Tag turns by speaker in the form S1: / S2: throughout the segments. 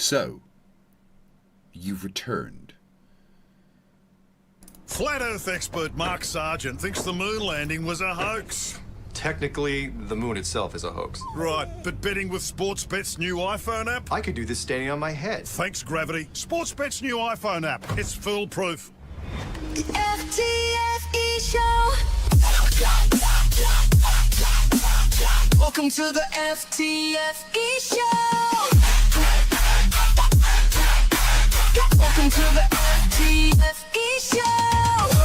S1: So, you've returned.
S2: Flat Earth expert Mark Sargent thinks the moon landing was a hoax.
S3: Technically, the moon itself is a hoax.
S2: Right, but betting with Sportsbet's new iPhone app?
S3: I could do this standing on my head.
S2: Thanks, Gravity. Sportsbet's new iPhone app. It's foolproof.
S4: The FTFE show. Welcome to the FTFE show. Welcome to the FTFE show.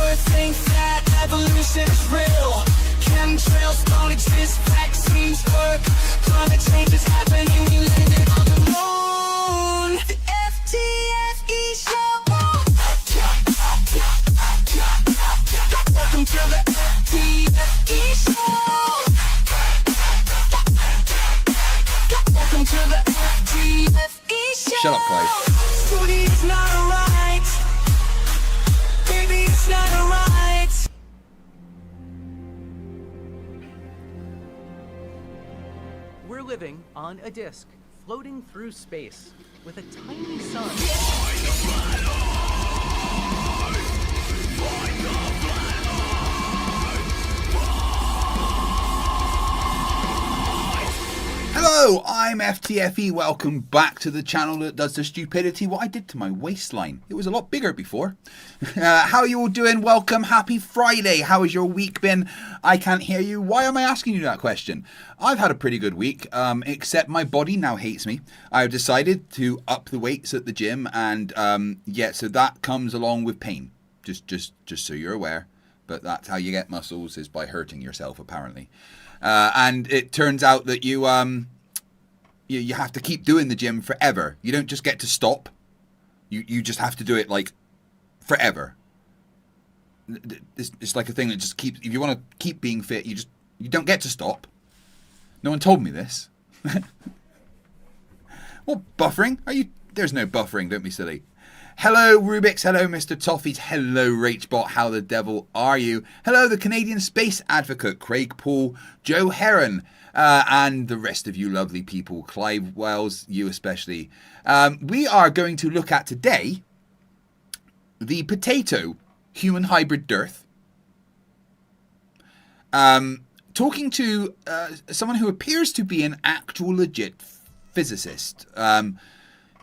S4: Earth thinks that evolution is real. Chemtrails don't exist, vaccines work. Climate change is happening, we landed on the moon. The FTFE show. Welcome to the FTFE show. Welcome to the FTFE show.
S1: Shut up, Clive.
S4: Scooty, it's not alright. Baby, it's not alright.
S5: We're living on a disk, floating through space, with a tiny sun.
S1: Hello, I'm FTFE. Welcome back to the channel that does the stupidity what I did to my waistline. It was a lot bigger before. How are you all doing? Welcome. Happy Friday. How has your week been? I can't hear you. Why am I asking you that question? I've had a pretty good week, except my body now hates me. I've decided to up the weights at the gym, and yeah, so that comes along with pain. Just so you're aware. But that's how you get muscles, is by hurting yourself, apparently. And it turns out that you have to keep doing the gym forever. You don't just get to stop. You just have to do it like forever. It's like a thing that just keeps. If you want to keep being fit, you don't get to stop. No one told me this. What buffering? Are you? There's no buffering. Don't be silly. Hello, Rubik's. Hello, Mr. Toffees. Hello, Rachbot. How the devil are you? Hello, the Canadian Space Advocate, Craig Paul, Joe Heron, and the rest of you lovely people, Clive Wells, you especially. We are going to look at today the potato human hybrid DiRTH. Talking to someone who appears to be an actual legit physicist.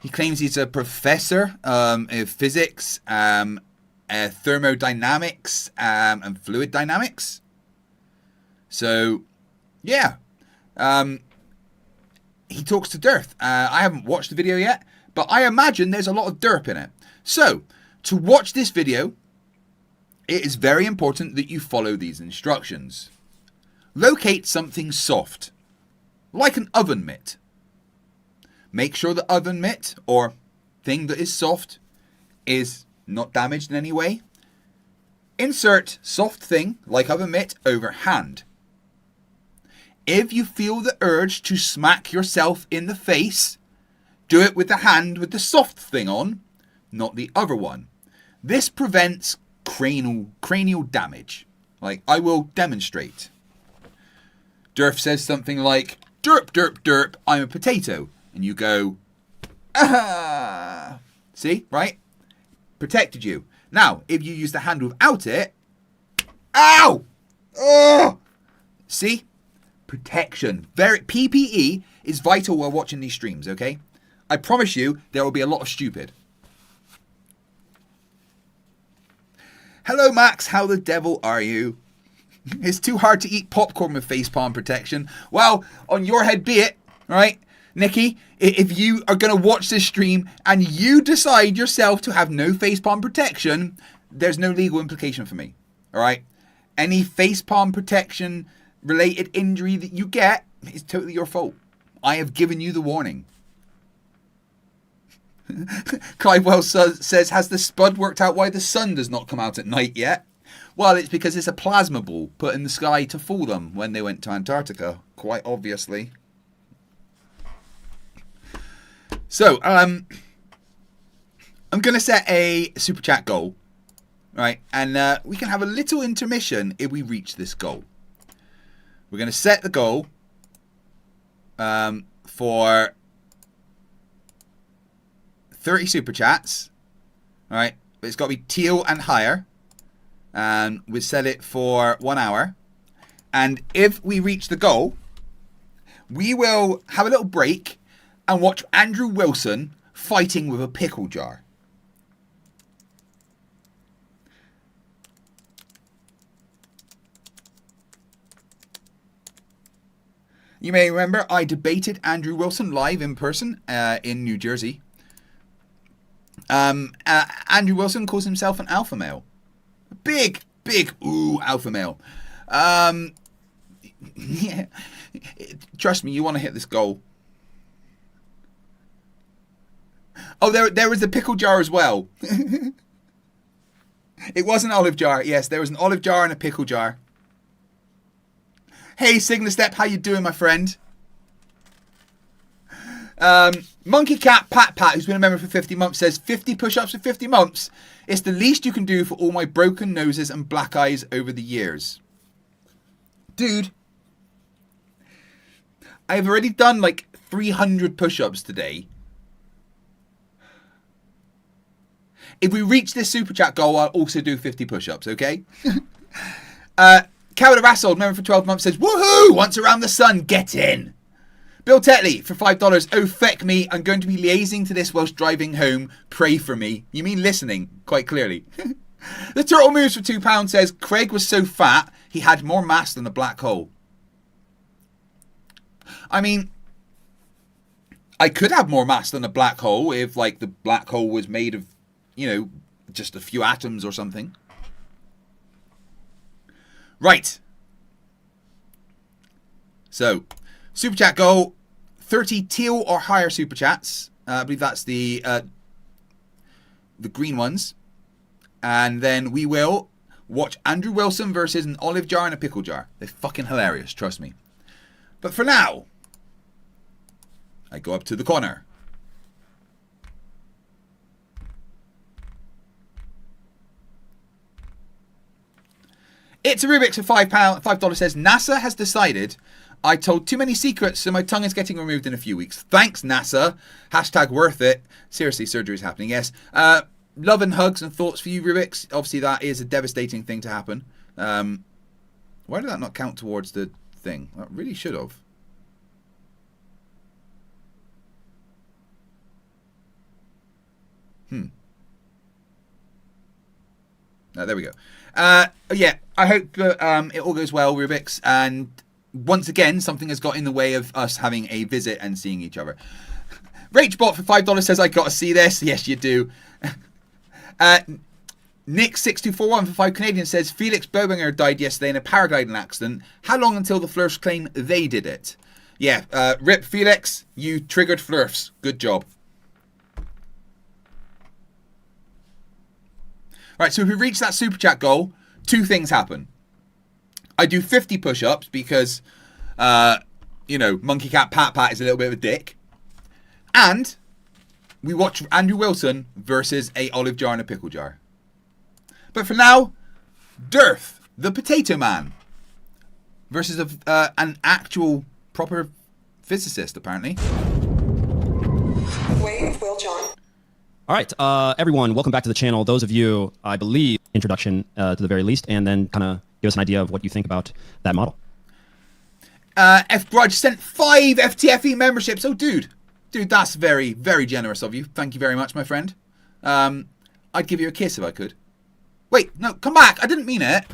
S1: He claims he's a professor of physics, thermodynamics, and fluid dynamics. So, yeah. He talks to DiRTH. I haven't watched the video yet, but I imagine there's a lot of derp in it. So, to watch this video, it is very important that you follow these instructions. Locate something soft, like an oven mitt. Make sure the oven mitt, or thing that is soft, is not damaged in any way. Insert soft thing, like oven mitt, over hand. If you feel the urge to smack yourself in the face, do it with the hand with the soft thing on, not the other one. This prevents cranial damage. Like, I will demonstrate. DiRTH says something like, derp, derp, derp, I'm a potato. And you go, ah. See, right? Protected you. Now, if you use the hand without it, ow! Oh! See? Protection. PPE is vital while watching these streams, okay? I promise you, there will be a lot of stupid. Hello, Max. How the devil are you? It's too hard to eat popcorn with facepalm protection. Well, on your head be it, right? Nikki, if you are going to watch this stream and you decide yourself to have no facepalm protection, there's no legal implication for me. All right? Any facepalm protection related injury that you get is totally your fault. I have given you the warning. Clive Wells says, has the Spud worked out why the sun does not come out at night yet? Well, it's because it's a plasma ball put in the sky to fool them when they went to Antarctica, quite obviously. So, I'm going to set a super chat goal, right? And we can have a little intermission if we reach this goal. We're going to set the goal for 30 super chats. All right, but it's got to be teal and higher. And we set it for 1 hour. And if we reach the goal, we will have a little break and watch Andrew Wilson fighting with a pickle jar. You may remember I debated Andrew Wilson live in person in New Jersey. Andrew Wilson calls himself an alpha male. Big, alpha male. Yeah. Trust me, you want to hit this goal. Oh, there was the pickle jar as well. It was an olive jar. Yes, there was an olive jar and a pickle jar. Hey, Signa Step, how you doing, my friend? Monkey Cat Pat Pat, who's been a member for 50 months, says 50 push-ups for 50 months. It's the least you can do for all my broken noses and black eyes over the years. Dude, I've already done like 300 push-ups today. If we reach this super chat goal, I'll also do 50 push-ups, okay? Coward of Asshole, member for 12 months, says, woohoo! Once around the sun, get in. Bill Tetley for $5. Oh, feck me. I'm going to be liaising to this whilst driving home. Pray for me. You mean listening, quite clearly. The Turtle Moves for £2 says, Craig was so fat, he had more mass than a black hole. I mean, I could have more mass than a black hole if, like, the black hole was made of, you know, just a few atoms or something. Right. So, super chat goal, 30 teal or higher super chats. I believe that's the green ones. And then we will watch Andrew Wilson versus an olive jar and a pickle jar. They're fucking hilarious, trust me. But for now, I go up to the corner. It's a Rubik's for $5 says, NASA has decided I told too many secrets, so my tongue is getting removed in a few weeks. Thanks, NASA. Hashtag worth it. Seriously, surgery is happening, yes. Love and hugs and thoughts for you, Rubik's. Obviously, that is a devastating thing to happen. Why did that not count towards the thing? That really should have. There we go. Yeah, I hope it all goes well, Rubik's. And once again, something has got in the way of us having a visit and seeing each other. Rachbot for $5 says, I got to see this. Yes, you do. Nick6241 for 5 Canadian says, Felix Bobinger died yesterday in a paragliding accident. How long until the Flerfs claim they did it? Yeah, rip Felix, you triggered Flerfs. Good job. Right, so if we reach that super chat goal, 2 things happen. I do 50 push-ups because, you know, Monkey Cat Pat Pat is a little bit of a dick. And we watch Andrew Wilson versus a olive jar and a pickle jar. But for now, DiRTH, the Potato Man, versus an actual proper physicist, apparently.
S6: Wave, Will John.
S7: All right, everyone, welcome back to the channel. Those of you, I believe, introduction to the very least, and then kind of give us an idea of what you think about that model.
S1: F Grudge sent 5 FTFE memberships. Oh, dude, that's very, very generous of you. Thank you very much, my friend. I'd give you a kiss if I could. Wait, no, come back. I didn't mean it.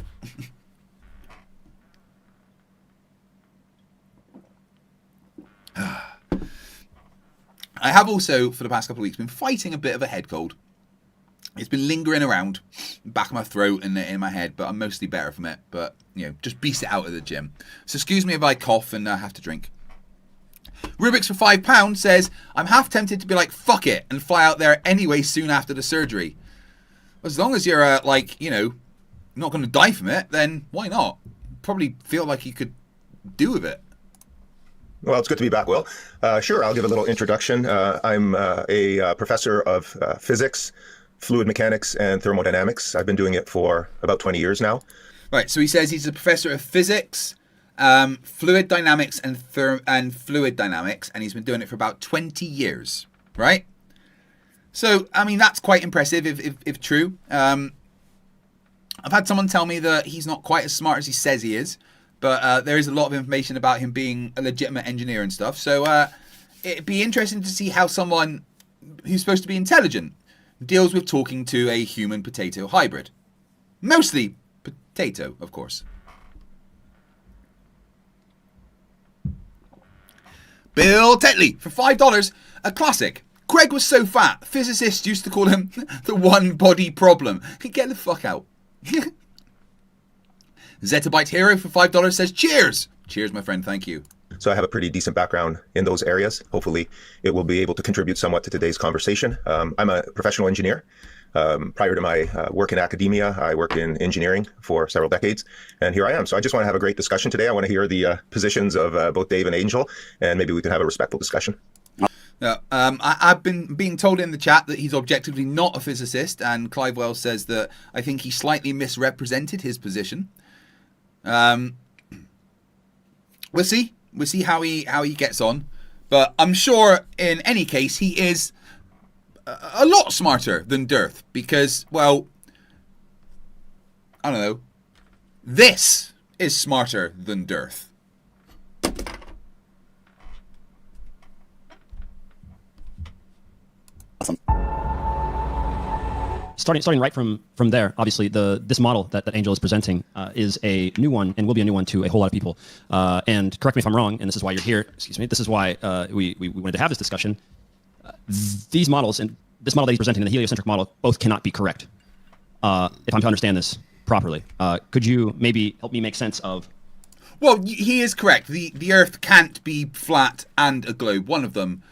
S1: I have also, for the past couple of weeks, been fighting a bit of a head cold. It's been lingering around the back of my throat and in my head, but I'm mostly better from it. But, you know, just beast it out at the gym. So excuse me if I cough and have to drink. Rubik's for £5 says, I'm half tempted to be like, fuck it, and fly out there anyway soon after the surgery. As long as you're, like, you know, not going to die from it, then why not? Probably feel like you could do with it.
S8: Well, it's good to be back, Will. Sure, I'll give a little introduction. I'm a professor of physics, fluid mechanics, and thermodynamics. I've been doing it for about 20 years now.
S1: Right, so he says he's a professor of physics, fluid dynamics, and fluid dynamics, and he's been doing it for about 20 years, right? So, I mean, that's quite impressive if true. I've had someone tell me that he's not quite as smart as he says he is, but there is a lot of information about him being a legitimate engineer and stuff. So it'd be interesting to see how someone who's supposed to be intelligent deals with talking to a human-potato hybrid. Mostly potato, of course. Bill Tetley for $5. A classic. Craig was so fat, physicists used to call him the one-body problem. Get the fuck out. Zettabyte Hero for $5 says, cheers! Cheers, my friend, thank you.
S8: So I have a pretty decent background in those areas. Hopefully it will be able to contribute somewhat to today's conversation. I'm a professional engineer. Prior to my work in academia, I worked in engineering for several decades, and here I am. So I just want to have a great discussion today. I want to hear the positions of both Dave and Angel, and maybe we can have a respectful discussion.
S1: I've been being told in the chat that he's objectively not a physicist, and Clive Wells says that I think he slightly misrepresented his position. We'll see. We'll see how he gets on, but I'm sure in any case he is a lot smarter than DiRTH because, well, I don't know. This is smarter than DiRTH.
S6: Awesome.
S7: Starting right from there, obviously this model that Angel is presenting is a new one and will be a new one to a whole lot of people. And correct me if I'm wrong, and this is why you're here. Excuse me. This is why we wanted to have this discussion. These models and this model that he's presenting, and the heliocentric model, both cannot be correct. If I'm to understand this properly, could you maybe help me make sense of?
S1: Well, he is correct. The Earth can't be flat and a globe. One of them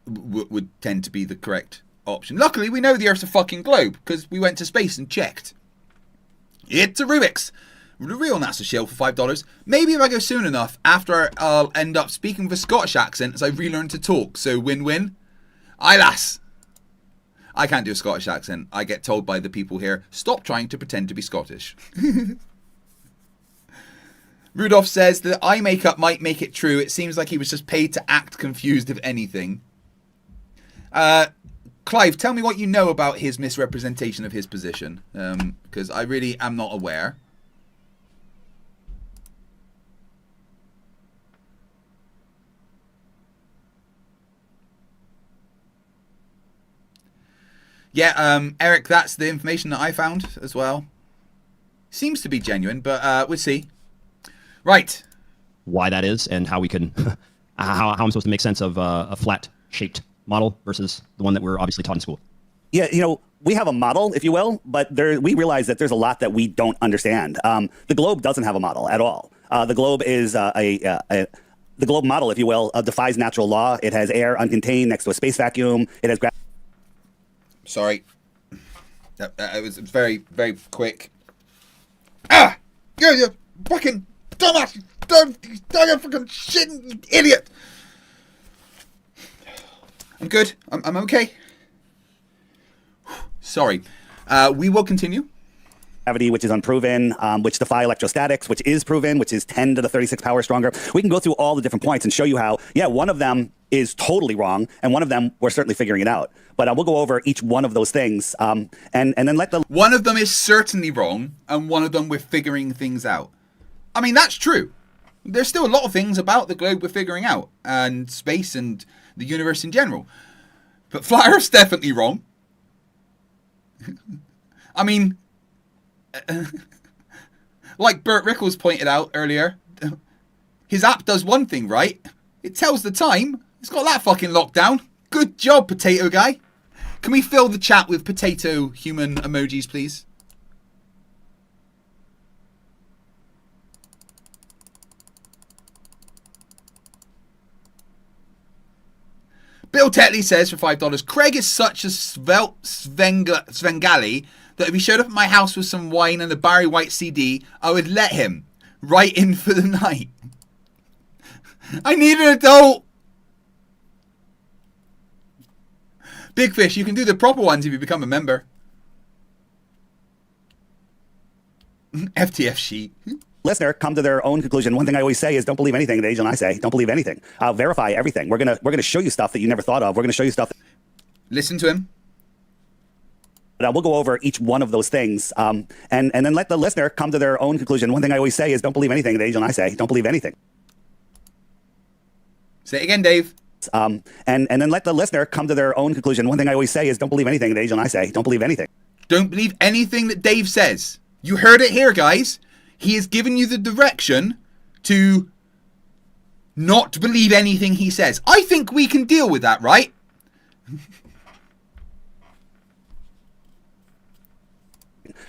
S1: would tend to be the correct option. Luckily, we know the Earth's a fucking globe because we went to space and checked. It's a Rubik's. The real NASA shell for $5. Maybe if I go soon enough, after I'll end up speaking with a Scottish accent as I relearn to talk. So win-win. Aye, lass. I can't do a Scottish accent. I get told by the people here, stop trying to pretend to be Scottish. Rudolph says that eye makeup might make it true. It seems like he was just paid to act confused, if anything. Clive, tell me what you know about his misrepresentation of his position, because I really am not aware. Yeah, Eric, that's the information that I found as well. Seems to be genuine, but we'll see. Right.
S7: Why that is and how we can, how I'm supposed to make sense of a flat-shaped model versus the one that we're obviously taught in school.
S6: Yeah, you know, we have a model, if you will, but we realize that there's a lot that we don't understand. The globe doesn't have a model at all. The globe is the globe model, if you will, defies natural law. It has air uncontained next to a space vacuum. It has
S1: Sorry. It was very, very quick. Ah! You fucking dumbass! You fucking shit, you idiot! I'm good. I'm okay. Sorry. We will continue.
S6: Gravity, which is unproven, which defy electrostatics, which is proven, which is 10 to the 36 power stronger. We can go through all the different points and show you how, yeah, one of them is totally wrong, and one of them we're certainly figuring it out. But we'll go over each one of those things, and then let the...
S1: One of them is certainly wrong, and one of them we're figuring things out. I mean, that's true. There's still a lot of things about the globe we're figuring out, and space and the universe in general. But Flat Earth's definitely wrong. I mean... like Burt Rickles pointed out earlier, his app does one thing right. It tells the time. It's got that fucking locked down. Good job, potato guy. Can we fill the chat with potato human emojis, please? Bill Tetley says for $5, Craig is such a svelte Svengali that if he showed up at my house with some wine and a Barry White CD, I would let him right in for the night. I need an adult. Big Fish, you can do the proper ones if you become a member. FTF sheet.
S6: Listener come to their own conclusion. One thing I always say is don't believe anything that Angel and I say. Don't believe anything. Verify everything. We're gonna show you stuff that you never thought of. We're gonna show you stuff.
S1: Listen to him.
S6: We'll go over each one of those things, and then let the listener come to their own conclusion. One thing I always say is, don't believe anything that Angel and I say. Don't believe anything.
S1: Say it again, Dave.
S6: And then let the listener come to their own conclusion. One thing I always say is, don't believe anything that Angel and I say. Don't believe anything.
S1: Don't believe anything that Dave says. You heard it here, guys. He has given you the direction to not believe anything he says. I think we can deal with that, right?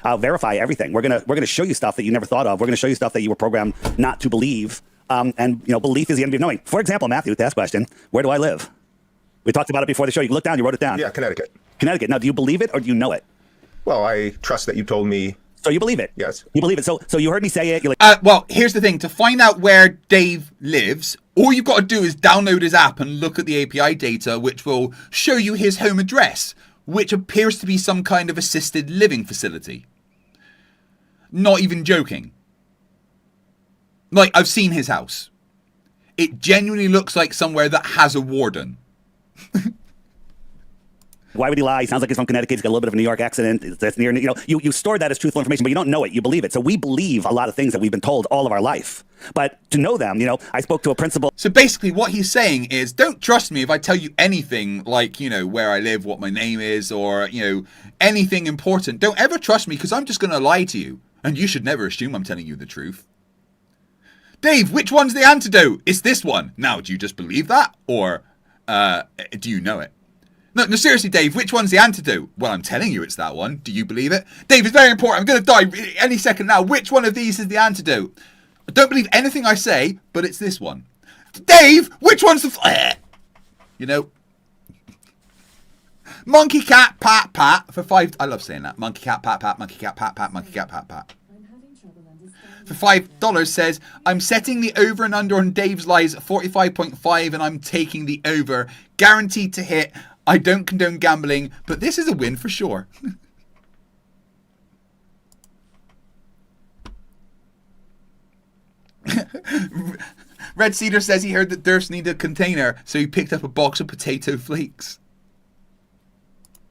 S6: I'll verify everything. We're gonna show you stuff that you never thought of. We're gonna show you stuff that you were programmed not to believe. And belief is the enemy of knowing. For example, Matthew, to ask question, where do I live? We talked about it before the show. You can look down. You wrote it down.
S8: Yeah, Connecticut.
S6: Connecticut. Now, do you believe it or do you know it?
S8: Well, I trust that you told me.
S6: So you believe it?
S8: Yes.
S6: You believe it. So you heard me say it. You're like,
S1: Well, here's the thing. To find out where Dave lives, all you've got to do is download his app and look at the API data, which will show you his home address, which appears to be some kind of assisted living facility. Not even joking. Like, I've seen his house. It genuinely looks like somewhere that has a warden.
S6: why would he lie? He sounds like he's from Connecticut. He's got a little bit of a New York accent. That's near, you store that as truthful information, but you don't know it. You believe it. So we believe a lot of things that we've been told all of our life. But to know them, I spoke to a principal.
S1: So basically what he's saying is, don't trust me if I tell you anything like, where I live, what my name is, or, anything important. Don't ever trust me because I'm just going to lie to you. And you should never assume I'm telling you the truth. Dave, which one's the antidote? It's this one. Now, do you just believe that? Or do you know it? No, seriously, Dave, which one's the antidote? Well, I'm telling you it's that one. Do you believe it? Dave, it's very important. I'm going to die any second now. Which one of these is the antidote? I don't believe anything I say, but it's this one. Dave, which one's the... Monkey, cat, pat, pat for 5... I love saying that. Monkey, cat, pat, pat, monkey, cat, pat, pat, monkey, cat, pat, pat. For $5 says, I'm setting the over and under on Dave's lies at 45.5 and I'm taking the over. Guaranteed to hit. I don't condone gambling, but this is a win for sure. Red Cedar says he heard that DiRTH needed a container, so he picked up a box of potato flakes.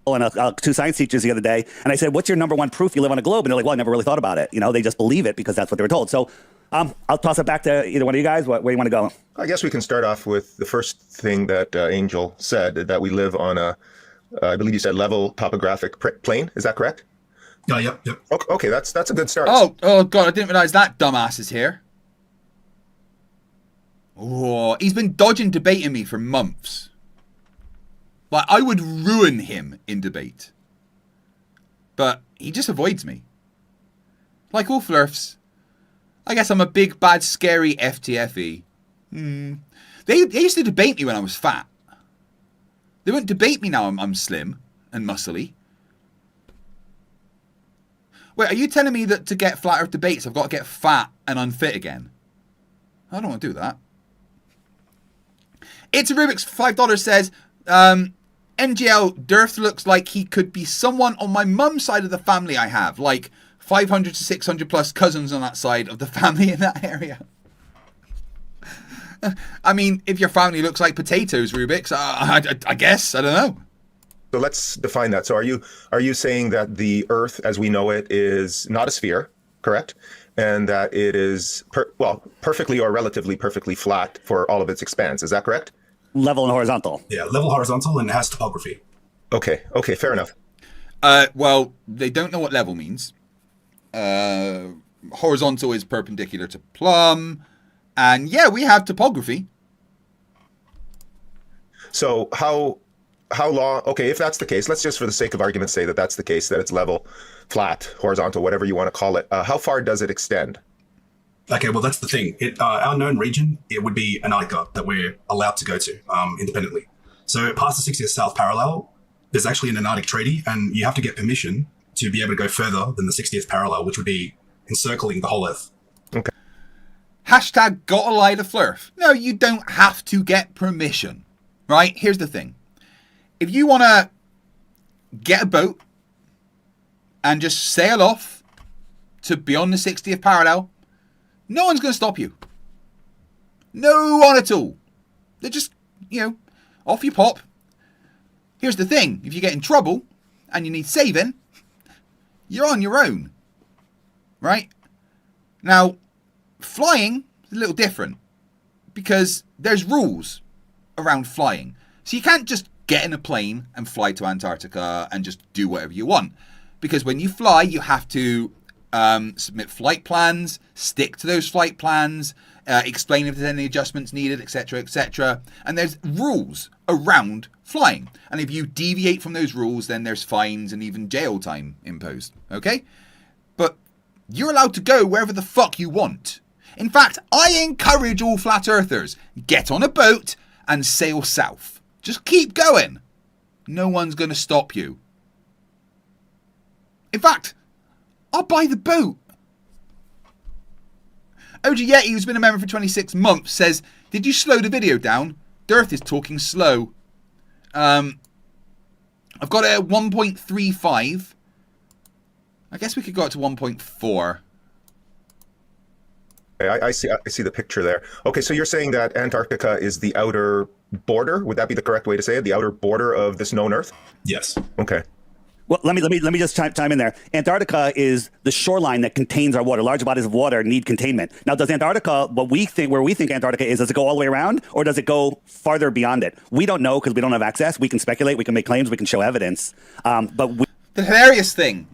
S6: And two science teachers the other day, and I said, what's your number one proof you live on a globe? And they're like, well, I never really thought about it. They just believe it because that's what they were told. So I'll toss it back to either one of you guys. Where you want to go?
S8: I guess we can start off with the first thing that Angel said, that we live on a, I believe you said level topographic plane. Is that correct?
S2: Yep.
S8: Okay, that's a good start.
S1: Oh God, I didn't realize that dumbass is here. Oh, he's been dodging debating me for months. Like, I would ruin him in debate. But he just avoids me. Like all Flerfs. I guess I'm a big, bad, scary FTFE. They used to debate me when I was fat. They won't debate me now I'm slim and muscly. Wait, are you telling me that to get flat earth debates I've got to get fat and unfit again? I don't want to do that. It's a Rubik's $5 says... MGL, DiRTH looks like he could be someone on my mum's side of the family I have. Like 500 to 600 plus cousins on that side of the family in that area. I mean, if your family looks like potatoes, Rubik's, I guess. I don't know.
S8: So let's define that. So are you saying that the Earth as we know it is not a sphere, correct? And that it is, perfectly or relatively perfectly flat for all of its expanse. Is that correct?
S6: Level and horizontal.
S2: Yeah, level horizontal and it has topography.
S8: Okay, fair enough.
S1: Well, they don't know what level means. Horizontal is perpendicular to plumb. And yeah, we have topography.
S8: So how long, okay, if that's the case, let's just for the sake of argument say that that's the case, that it's level, flat, horizontal, whatever you want to call it. How far does it extend?
S2: Okay, well, that's the thing. Our known region, it would be Antarctica that we're allowed to go to independently. So past the 60th South parallel, there's actually an Antarctic treaty, and you have to get permission to be able to go further than the 60th parallel, which would be encircling the whole Earth.
S8: Okay.
S1: Hashtag gotta lie to Flerf. No, you don't have to get permission, right? Here's the thing. If you want to get a boat and just sail off to beyond the 60th parallel, no one's going to stop you. No one at all. They're just, off you pop. Here's the thing. If you get in trouble and you need saving, you're on your own. Right? Now, flying is a little different because there's rules around flying. So you can't just get in a plane and fly to Antarctica and just do whatever you want. Because when you fly, you have to submit flight plans, stick to those flight plans, explain if there's any adjustments needed, etc., etc. And there's rules around flying. And if you deviate from those rules, then there's fines and even jail time imposed. Okay? But you're allowed to go wherever the fuck you want. In fact, I encourage all flat earthers, get on a boat and sail south. Just keep going. No one's going to stop you. In fact, I'll buy the boat. OG Yeti, who's been a member for 26 months, says, did you slow the video down? DiRTH is talking slow. I've got it at 1.35. I guess we could go up to 1.4.
S8: I see the picture there. Okay, so you're saying that Antarctica is the outer border? Would that be the correct way to say it? The outer border of this known Earth?
S2: Yes.
S8: Okay.
S6: Well, let me just chime in there. Antarctica is the shoreline that contains our water. Large bodies of water need containment. Now, does Antarctica, where we think Antarctica is, does it go all the way around, or does it go farther beyond it? We don't know because we don't have access. We can speculate, we can make claims, we can show evidence. The
S1: hilarious thing,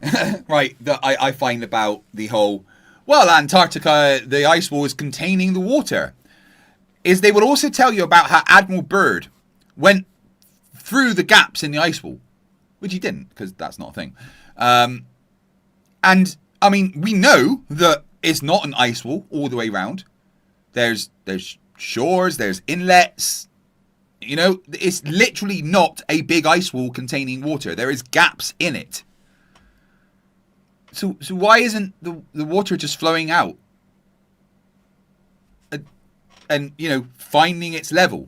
S1: right, that I find about the whole, well, Antarctica, the ice wall is containing the water, is they will also tell you about how Admiral Byrd went through the gaps in the ice wall. Which he didn't, because that's not a thing. And, I mean, we know that it's not an ice wall all the way around. There's shores, there's inlets. You know, it's literally not a big ice wall containing water. There is gaps in it. So why isn't the water just flowing out? And, you know, finding its level?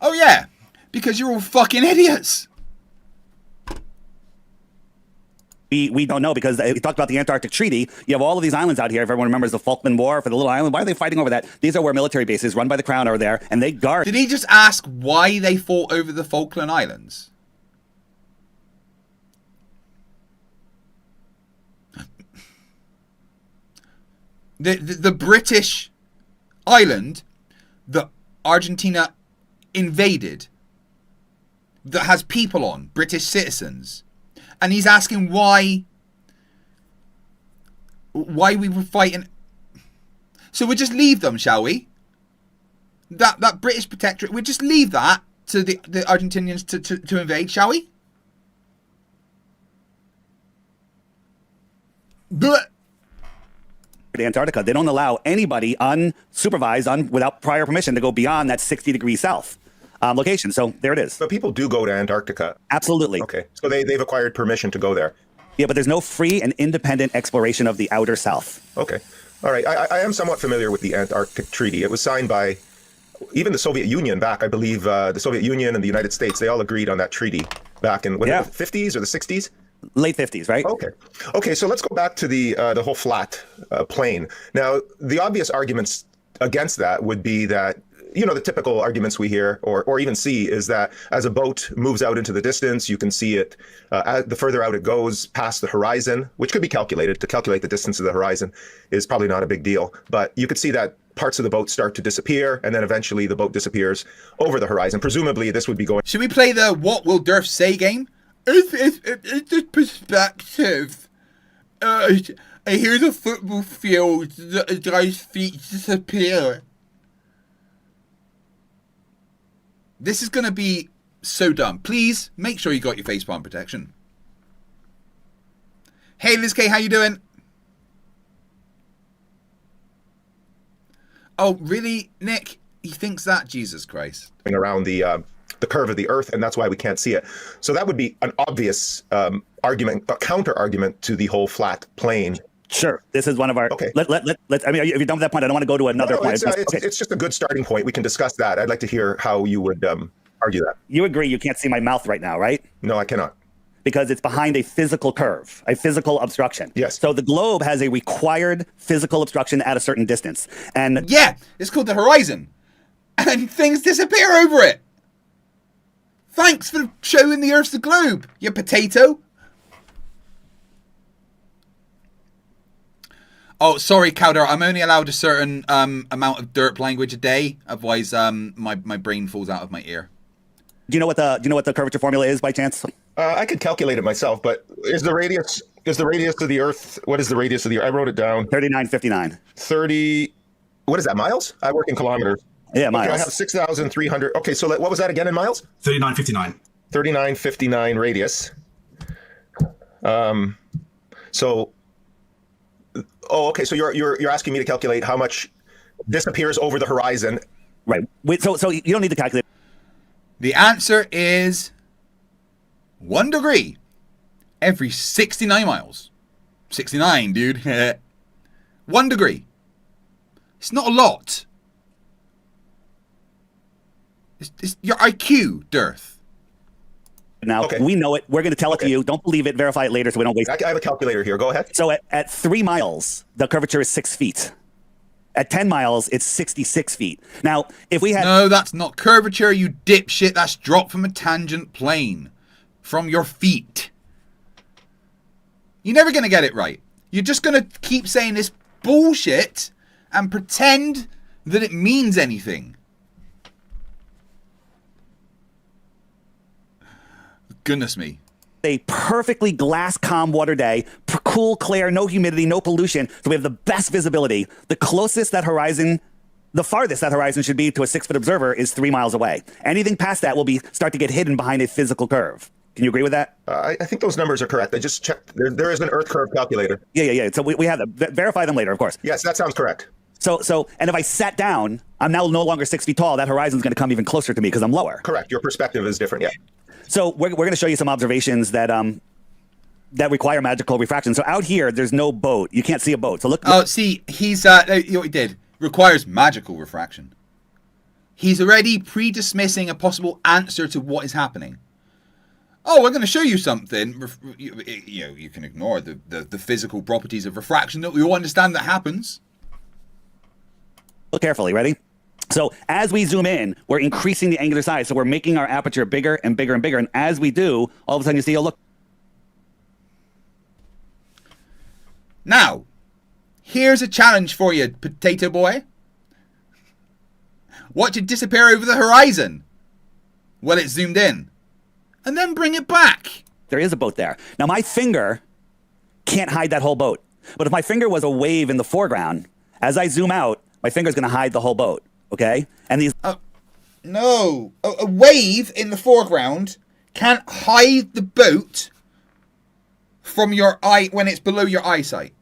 S1: Oh, yeah, because you're all fucking idiots.
S6: We don't know because we talked about the Antarctic Treaty. You have all of these islands out here. If everyone remembers the Falkland War for the little island, why are they fighting over that? These are where military bases run by the Crown are there, and they guard.
S1: Did he just ask why they fought over the Falkland Islands? The British island that Argentina invaded, that has people on, British citizens. And he's asking why we were fighting. So we'll just leave them, shall we? That British protectorate, we'll just leave that to the Argentinians to invade, shall we? But
S6: Antarctica, they don't allow anybody unsupervised, without prior permission to go beyond that 60 degrees south location. So there it is.
S8: But people do go to Antarctica.
S6: Absolutely.
S8: Okay. So they've acquired permission to go there.
S6: Yeah, but there's no free and independent exploration of the outer south.
S8: Okay. All right. I am somewhat familiar with the Antarctic Treaty. It was signed by even the Soviet Union back, I believe, the Soviet Union and the United States. They all agreed on that treaty back in the 50s or the 60s?
S6: Late 50s, right?
S8: Okay. Okay, so let's go back to the whole flat plane. Now, the obvious arguments against that would be that, you know, the typical arguments we hear or even see is that as a boat moves out into the distance, you can see it, the further out it goes past the horizon, which could be calculated. To calculate the distance of the horizon is probably not a big deal. But you could see that parts of the boat start to disappear, and then eventually the boat disappears over the horizon. Presumably, this would be going...
S1: Should we play the What Will DiRTH Say game? It's a perspective. Here's a football field. The guy's feet disappear. This is going to be so dumb. Please make sure you got your facepalm protection. Hey, Liz K, how you doing? Oh, really, Nick? He thinks that? Jesus Christ.
S8: Around the curve of the Earth, and that's why we can't see it. So that would be an obvious argument, a counter argument to the whole flat plane.
S6: Sure, this is one of our.
S8: Okay.
S6: Let's. I mean, if you're done with that point, I don't want to go to another point.
S8: It's just a good starting point. We can discuss that. I'd like to hear how you would argue that.
S6: You agree you can't see my mouth right now, right?
S8: No, I cannot.
S6: Because it's behind a physical curve, a physical obstruction.
S8: Yes.
S6: So the globe has a required physical obstruction at a certain distance, and
S1: yeah, it's called the horizon, and things disappear over it. Thanks for showing the Earth the globe, you potato. Oh, sorry, Cowder. I'm only allowed a certain amount of derp language a day. Otherwise, my brain falls out of my ear.
S6: Do you know what the curvature formula is by chance?
S8: I could calculate it myself, but is the radius of the Earth? What is the radius of the Earth? I wrote it down.
S6: 3959.
S8: 30. What is that? Miles? I work in kilometers.
S6: Yeah, miles.
S8: Okay, I have 6,300. Okay, so what was that again in miles?
S2: 3959.
S8: 3959 radius. So. Oh, okay. So you're asking me to calculate how much disappears over the horizon.
S6: Right. So you don't need to calculate.
S1: The answer is 1 degree every 69 miles. 69, dude. 1 degree. It's not a lot. It's your IQ, DiRTH.
S6: Now,
S8: Okay.
S6: we know it. We're going to tell it to you. Don't believe it. Verify it later so we don't waste it.
S8: I have a calculator here. Go ahead.
S6: So at 3 miles, the curvature is 6 feet. At 10 miles, it's 66 feet. Now, if we had...
S1: No, that's not curvature, you dipshit. That's drop from a tangent plane. From your feet. You're never going to get it right. You're just going to keep saying this bullshit and pretend that it means anything. Goodness me.
S6: A perfectly glass calm water day, cool, clear, no humidity, no pollution. So we have the best visibility. The closest that horizon, the farthest that horizon should be to a 6-foot observer is 3 miles away. Anything past that will start to get hidden behind a physical curve. Can you agree with that?
S8: I think those numbers are correct. I just checked. There is an Earth curve calculator.
S6: Yeah. So we have that. Verify them later, of course.
S8: Yes, that sounds correct.
S6: So, and if I sat down, I'm now no longer 6 feet tall. That horizon's going to come even closer to me because I'm lower.
S8: Correct. Your perspective is different. Yeah.
S6: So we're going to show you some observations that require magical refraction. So out here, there's no boat. You can't see a boat. So look.
S1: Oh, see, he's you know what he did? Requires magical refraction. He's already pre-dismissing a possible answer to what is happening. Oh, we're going to show you something. You can ignore the physical properties of refraction that we all understand that happens.
S6: Look carefully. Ready? So as we zoom in, we're increasing the angular size. So we're making our aperture bigger and bigger and bigger. And as we do, all of a sudden you see, oh, look.
S1: Now, here's a challenge for you, potato boy. Watch it disappear over the horizon while it's zoomed in. And then bring it back.
S6: There is a boat there. Now, my finger can't hide that whole boat. But if my finger was a wave in the foreground, as I zoom out, my finger's going to hide the whole boat. Okay? And these...
S1: No. A wave in the foreground can't hide the boat from your eye when it's below your eyesight.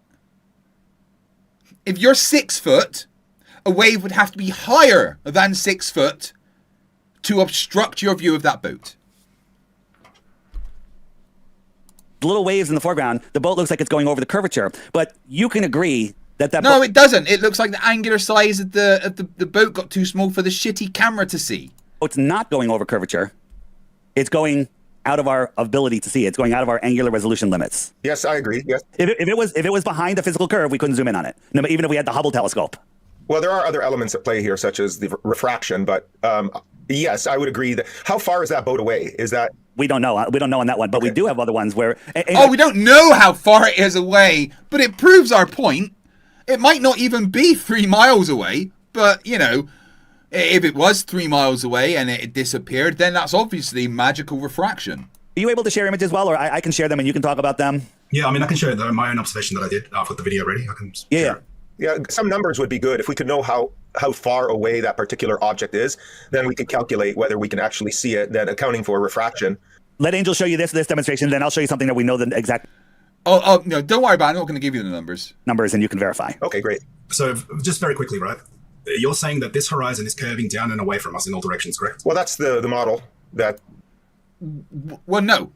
S1: If you're 6 foot, a wave would have to be higher than 6 foot to obstruct your view of that boat.
S6: little waves in the foreground, the boat looks like it's going over the curvature. But you can agree that
S1: No, it doesn't. It looks like the angular size of the boat got too small for the shitty camera to see.
S6: It's not going over curvature. It's going out of our ability to see. It's going out of our angular resolution limits.
S8: Yes, I agree. Yes.
S6: If it was behind the physical curve, we couldn't zoom in on it. No, but even if we had the Hubble telescope.
S8: Well, there are other elements at play here, such as the refraction. But yes, I would agree that. How far is that boat away? Is that?
S6: We don't know. We don't know on that one, but we do have other ones where.
S1: We don't know how far it is away, but it proves our point. It might not even be 3 miles away, but you know, if it was 3 miles away and it disappeared, then that's obviously magical refraction.
S6: Are you able to share images well, or I can share them and you can talk about them?
S2: Yeah, I mean, I can share my own observation that I did. I've got the video ready. I can share it.
S8: Yeah, some numbers would be good. If we could know how far away that particular object is, then we could calculate whether we can actually see it, then accounting for refraction.
S6: Let Angel show you this demonstration, then I'll show you something that we know the exact
S1: no, don't worry about it. I'm not going to give you the numbers,
S6: and you can verify.
S8: Okay, great.
S2: So just very quickly, right? You're saying that this horizon is curving down and away from us in all directions, correct?
S8: Well, that's the model that...
S1: Well, no.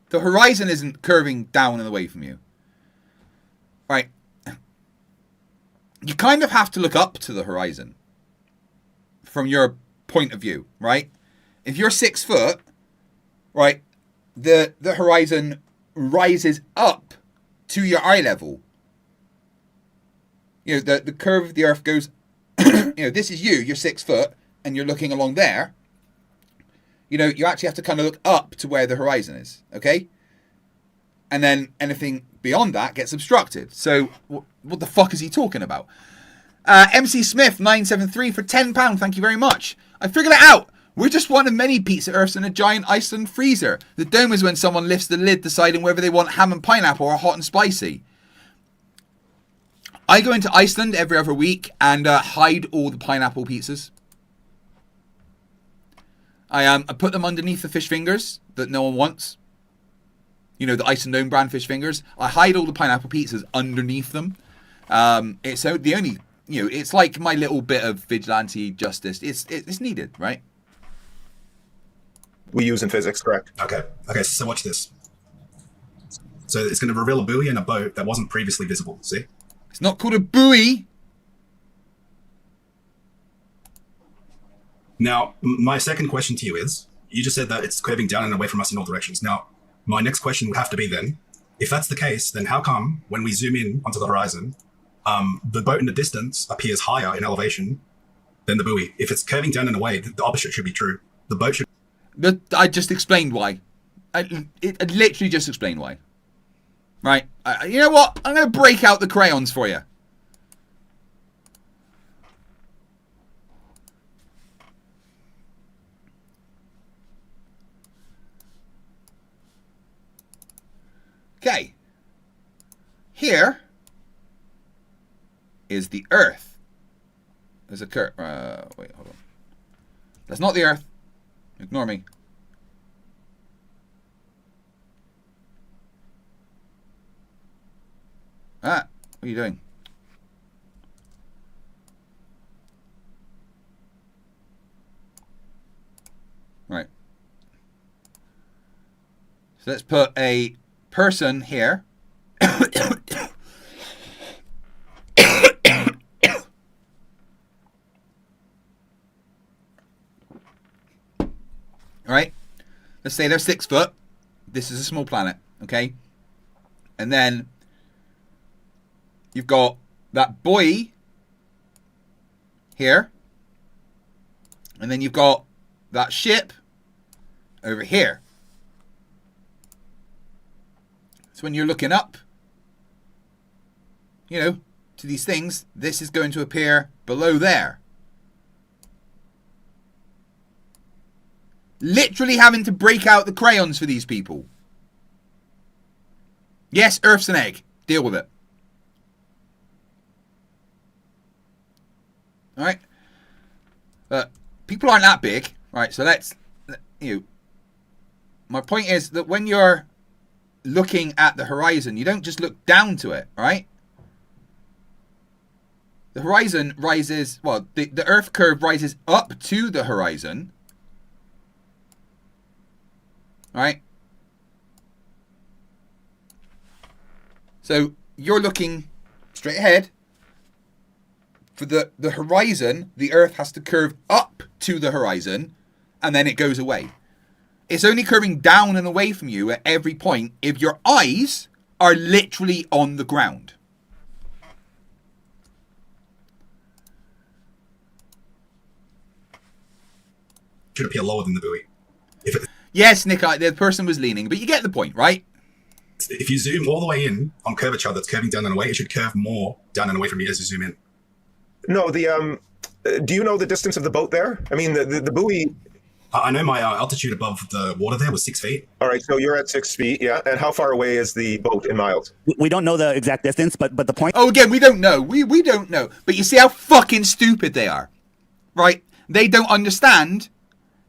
S1: The horizon isn't curving down and away from you. Right. You kind of have to look up to the horizon from your point of view, right? If you're 6 foot, right, the horizon rises up to your eye level. You know, the curve of the Earth goes, you know, this is you're 6 foot, and you're looking along there. You know, you actually have to kind of look up to where the horizon is, okay? And then anything beyond that gets obstructed. So what the fuck is he talking about? MC Smith 973 for £10. Thank you very much. I figured it out. We're just one of many pizza earths in a giant Iceland freezer. The dome is when someone lifts the lid, deciding whether they want ham and pineapple or hot and spicy. I go into Iceland every other week and hide all the pineapple pizzas. I put them underneath the fish fingers that no one wants. You know, the Iceland Dome brand fish fingers. I hide all the pineapple pizzas underneath them. It's the only, you know, it's like my little bit of vigilante justice. It's needed, right?
S8: We use in physics, correct?
S2: Okay. Okay. So watch this. So it's going to reveal a buoy and a boat that wasn't previously visible. See?
S1: It's not called a buoy.
S2: Now, my second question to you is, you just said that it's curving down and away from us in all directions. Now, my next question would have to be then, if that's the case, then how come when we zoom in onto the horizon, the boat in the distance appears higher in elevation than the buoy? If it's curving down and away, the opposite should be true. The boat should...
S1: I just explained why. I literally just explained why. Right. You know what? I'm going to break out the crayons for you. Okay. Here is the Earth. There's a curve. Wait, hold on. That's not the Earth. Ignore me. What are you doing? Right. So let's put a person here. Alright. Let's say they're 6 foot. This is a small planet. Okay. And then you've got that buoy here. And then you've got that ship over here. So when you're looking up, you know, to these things, this is going to appear below there. Literally having to break out the crayons for these people. Yes, Earth's an egg. Deal with it. Alright. People aren't that big. Right, so let's, you know, my point is that when you're looking at the horizon, you don't just look down to it, right? The horizon rises, well, the Earth curve rises up to the horizon. Right? So you're looking straight ahead. For the horizon, the Earth has to curve up to the horizon, and then it goes away. It's only curving down and away from you at every point if your eyes are literally on the ground.
S2: Should appear lower than the buoy.
S1: Yes, Nick, the person was leaning, but you get the point, right?
S2: If you zoom all the way in on curvature that's curving down and away, it should curve more down and away from you as you zoom in.
S8: No, do you know the distance of the boat there? I mean, the buoy...
S2: I know my altitude above the water there was 6 feet.
S8: All right, so you're at 6 feet, yeah. And how far away is the boat in miles?
S6: We don't know the exact distance, but the point...
S1: Oh, again, we don't know. We don't know. But you see how fucking stupid they are, right? They don't understand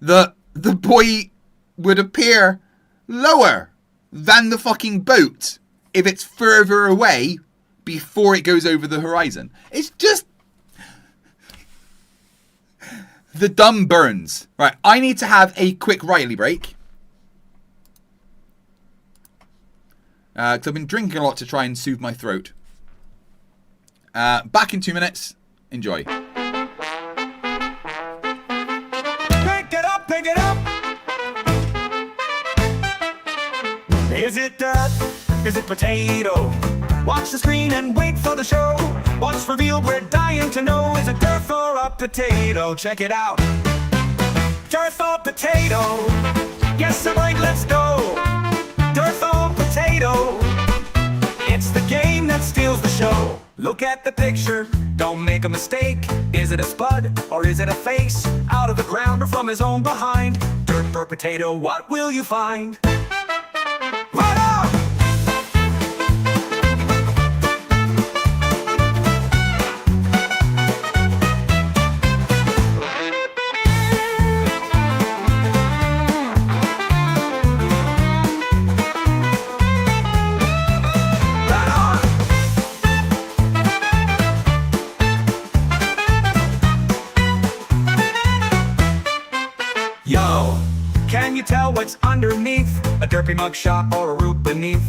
S1: that the buoy would appear lower than the fucking boat if it's further away before it goes over the horizon. It's just... the dumb burns. Right, I need to have a quick Riley break. Because I've been drinking a lot to try and soothe my throat. Back in 2 minutes. Enjoy.
S4: Pick it up, pick it up. Is it dirt? Is it potato? Watch the screen and wait for the show. What's revealed, we're dying to know. Is it dirt or a potato? Check it out. Dirt or potato? Yes, I'm right, let's go. Dirt or potato? Look at the picture, don't make a mistake. Is it a spud or is it a face? Out of the ground or from his own behind? Dirt or potato, what will you find? Right on! Yo, can you tell what's underneath? A derpy mugshot or a root beneath?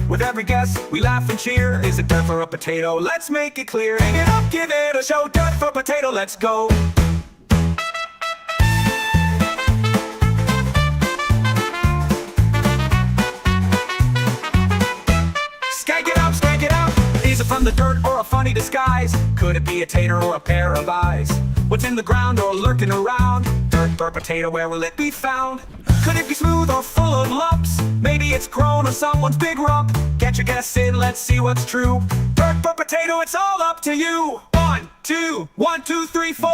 S4: With every guess, we laugh and cheer. Is it dirt or a potato? Let's make it clear. Hang it up, give it a show. Dirt for potato, let's go. Skank it out. Is it from the dirt or a funny disguise? Could it be a tater or a pair of eyes? What's in the ground or lurking around? Dirt or potato, where will it be found? Could it be smooth or full of lumps? Maybe it's grown on someone's big rump. Get your guess in, let's see what's true. Dirt or potato, it's all up to you. 1, 2, 1, 2, 3, 4.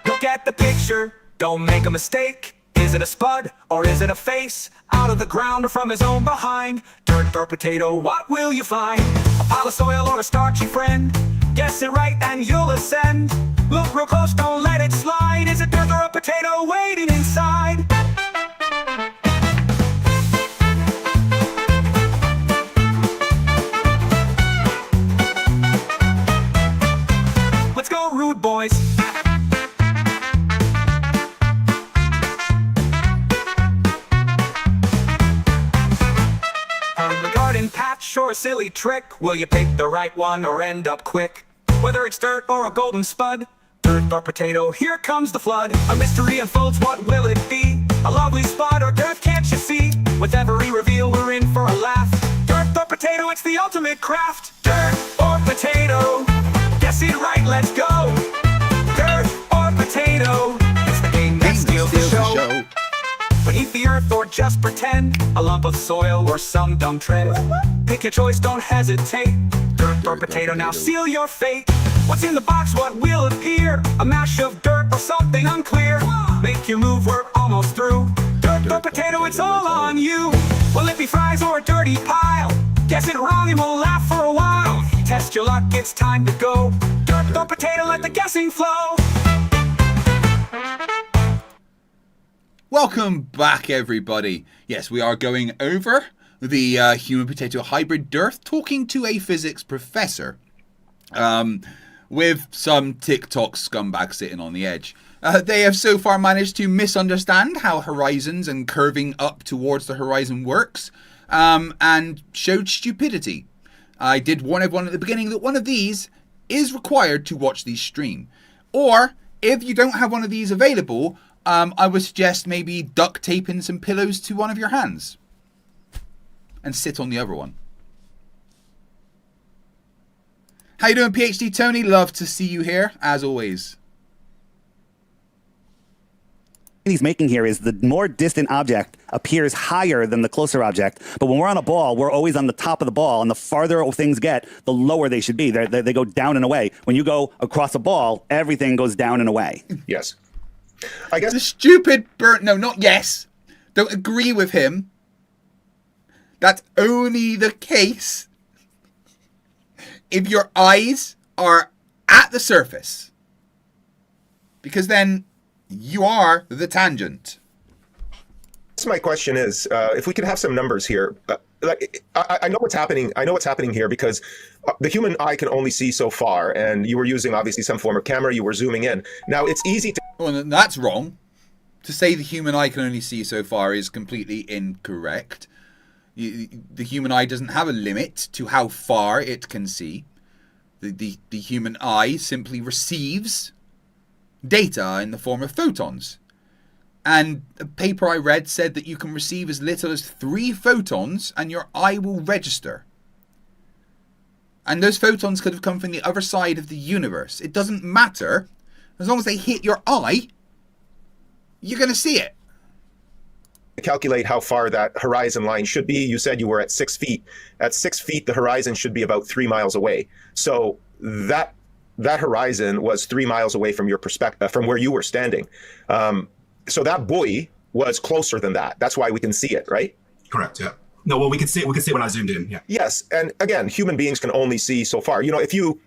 S4: Look at the picture, don't make a mistake. Is it a spud or is it a face? Out of the ground or from his own behind? Dirt or potato, what will you find? A pile of soil or a starchy friend? Guess it right and you'll ascend. Look real close, don't let it slide. Is it dirt or a potato waiting inside? Let's go, rude boys. On the garden patch or a silly trick, will you pick the right one or end up quick? Whether it's dirt or a golden spud, dirt or potato, here comes the flood. A mystery unfolds, what will it be? A lovely spot or dirt, can't you see? With every reveal, we're in for a laugh. Dirt or potato, it's the ultimate craft. Dirt or potato, guess it right, let's go. Dirt or potato, it's the game that steals the show. Beneath the earth or just pretend, a lump of soil or some dumb trend. Pick your choice, don't hesitate. Dirt or potato, now seal your fate. What's in the box, what will appear? A mash of dirt or something unclear. Make your move, we're almost through. Dirt or potato, it's all on you. Will it be fries or a dirty pile? Guess it wrong and we'll laugh for a while. Test your luck, it's time to go. Dirt or potato, let the guessing flow.
S1: Welcome back, everybody. Yes, we are going over the human-potato hybrid DiRTH, talking to a physics professor with some TikTok scumbag sitting on the edge. They have so far managed to misunderstand how horizons and curving up towards the horizon works, and showed stupidity. I did warn everyone at the beginning that one of these is required to watch the stream. Or, if you don't have one of these available, I would suggest maybe duct taping some pillows to one of your hands and sit on the other one. How you doing, PhD Tony? Love to see you here, as always.
S6: He's making here is the more distant object appears higher than the closer object, but when we're on a ball, we're always on the top of the ball, and the farther things get, the lower they should be. They go down and away. When you go across a ball, everything goes down and away.
S8: Yes. I guess
S1: The stupid no, not yes. Don't agree with him. That's only the case if your eyes are at the surface. Because then you are the tangent.
S8: my question is, if we could have some numbers here. I know what's happening. I know what's happening here because the human eye can only see so far, and you were using obviously some form of camera. You were zooming in. Now it's easy to.
S1: Well, that's wrong. To say the human eye can only see so far is completely incorrect. The human eye doesn't have a limit to how far it can see. The human eye simply receives data in the form of photons. And a paper I read said that you can receive as little as 3 photons and your eye will register. And those photons could have come from the other side of the universe. It doesn't matter. As long as they hit your eye, you're going to see it.
S8: calculate how far that horizon line should be. You said you were at 6 feet. At 6 feet, the horizon should be about 3 miles away. So that horizon was 3 miles away from your perspective, from where you were standing. So that buoy was closer than that. That's why we can see it, right?
S2: Correct. Yeah. No, well, we could see it when I zoomed in. Yeah.
S8: Yes, and again, human beings can only see so far. You know, if you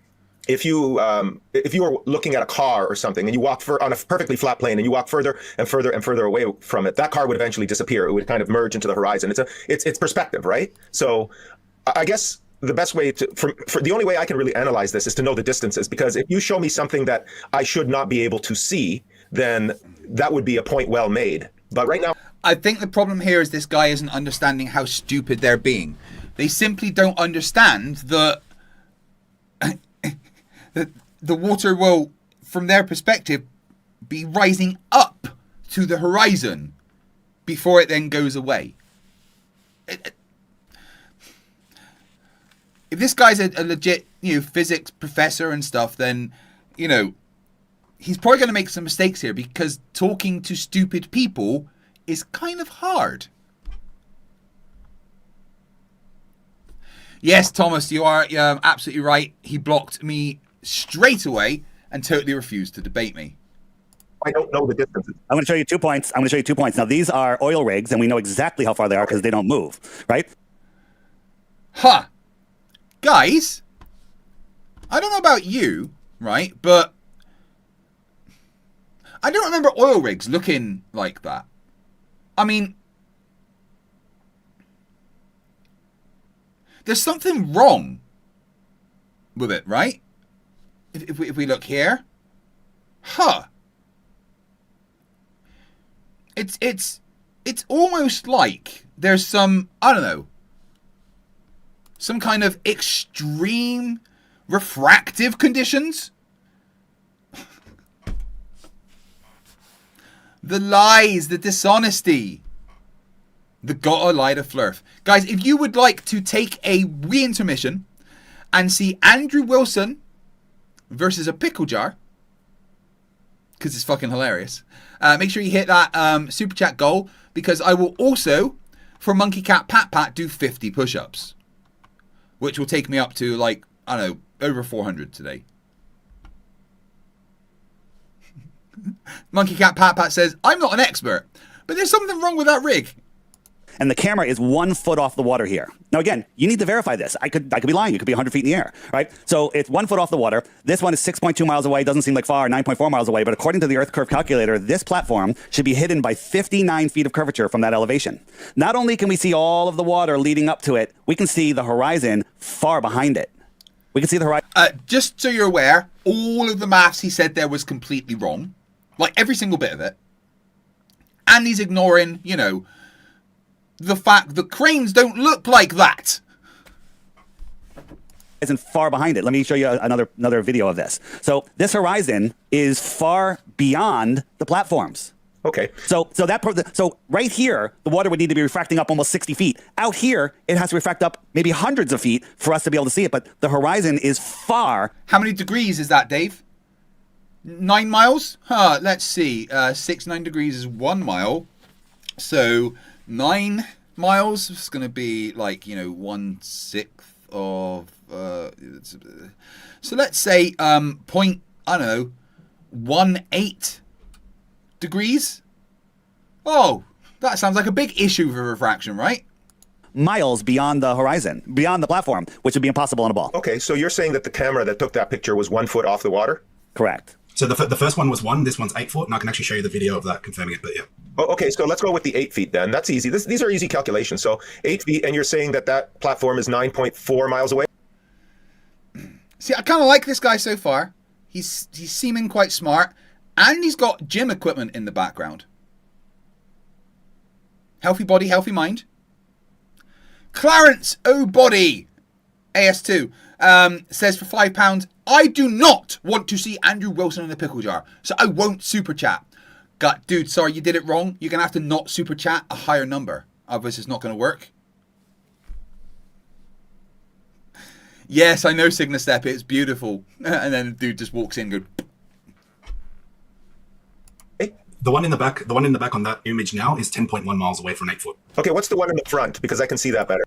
S8: were looking at a car or something and you walk on a perfectly flat plane and you walk further and further and further away from it, that car would eventually disappear. It would kind of merge into the horizon. It's perspective, right? So I guess the best way for the only way I can really analyze this is to know the distances, because if you show me something that I should not be able to see, then that would be a point well made. But right now,
S1: I think the problem here is this guy isn't understanding how stupid they're being. They simply don't understand that the water will, from their perspective, be rising up to the horizon before it then goes away. If this guy's a legit, physics professor and stuff, then, he's probably going to make some mistakes here, because talking to stupid people is kind of hard. Yes, Thomas, you are absolutely right. He blocked me straight away and totally refused to debate me.
S8: I don't know the distances.
S6: I'm going to show you 2 points. Now, these are oil rigs, and we know exactly how far they are because they don't move, right?
S1: Huh. Guys, I don't know about you, right? But I don't remember oil rigs looking like that. I mean, there's something wrong with it, right? If we look here, it's almost like there's some, I don't know, some kind of extreme refractive conditions. The lies, the dishonesty. The gotta lie to Flerf. Guys, if you would like to take a wee intermission and see Andrew Wilson versus a pickle jar, because it's fucking hilarious, make sure you hit that super chat goal, because I will also, for Monkey Cat Pat Pat, do 50 push-ups, which will take me up to, like, I don't know, over 400 today. Monkey Cat Pat Pat says, I'm not an expert, but there's something wrong with that rig.
S6: And the camera is 1 foot off the water here. Now, again, you need to verify this. I could be lying. It could be 100 feet in the air, right? So it's 1 foot off the water. This one is 6.2 miles away. Doesn't seem like far, 9.4 miles away. But according to the Earth Curve Calculator, this platform should be hidden by 59 feet of curvature from that elevation. Not only can we see all of the water leading up to it, we can see the horizon far behind it. We can see the horizon.
S1: Just so you're aware, all of the maths he said there was completely wrong. Like, every single bit of it. And he's ignoring, the fact that cranes don't look like that.
S6: Isn't far behind it. Let me show you another video of this. So this horizon is far beyond the platforms.
S8: Okay.
S6: So right here, the water would need to be refracting up almost 60 feet. Out here, it has to refract up maybe hundreds of feet for us to be able to see it. But the horizon is far.
S1: How many degrees is that, Dave? 9 miles? Let's see. 9 degrees is 1 mile. So 9 miles is going to be like, 1/6 of... so let's say 0.18 degrees. Oh, that sounds like a big issue for refraction, right?
S6: Miles beyond the horizon, beyond the platform, which would be impossible on a ball.
S8: Okay, so you're saying that the camera that took that picture was 1 foot off the water?
S6: Correct.
S2: So the first one was 1, this one's 8 foot, and I can actually show you the video of that confirming it, but yeah.
S8: Oh, okay, so let's go with the 8 feet then. That's easy. These are easy calculations. So 8 feet, and you're saying that platform is 9.4 miles away?
S1: See, I kind of like this guy so far. He's seeming quite smart, and he's got gym equipment in the background. Healthy body, healthy mind. Clarence O'Body, AS2, says for £5, I do not want to see Andrew Wilson in a pickle jar, so I won't super chat. Dude, sorry, you did it wrong. You're going to have to not super chat a higher number. Otherwise, it's not going to work. Yes, I know, Signa Step. It's beautiful. And then the dude just walks in and goes...
S2: The one in the back on that image now is 10.1 miles away from 8 foot.
S8: Okay, what's the one in the front? Because I can see that better.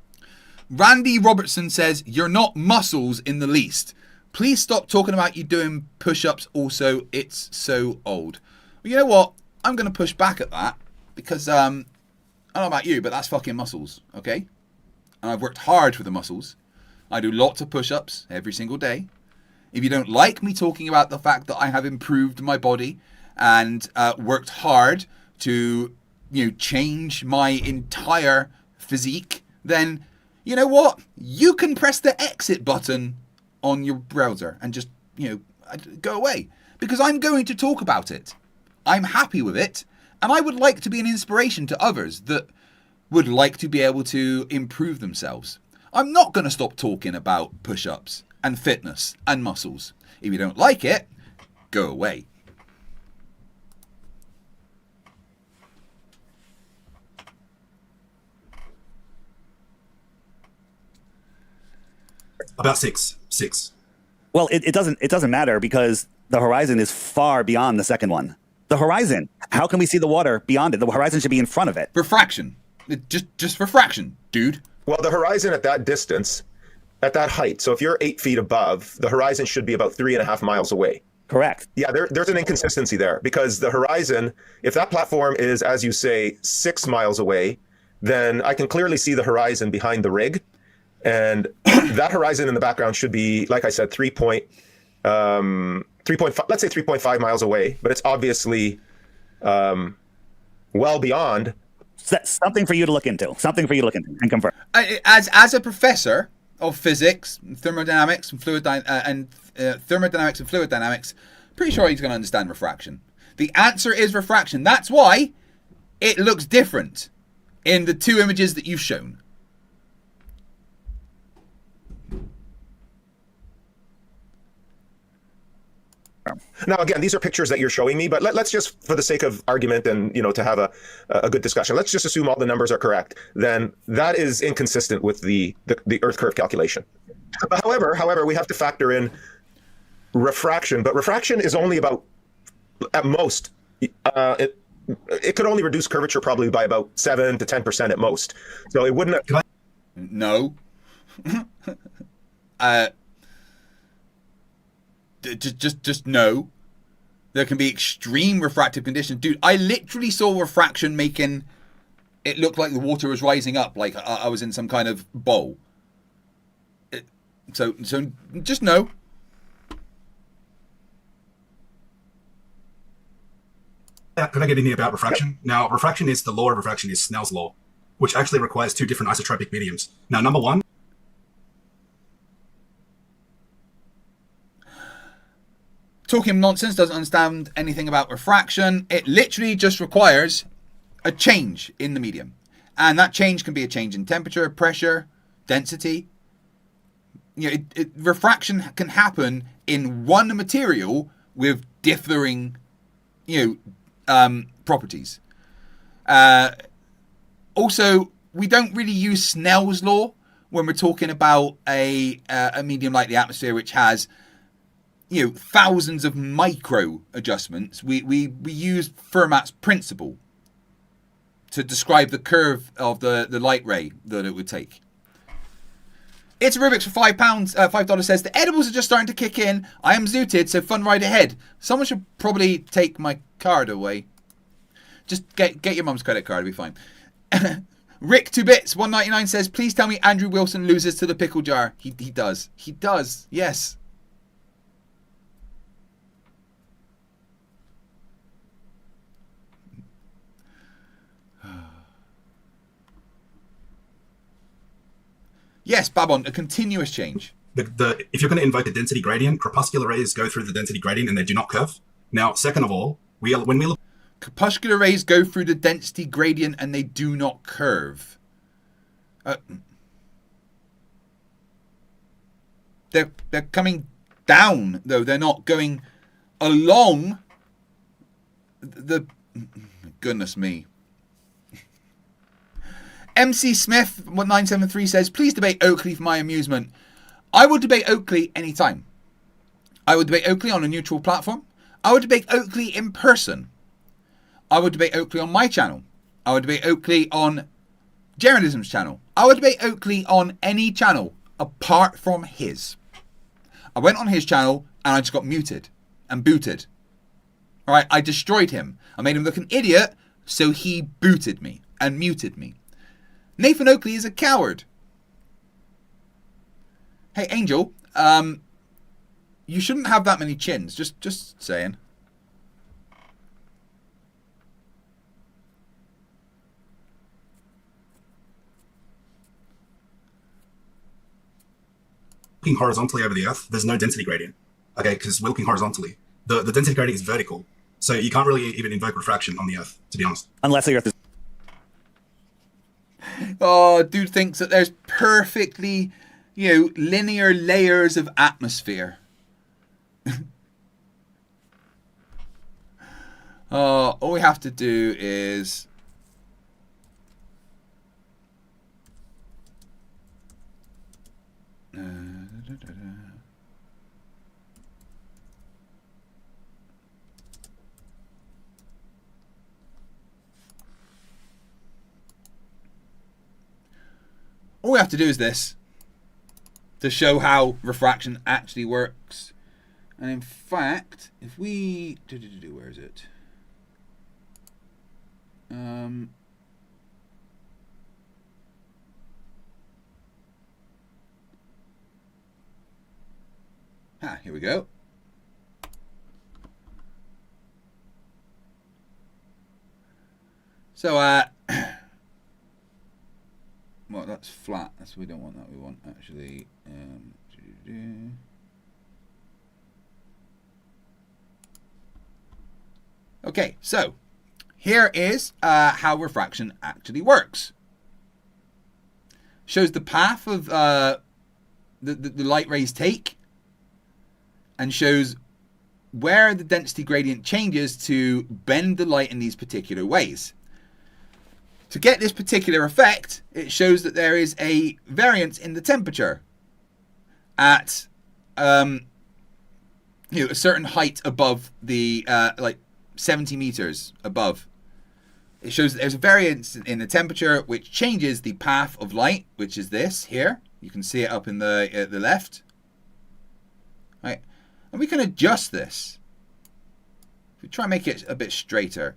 S1: Randy Robertson says, you're not muscles in the least. Please stop talking about you doing push-ups also. It's so old. Well, you know what? I'm going to push back at that because, I don't know about you, but that's fucking muscles, okay? And I've worked hard for the muscles. I do lots of push-ups every single day. If you don't like me talking about the fact that I have improved my body and worked hard to, change my entire physique, then you know what? You can press the exit button on your browser and just, go away. Because I'm going to talk about it. I'm happy with it. And I would like to be an inspiration to others that would like to be able to improve themselves. I'm not going to stop talking about push-ups and fitness and muscles. If you don't like it, go away.
S2: About six.
S6: Well, it doesn't matter because the horizon is far beyond the second one. The horizon. How can we see the water beyond it? The horizon should be in front of it.
S1: Refraction. Just refraction, dude.
S8: Well, the horizon at that distance, at that height, so if you're 8 feet above, the horizon should be about 3.5 miles away.
S6: Correct.
S8: Yeah, there's an inconsistency there because the horizon, if that platform is, as you say, 6 miles away, then I can clearly see the horizon behind the rig. And that horizon in the background should be, like I said, 3.5, let's say 3.5 miles away, but it's obviously well beyond.
S6: Something for you to look into. Something for you to look into and confirm.
S1: As a professor of physics, thermodynamics, and thermodynamics and fluid dynamics, pretty sure he's going to understand refraction. The answer is refraction. That's why it looks different in the two images that you've shown.
S8: Now, again, these are pictures that you're showing me, but let's just, for the sake of argument and, to have a good discussion, let's just assume all the numbers are correct. Then that is inconsistent with the Earth curve calculation. But however, we have to factor in refraction, but refraction is only about, at most, it could only reduce curvature probably by about 7 to 10% at most. So it wouldn't.
S1: No. Just no. There can be extreme refractive conditions. Dude, I literally saw refraction making it look like the water was rising up, like I was in some kind of bowl. So just no.
S2: Could I get in here about refraction? Now, refraction is the law of refraction is Snell's law, which actually requires two different isotropic mediums. Now, number one,
S1: talking nonsense, doesn't understand anything about refraction. It literally just requires a change in the medium. And that change can be a change in temperature, pressure, density. Refraction can happen in one material with differing, properties. Also, we don't really use Snell's law when we're talking about a medium like the atmosphere, which has thousands of micro adjustments. We use Fermat's principle to describe the curve of the light ray that it would take. It's Rubik's for £5. $5 says the edibles are just starting to kick in. I am zooted, so fun ride ahead. Someone should probably take my card away. Just get your mum's credit card, it'll be fine. Rick 2 bits 199 says, please tell me Andrew Wilson loses to the pickle jar. He does. He does. Yes. Yes, Babon, a continuous change.
S2: If you're going to invoke a density gradient, corpuscular rays go through the density gradient and they do not curve. Now, second of all, when we look...
S1: Corpuscular rays go through the density gradient and they do not curve. They're coming down, though. They're not going along the... Goodness me. MC Smith 1973 says, please debate Oakley for my amusement. I would debate Oakley anytime. I would debate Oakley on a neutral platform. I would debate Oakley in person. I would debate Oakley on my channel. I would debate Oakley on Journalism's channel. I would debate Oakley on any channel apart from his. I went on his channel and I just got muted and booted. All right, I destroyed him. I made him look an idiot, so he booted me and muted me. Nathan Oakley is a coward. Hey, Angel, you shouldn't have that many chins. Just saying.
S2: Looking horizontally over the Earth, there's no density gradient. Okay, because we're looking horizontally. The density gradient is vertical, so you can't really even invoke refraction on the Earth, to be honest.
S6: Unless the Earth is...
S1: Oh, dude thinks that there's perfectly, linear layers of atmosphere. All we have to do is... All we have to do is this to show how refraction actually works. And in fact, if we where is it? Here we go. So well, that's flat. That's we don't want that. We want actually. Okay, so here is how refraction actually works. Shows the path of the light rays take, and shows where the density gradient changes to bend the light in these particular ways. To get this particular effect, it shows that there is a variance in the temperature at a certain height above the like 70 meters above. It shows that there's a variance in the temperature which changes the path of light, which is this here. You can see it up in the left. Right, and we can adjust this. If we try and make it a bit straighter.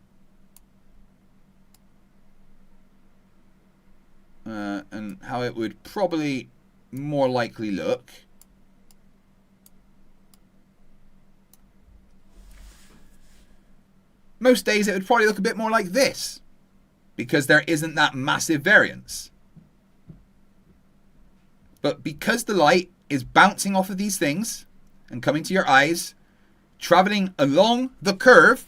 S1: And how it would probably more likely look. Most days it would probably look a bit more like this, because there isn't that massive variance. But because the light is bouncing off of these things and coming to your eyes, traveling along the curve,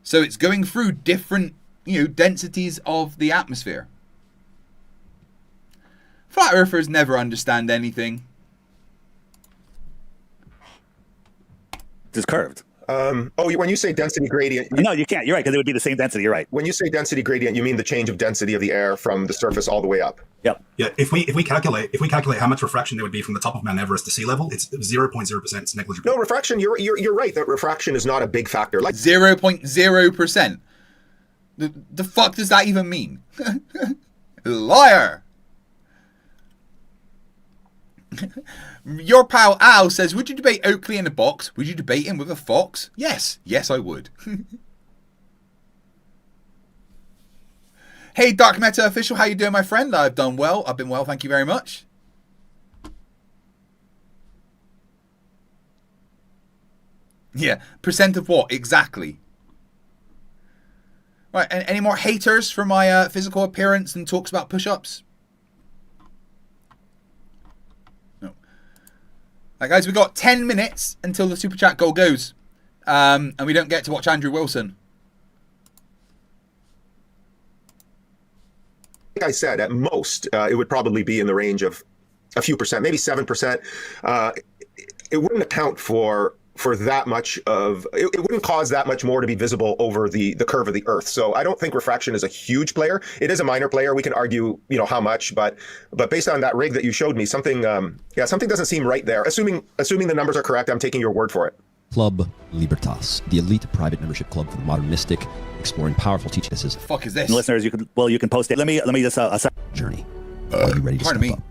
S1: so it's going through different, densities of the atmosphere. Flat earthers never understand anything.
S6: It's curved.
S8: When you say density gradient...
S6: No, you can't. You're right, because it would be the same density. You're right.
S8: When you say density gradient, you mean the change of density of the air from the surface all the way up.
S6: Yep.
S2: Yeah, if we calculate how much refraction there would be from the top of Mount Everest to sea level, it's 0.0%. It's negligible.
S8: No, refraction, you're right that refraction is not a big factor. Like
S1: 0.0%. The fuck does that even mean? Liar! Your pal Al says, would you debate Oakley in a box? Would you debate him with a fox? Yes. Yes, I would. Hey, Dark Meta Official, how you doing, my friend? I've done well. I've been well, thank you very much. Yeah, percent of what? Exactly. Right, any more haters for my physical appearance and talks about push-ups? Right, guys, we've got 10 minutes until the Super Chat goal goes. And we don't get to watch Andrew Wilson.
S8: I said, at most, it would probably be in the range of a few percent, maybe 7%. It wouldn't account for that much of, it wouldn't cause that much more to be visible over the curve of the Earth. So I don't think refraction is a huge player. It is a minor player. We can argue, how much, but based on that rig that you showed me, something doesn't seem right there. Assuming the numbers are correct, I'm taking your word for it.
S7: Club Libertas, the elite private membership club for the modern mystic, exploring powerful teachings.
S1: Fuck is this?
S6: Listeners, you can post it. Let me just
S7: Journey. Are you ready to
S1: Pardon
S7: step
S1: me.
S7: up?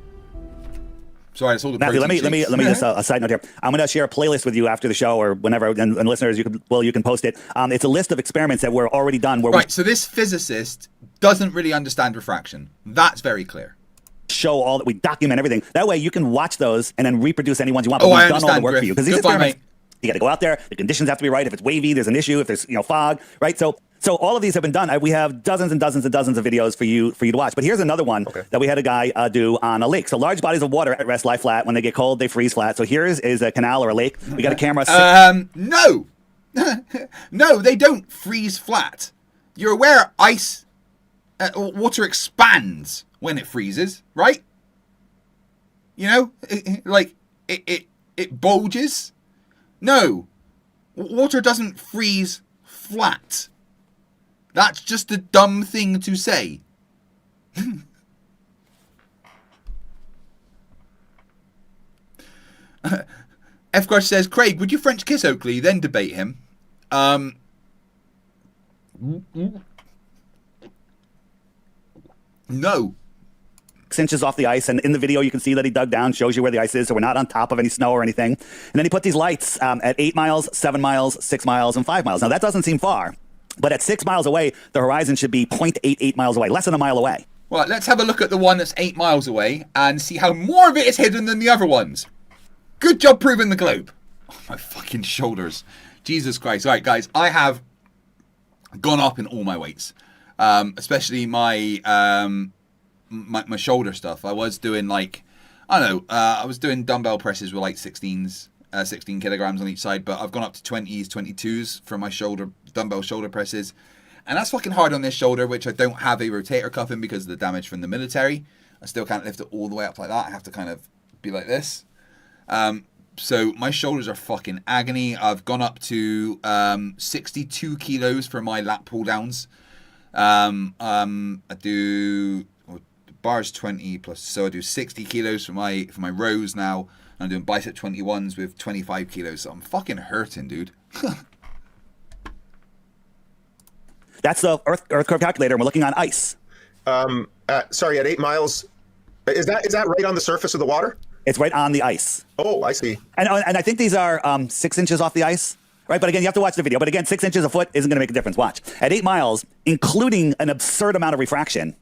S1: Sorry, it's all the
S6: Matthew, let me just a side note here. I'm going to share a playlist with you after the show or whenever, and listeners, you can post it. It's a list of experiments that were already done. Where
S1: right, so this physicist doesn't really understand refraction. That's very clear.
S6: Show all that, we document everything. That way you can watch those and then reproduce any ones you want. But
S1: Oh, I
S6: we've done all the
S1: understand,
S6: work for
S1: Griff.
S6: you. Because these
S1: Goodbye,
S6: experiments,
S1: mate.
S6: you got to go out there. The conditions have to be right. If it's wavy, there's an issue. If there's fog, right? So all of these have been done. We have dozens and dozens and dozens of videos for you to watch. But here's another one that we had a guy do on a lake. So large bodies of water at rest lie flat. When they get cold, they freeze flat. So here is a canal or a lake. We got a camera.
S1: No. No, they don't freeze flat. You're aware ice, water expands when it freezes, right? You know, it bulges. No, water doesn't freeze flat. That's just a dumb thing to say. F. Crush says, Craig, would you French kiss Oakley, then debate him? No.
S6: 6 inches off the ice, and in the video you can see that he dug down, shows you where the ice is, so we're not on top of any snow or anything. And then he put these lights at 8 miles, 7 miles, 6 miles, and 5 miles. Now that doesn't seem far, but at 6 miles away, the horizon should be 0.88 miles away, less than a mile away.
S1: Well, let's have a look at the one that's 8 miles away and see how more of it is hidden than the other ones. Good job proving the globe. Oh, my fucking shoulders. Jesus Christ. All right, guys, I have gone up in all my weights, especially my my shoulder stuff. I was doing I was doing dumbbell presses with like 16 kilograms on each side, but I've gone up to 20s, 22s for my dumbbell shoulder presses. And that's fucking hard on this shoulder, which I don't have a rotator cuff in because of the damage from the military. I still can't lift it all the way up like that. I have to kind of be like this. So my shoulders are fucking agony. I've gone up to 62 kilos for my lat pull downs. I do bars 20 plus, so I do 60 kilos for my rows now. I'm doing bicep 21s with 25 kilos. So I'm fucking hurting, dude.
S6: That's the Earth curve calculator, and we're looking on ice.
S8: Sorry, at 8 miles, is that right on the surface of the water?
S6: It's right on the ice.
S8: Oh, I see.
S6: And I think these are 6 inches off the ice, right? But again, you have to watch the video. But again, 6 inches a foot isn't going to make a difference. Watch. At 8 miles, including an absurd amount of refraction,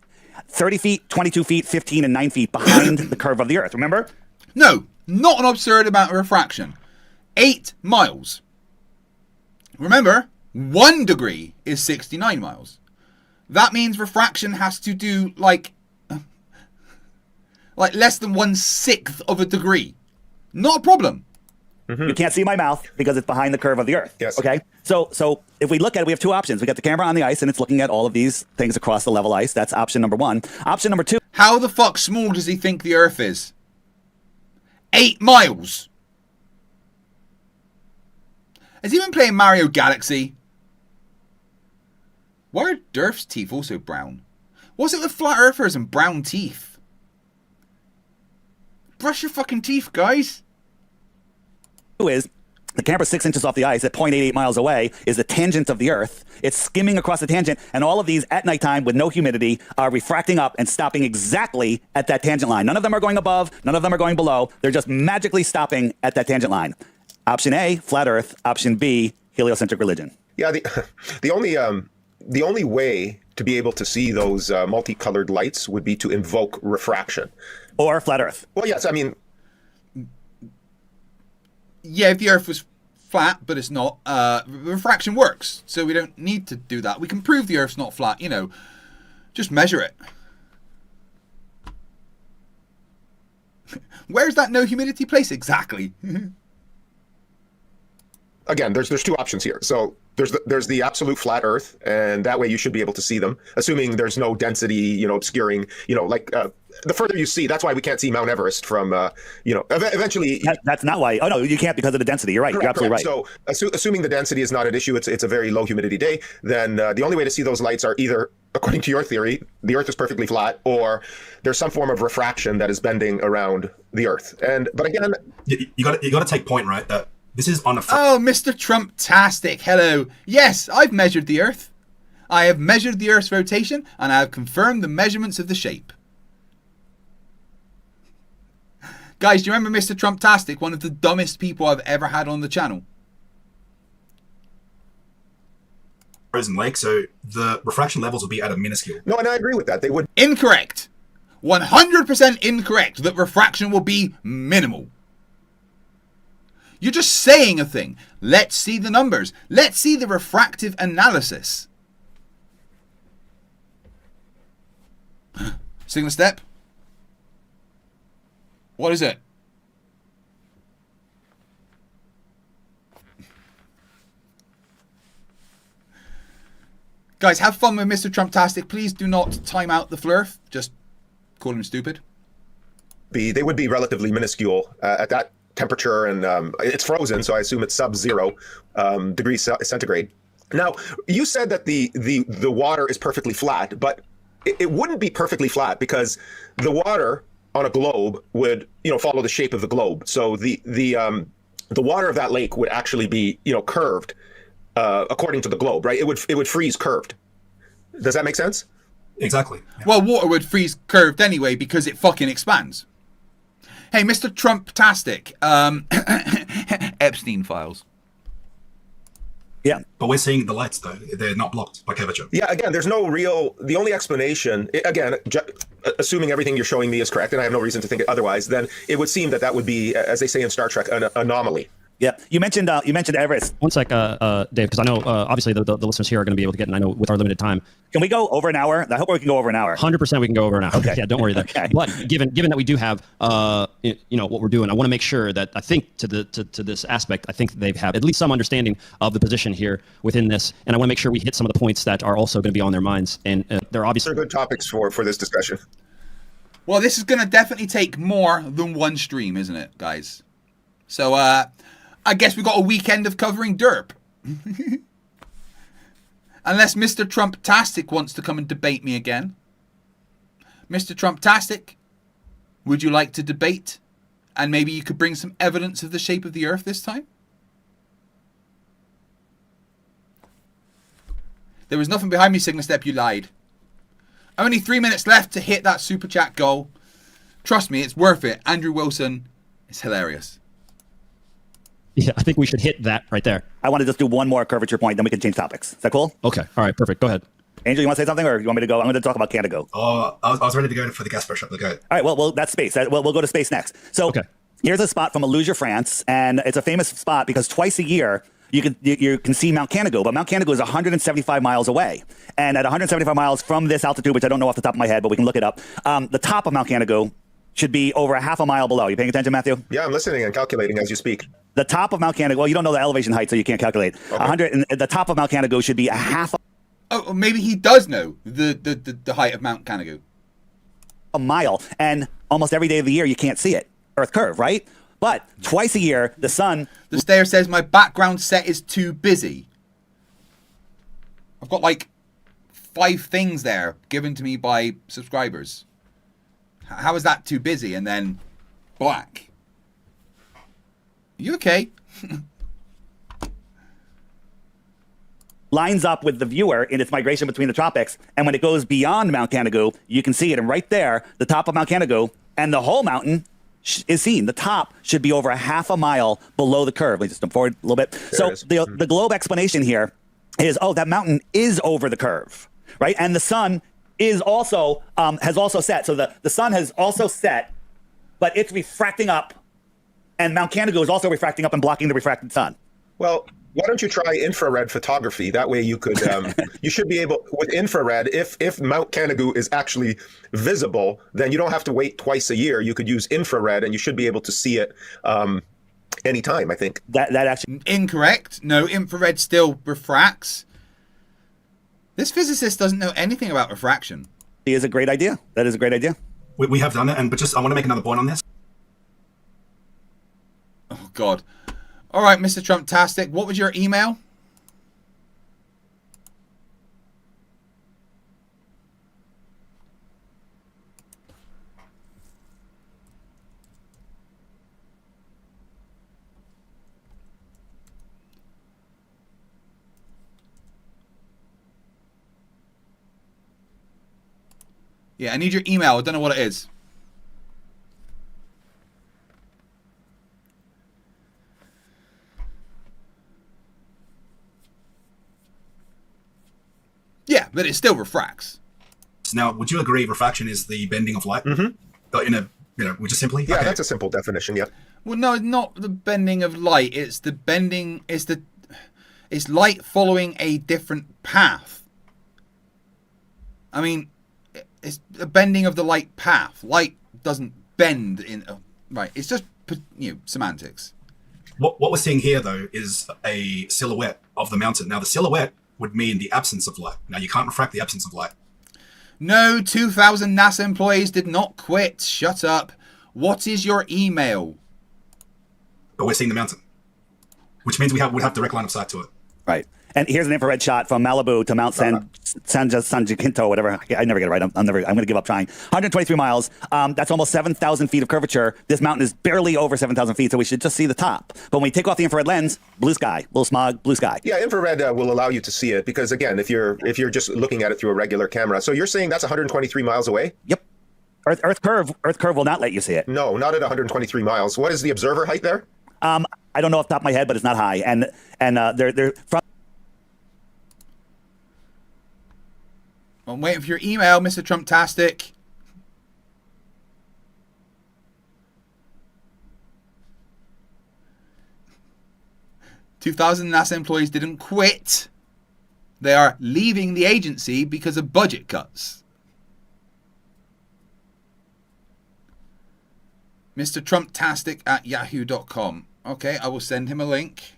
S6: 30 feet, 22 feet, 15, and 9 feet behind the curve of the Earth. Remember?
S1: No, not an absurd amount of refraction. 8 miles. Remember, 1 degree is 69 miles. That means refraction has to do like less than 1/6 of a degree. Not a problem.
S6: Mm-hmm. You can't see my mouth because it's behind the curve of the Earth.
S8: Yes.
S6: Okay. So if we look at it, we have two options. We got the camera on the ice, and it's looking at all of these things across the level ice. That's option number one. Option number two.
S1: How the fuck small does he think the Earth is? 8 miles. Has he been playing Mario Galaxy? Why are DiRTH's teeth also brown? What's it with flat earthers and brown teeth? Brush your fucking teeth, guys.
S6: Is the camera 6 inches off the ice at 0.88 miles away is the tangent of the Earth. It's skimming across the tangent, and all of these at nighttime with no humidity are refracting up and stopping exactly at that tangent line. None of them are going above, none of them are going below. They're just magically stopping at that tangent line. Option A, flat Earth. Option B, heliocentric religion.
S8: Yeah, the only way to be able to see those multicolored lights would be to invoke refraction.
S6: Or flat Earth.
S8: Well, yes, I mean...
S1: Yeah, if the Earth was flat, but it's not, refraction works. So we don't need to do that. We can prove the Earth's not flat, just measure it. Where's that no humidity place exactly?
S8: Again, there's two options here. So there's the absolute flat Earth, and that way you should be able to see them, assuming there's no density, obscuring, the further you see. That's why we can't see Mount Everest from, eventually.
S6: That's not why. Oh no, you can't because of the density. You're right.
S8: Correct,
S6: You're absolutely
S8: right. So assuming the density is not an issue, it's a very low humidity day, then the only way to see those lights are either, according to your theory, the Earth is perfectly flat, or there's some form of refraction that is bending around the Earth. But again,
S2: you got to take point, right, that This is on a
S1: Oh, Mr. Trump-tastic, hello. Yes, I've measured the Earth. I have measured the Earth's rotation, and I have confirmed the measurements of the shape. Guys, do you remember Mr. Trump-tastic, one of the dumbest people I've ever had on the channel?
S2: frozen lake, so the refraction levels will be at a minuscule.
S8: No, and I agree with that. They would.
S1: Incorrect. 100% incorrect that refraction will be minimal. You're just saying a thing. Let's see the numbers. Let's see the refractive analysis. Signal step. What is it? Guys, have fun with Mr. Trumptastic. Please do not time out the Flerf. Just call him stupid.
S8: They would be relatively minuscule at that temperature, and it's frozen, so I assume it's sub-zero degrees centigrade. Now, you said that the water is perfectly flat, but it wouldn't be perfectly flat because the water on a globe would, follow the shape of the globe. So the water of that lake would actually be, curved according to the globe, right? It would freeze curved. Does that make sense?
S2: Exactly. Yeah.
S1: Well, water would freeze curved anyway because it fucking expands. Hey, Mr. Trumptastic. Epstein files.
S6: Yeah.
S2: But we're seeing the lights, though. They're not blocked by curvature.
S8: Yeah, again, there's no real... The only explanation, again, assuming everything you're showing me is correct, and I have no reason to think otherwise, then it would seem that would be, as they say in Star Trek, an anomaly.
S6: Yeah, you mentioned Everest.
S7: One sec, Dave, because I know obviously the listeners here are going to be able to get, and I know with our limited time.
S6: Can we go over an hour? I hope we can go over an hour.
S7: 100% we can go over an hour.
S6: Okay.
S7: Yeah, don't worry there.
S6: Okay.
S7: But given that we do have, what we're doing, I want to make sure that I think to this aspect, I think they have at least some understanding of the position here within this, and I want to make sure we hit some of the points that are also going to be on their minds, and they're obviously
S8: They're good topics for this discussion.
S1: Well, this is going to definitely take more than one stream, isn't it, guys? So, I guess we got a weekend of covering derp. Unless Mr. Trumptastic wants to come and debate me again. Mr. Trumptastic, would you like to debate? And maybe you could bring some evidence of the shape of the Earth this time? There was nothing behind me, Signal Step, you lied. Only 3 minutes left to hit that super chat goal. Trust me, it's worth it. Andrew Wilson is hilarious.
S7: Yeah, I think we should hit that right there.
S6: I want to just do one more curvature point, then we can change topics. Is that cool?
S7: Okay. All right. Perfect. Go ahead.
S6: Angel, you want to say something, or you want me to go? I'm going to talk about Canada.
S2: Oh, I was ready to go for the gas pressure. Go ahead.
S6: All right, well, that's space. We'll go to space next. So
S7: Okay.
S6: Here's a spot from Illusia, France, and it's a famous spot because twice a year you can see Mount Canada, but Mount Canada is 175 miles away. And at 175 miles from this altitude, which I don't know off the top of my head, but we can look it up, the top of Mount Canada should be over a half a mile below. You paying attention, Matthew?
S8: Yeah, I'm listening and calculating as you speak.
S6: The top of Mount Canada, well, you don't know the elevation height, so you can't calculate.
S8: Okay.
S6: And the top of Mount Canada should be a half
S1: Oh, maybe he does know the height of Mount Canada.
S6: a mile, and almost every day of the year you can't see it. Earth curve, right? But twice a year, the sun...
S1: The stayer says my background set is too busy. I've got like 5 things there given to me by subscribers. How is that too busy? And then black. You okay?
S6: lines up with the viewer in its migration between the tropics, and when it goes beyond Mount Canada, you can see it, and right there, the top of Mount Canada, and the whole mountain is seen. The top should be over a half a mile below the curve. Let me just jump forward a little bit. So the globe explanation here is, oh, that mountain is over the curve, right? And the sun is also, has also set. So the sun has also set, but it's refracting up, and Mount Canada is also refracting up and blocking the refracted sun.
S8: Well, why don't you try infrared photography? That way you could, you should be able, with infrared, if Mount Canada is actually visible, then you don't have to wait twice a year. You could use infrared and you should be able to see it anytime, I think.
S6: That actually...
S1: Incorrect. No, infrared still refracts. This physicist doesn't know anything about refraction.
S6: is a great idea. That is a great idea.
S2: We have done it, but just I want to make another point on this.
S1: Oh, God. All right, Mr. Trumptastic, what was your email? Yeah, I need your email. I don't know what it is. Yeah, but it still refracts.
S2: Now, would you agree refraction is the bending of light? In a, which is simply?
S8: Yeah, that's a simple definition. Yeah.
S1: Well, no, not the bending of light. It's the bending. It's light following a different path. I mean, it's the bending of the light path. Light doesn't bend in. Right. It's just semantics.
S2: What we're seeing here, though, is a silhouette of the mountain. Now, the silhouette would mean the absence of light. Now, you can't refract the absence of light.
S1: No, 2,000 NASA employees did not quit. Shut up. What is your email?
S2: But we're seeing the mountain, which means we would have direct line of sight to it.
S6: Right. And here's an infrared shot from Malibu to Mount San Jacinto, whatever. I never get it right. I'm going to give up trying. 123 miles. That's almost 7,000 feet of curvature. This mountain is barely over 7,000 feet, so we should just see the top. But when we take off the infrared lens, blue sky, little smog, blue sky.
S8: Yeah, infrared will allow you to see it because, again, if you're just looking at it through a regular camera. So you're saying that's 123 miles away?
S6: Yep. Earth curve will not let you see it.
S8: No, not at 123 miles. What is the observer height there?
S6: I don't know off the top of my head, but it's not high. And they're from.
S1: I'm waiting for your email, Mr. Trumptastic. "2,000 NASA employees didn't quit. They are leaving the agency because of budget cuts." Mr. Trumptastic at yahoo.com. Okay, I will send him a link.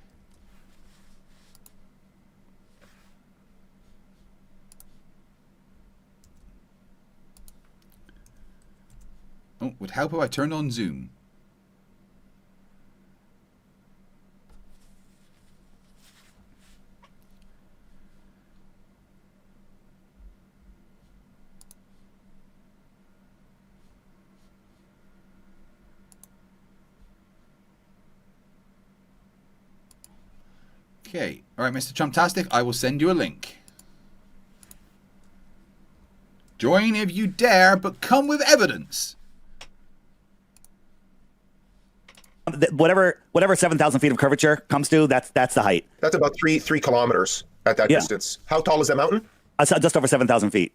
S1: Oh, would help if I turned on Zoom. Okay. All right, Mr. Trumptastic, I will send you a link. Join if you dare, but come with evidence.
S6: Whatever 7,000 feet of curvature comes to, that's the height.
S8: That's about 3 kilometers at that distance. How tall is that mountain?
S6: Just over 7,000 feet.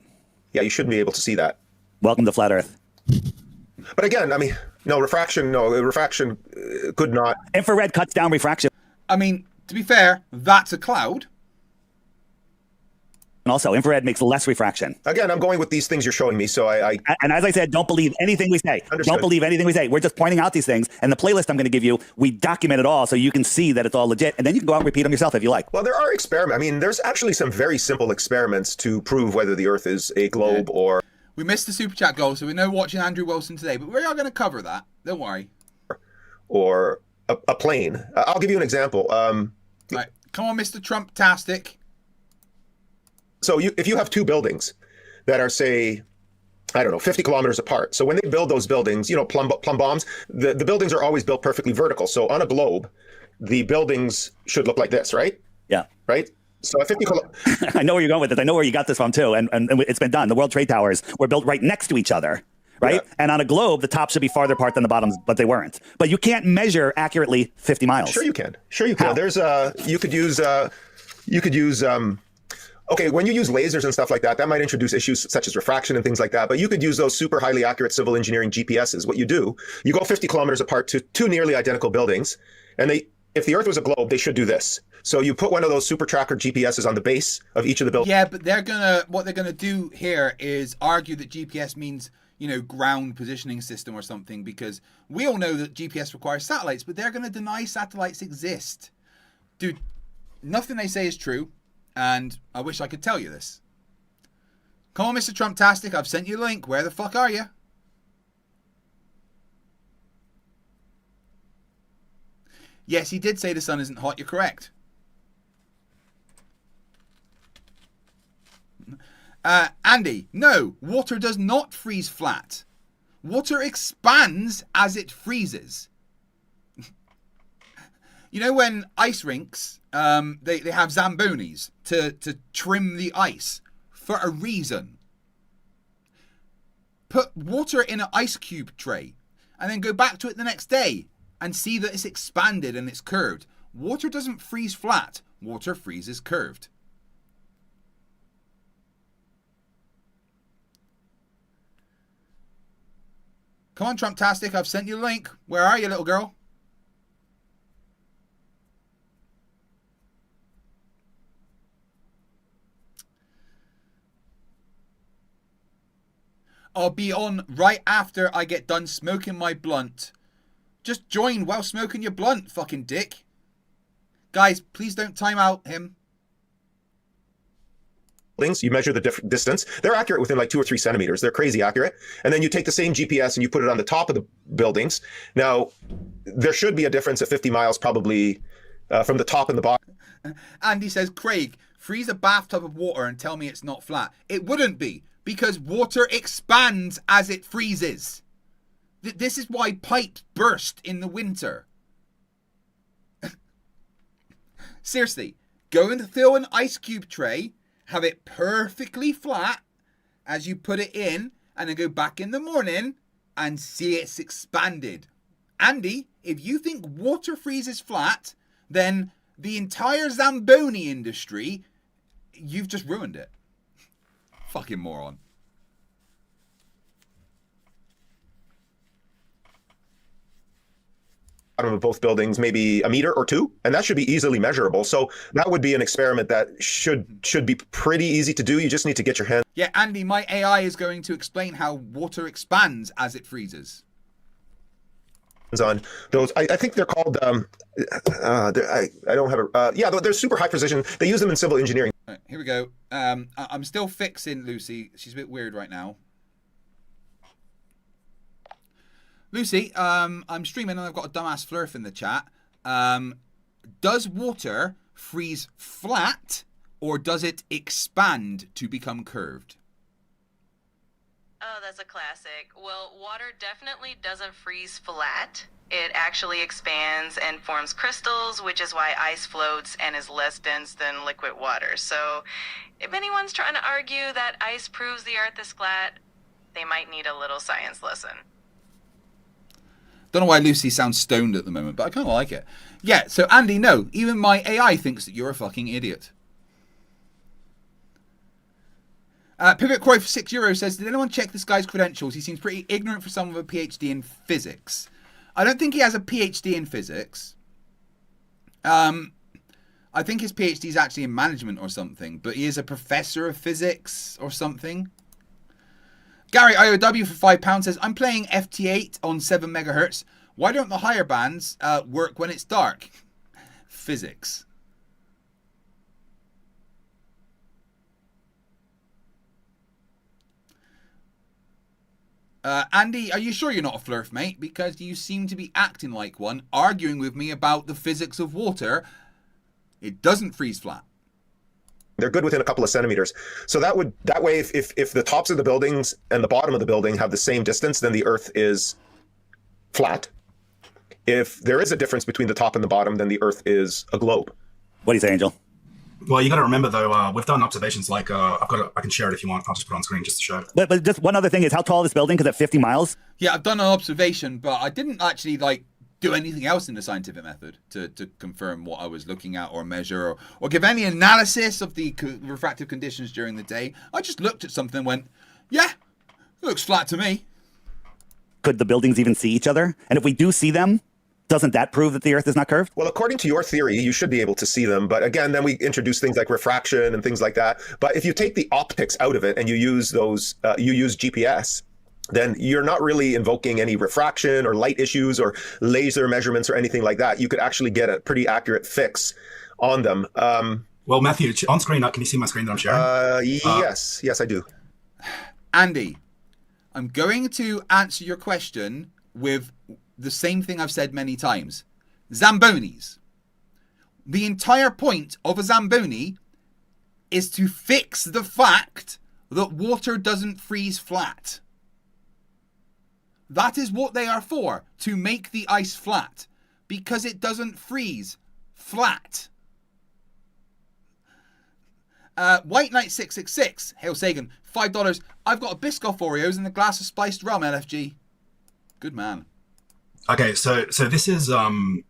S8: Yeah, you should be able to see that.
S6: Welcome to flat Earth.
S8: But again, I mean, refraction could not.
S6: Infrared cuts down refraction.
S1: I mean, to be fair, that's a cloud.
S6: And also, infrared makes less refraction.
S8: Again, I'm going with these things you're showing me, so I
S6: And as I said, don't believe anything we say.
S8: Understood.
S6: Don't believe anything we say. We're just pointing out these things. And the playlist I'm going to give you, we document it all so you can see that it's all legit. And then you can go out and repeat them yourself if you like.
S8: Well, there are experiments. I mean, there's actually some very simple experiments to prove whether the Earth is a globe or...
S1: We missed the super chat goal, so we're now watching Andrew Wilson today, but we are going to cover that. Don't worry.
S8: Or a plane. I'll give you an example.
S1: Right. Come on, Mr. Trumptastic.
S8: So if you have two buildings that are, say, I don't know, 50 kilometers apart. So when they build those buildings, plumb bombs, the buildings are always built perfectly vertical. So on a globe, the buildings should look like this, right?
S6: Yeah.
S8: Right? So at 50
S6: I know where you're going with this. I know where you got this from, too. And it's been done. The World Trade Towers were built right next to each other, right? Yeah. And on a globe, the top should be farther apart than the bottoms, but they weren't. But you can't measure accurately 50 miles.
S8: Sure you can. Sure you can.
S6: How?
S8: There's you could use okay, when you use lasers and stuff like that, that might introduce issues such as refraction and things like that. But you could use those super highly accurate civil engineering GPSs. What you do, you go 50 kilometers apart to two nearly identical buildings, and if the Earth was a globe, they should do this. So you put one of those super tracker GPSs on the base of each of the buildings.
S1: Yeah, but what they're gonna do here is argue that GPS means, ground positioning system or something, because we all know that GPS requires satellites, but they're gonna deny satellites exist. Dude, nothing they say is true, and I wish I could tell you this. Come on, Mr. Trumptastic, I've sent you a link. Where the fuck are you? Yes, he did say the sun isn't hot. You're correct. Andy, no, water does not freeze flat. Water expands as it freezes. When ice rinks, they have Zambonis to trim the ice for a reason. put water in an ice cube tray and then go back to it the next day and see that it's expanded and it's curved. Water doesn't freeze flat. Water freezes curved. Come on, Trumptastic. I've sent you the link. Where are you, little girl? I'll be on right after I get done smoking my blunt. Just join while smoking your blunt, fucking dick. Guys, please don't time out him.
S8: You measure the distance. They're accurate within like 2 or 3 centimeters. They're crazy accurate. And then you take the same GPS and you put it on the top of the buildings. Now, there should be a difference at 50 miles probably from the top and the bottom.
S1: Andy says, Craig, freeze a bathtub of water and tell me it's not flat. It wouldn't be, because water expands as it freezes. This is why pipes burst in the winter. Seriously, go and fill an ice cube tray, have it perfectly flat as you put it in, and then go back in the morning and see it's expanded. Andy, if you think water freezes flat, then the entire Zamboni industry, you've just ruined it. Fucking moron.
S8: Bottom of both buildings, maybe a meter or 2, and that should be easily measurable. So that would be an experiment that should be pretty easy to do. You just need to get your hands.
S1: Yeah, Andy, my AI is going to explain how water expands as it freezes.
S8: On those, I think they're called. I don't have a. Yeah, they're super high precision. They use them in civil engineering.
S1: Right, here we go. I'm still fixing Lucy. She's a bit weird right now. Lucy, I'm streaming and I've got a dumbass Flerf in the chat. Does water freeze flat or does it expand to become curved?
S9: Oh, that's a classic. Well, water definitely doesn't freeze flat. It actually expands and forms crystals, which is why ice floats and is less dense than liquid water. So if anyone's trying to argue that ice proves the Earth is flat, they might need a little science lesson.
S1: Don't know why Lucy sounds stoned at the moment, but I kind of like it. Yeah, so Andy, no, even my AI thinks that you're a fucking idiot. Pivot Croy for €6 says, did anyone check this guy's credentials? He seems pretty ignorant for someone with a PhD in physics. I don't think he has a PhD in physics. I think his PhD is actually in management or something, but he is a professor of physics or something. Gary IOW for £5 says, I'm playing FT8 on 7 megahertz. Why don't the higher bands work when it's dark? Physics. Andy, are you sure you're not a Flerf, mate? Because you seem to be acting like one, arguing with me about the physics of water. It doesn't freeze flat.
S8: They're good within a couple of centimeters. So that way, if the tops of the buildings and the bottom of the building have the same distance, then the Earth is flat. If there is a difference between the top and the bottom, then the Earth is a globe.
S6: What do you say, Angel?
S2: Well, you got to remember though, we've done observations like I can share it if you want. I'll just put it on screen just to show.
S6: But just one other thing is how tall this building? Because at 50 miles.
S1: Yeah, I've done an observation, but I didn't actually do anything else in the scientific method to confirm what I was looking at or measure or give any analysis of the refractive conditions during the day. I just looked at something and went, yeah, it looks flat to me.
S6: Could the buildings even see each other? And if we do see them, doesn't that prove that the Earth is not curved?
S8: Well, according to your theory, you should be able to see them. But again, then we introduce things like refraction and things like that. But if you take the optics out of it and you use those, you use GPS, then you're not really invoking any refraction or light issues or laser measurements or anything like that. You could actually get a pretty accurate fix on them.
S2: Well, Matthew, on screen, can you see my screen that I'm sharing?
S8: Yes, I do.
S1: Andy, I'm going to answer your question with the same thing I've said many times. Zambonis. The entire point of a Zamboni is to fix the fact that water doesn't freeze flat. That is what they are for, to make the ice flat, because it doesn't freeze flat. White Knight 666. Hail Sagan. $5. I've got a Biscoff Oreos and a glass of spiced rum, LFG. Good man.
S2: Okay, so this is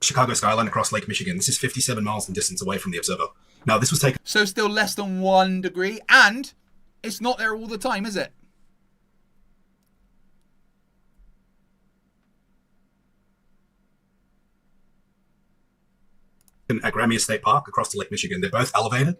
S2: Chicago Skyline across Lake Michigan. This is 57 miles in distance away from the observer. Now, this was taken...
S1: So still less than 1 degree, and it's not there all the time, is it?
S2: At Gramier State Park across to Lake Michigan. They're both elevated.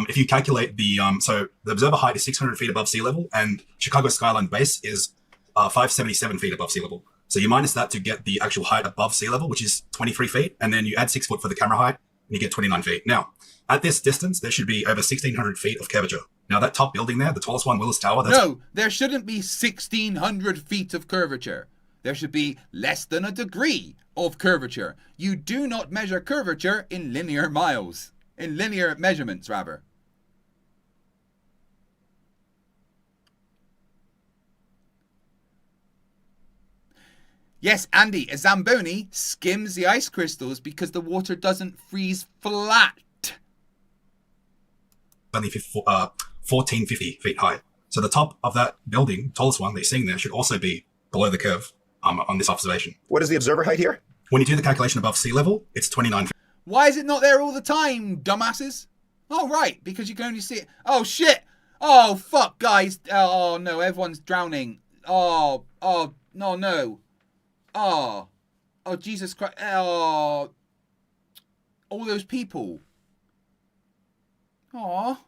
S2: If you calculate the... so the observer height is 600 feet above sea level, and Chicago Skyline base is 577 feet above sea level. So you minus that to get the actual height above sea level, which is 23 feet, and then you add 6 foot for the camera height, and you get 29 feet. Now, at this distance, there should be over 1,600 feet of curvature. Now, that top building there, the tallest one, Willis Tower...
S1: No, there shouldn't be 1,600 feet of curvature. There should be less than a degree of curvature. You do not measure curvature in linear miles. In linear measurements, rather. Yes, Andy, a Zamboni skims the ice crystals because the water doesn't freeze flat.
S2: Only 1,450 feet high. So the top of that building, tallest one that you're seeing there, should also be below the curve on this observation.
S8: What is the observer height here?
S2: When you do the calculation above sea level, it's 29 feet.
S1: Why is it not there all the time, dumbasses? Oh, right, because you can only see it. Oh, shit. Oh, fuck, guys. Oh, no, everyone's drowning. Oh, no. Oh, Jesus Christ. Oh, all those people. Aw.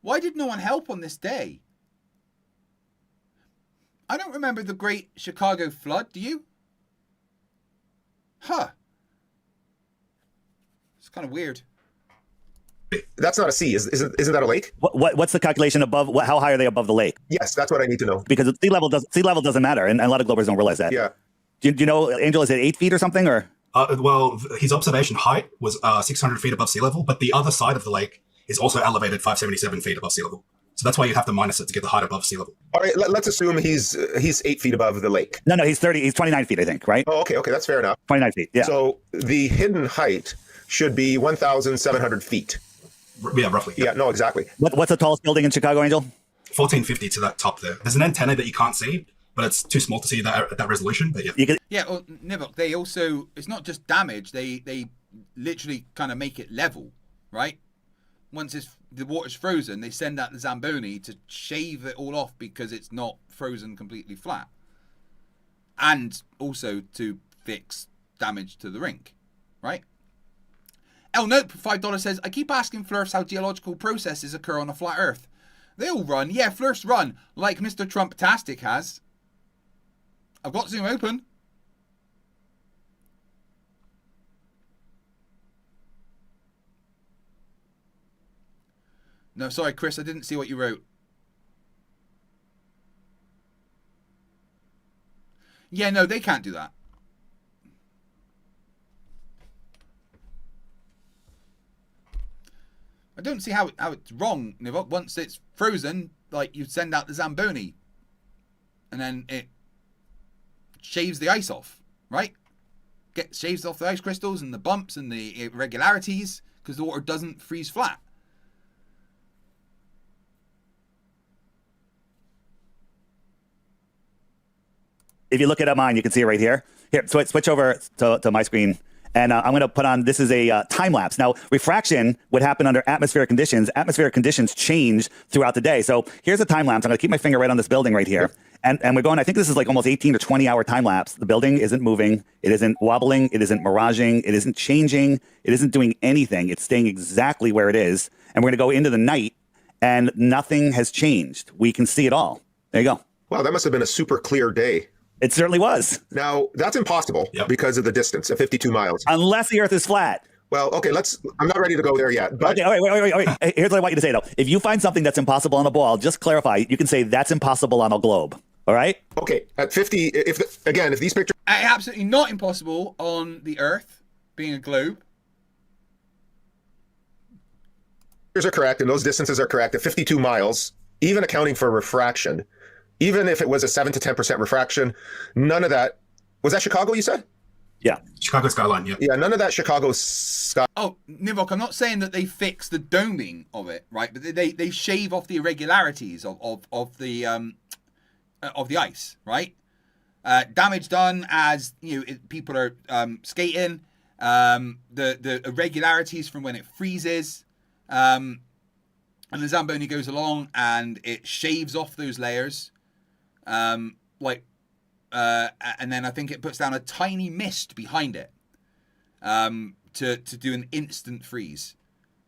S1: Why did no one help on this day? I don't remember the Great Chicago Flood, do you? Huh. It's kind of weird.
S8: That's not a sea. Isn't that a lake?
S6: What's the calculation above? How high are they above the lake?
S8: Yes, that's what I need to know.
S6: Because sea level doesn't matter, and a lot of Globers don't realize that.
S8: Yeah.
S6: Do you know, Angel, is it 8 feet or something, or?
S2: Well, his observation height was 600 feet above sea level, but the other side of the lake is also elevated 577 feet above sea level. So that's why you have to minus it to get the height above sea level.
S8: All right, let's assume he's 8 feet above the lake.
S6: No, he's 29 feet, I think, right?
S8: Oh, okay, that's fair enough.
S6: 29 feet, yeah.
S8: So the hidden height should be 1,700 feet.
S2: Yeah, roughly.
S8: Yeah, no, exactly.
S6: What's the tallest building in Chicago, Angel?
S2: 1,450 to that top there. There's an antenna that you can't see, but it's too small to see that at that resolution. But yeah.
S1: Yeah, well, Nivok, they also, it's not just damage, they literally kind of make it level, right? Once the water's frozen, they send out the Zamboni to shave it all off because it's not frozen completely flat. And also to fix damage to the rink, right? El Note for $5 says, I keep asking Flerfs how geological processes occur on a flat Earth. They all run. Yeah, Flerfs run, like Mr. Trump-tastic has. I've got Zoom open. No, sorry, Chris, I didn't see what you wrote. Yeah, no, they can't do that. I don't see how it's wrong, Nivok. Once it's frozen, like, you send out the Zamboni. And then it shaves the ice off, right? Shaves off the ice crystals and the bumps and the irregularities because the water doesn't freeze flat.
S6: If you look at mine, you can see it right here. Here, so switch over to my screen. And I'm going to put on, this is a time lapse. Now, refraction would happen under atmospheric conditions. Atmospheric conditions change throughout the day. So here's a time lapse. I'm going to keep my finger right on this building right here. And we're going, I think this is like almost 18 or 20 hour time lapse. The building isn't moving. It isn't wobbling. It isn't miraging. It isn't changing. It isn't doing anything. It's staying exactly where it is. And we're going to go into the night and nothing has changed. We can see it all. There you go.
S8: Wow, that must have been a super clear day.
S6: It certainly was.
S8: Now, that's impossible because of the distance of 52 miles.
S6: Unless the Earth is flat.
S8: Well, okay, I'm not ready to go there yet. But...
S6: Okay, wait. Here's what I want you to say, though. If you find something that's impossible on a ball, just clarify. You can say that's impossible on a globe. All right?
S8: Okay, at 50, if these pictures...
S1: Absolutely not impossible on the Earth, being a globe.
S8: Are correct, and those distances are correct. At 52 miles, even accounting for refraction... Even if it was a 7 to 10% refraction, none of that. Was that Chicago, you said?
S6: Yeah.
S2: Chicago Skyline, yeah.
S8: Yeah, none of that Chicago sky.
S1: Oh, Nivok, I'm not saying that they fix the doming of it, right? But they shave off the irregularities of the ice, right? Damage done as people are skating. The irregularities from when it freezes, and the Zamboni goes along and it shaves off those layers, and then I think it puts down a tiny mist behind it, to do an instant freeze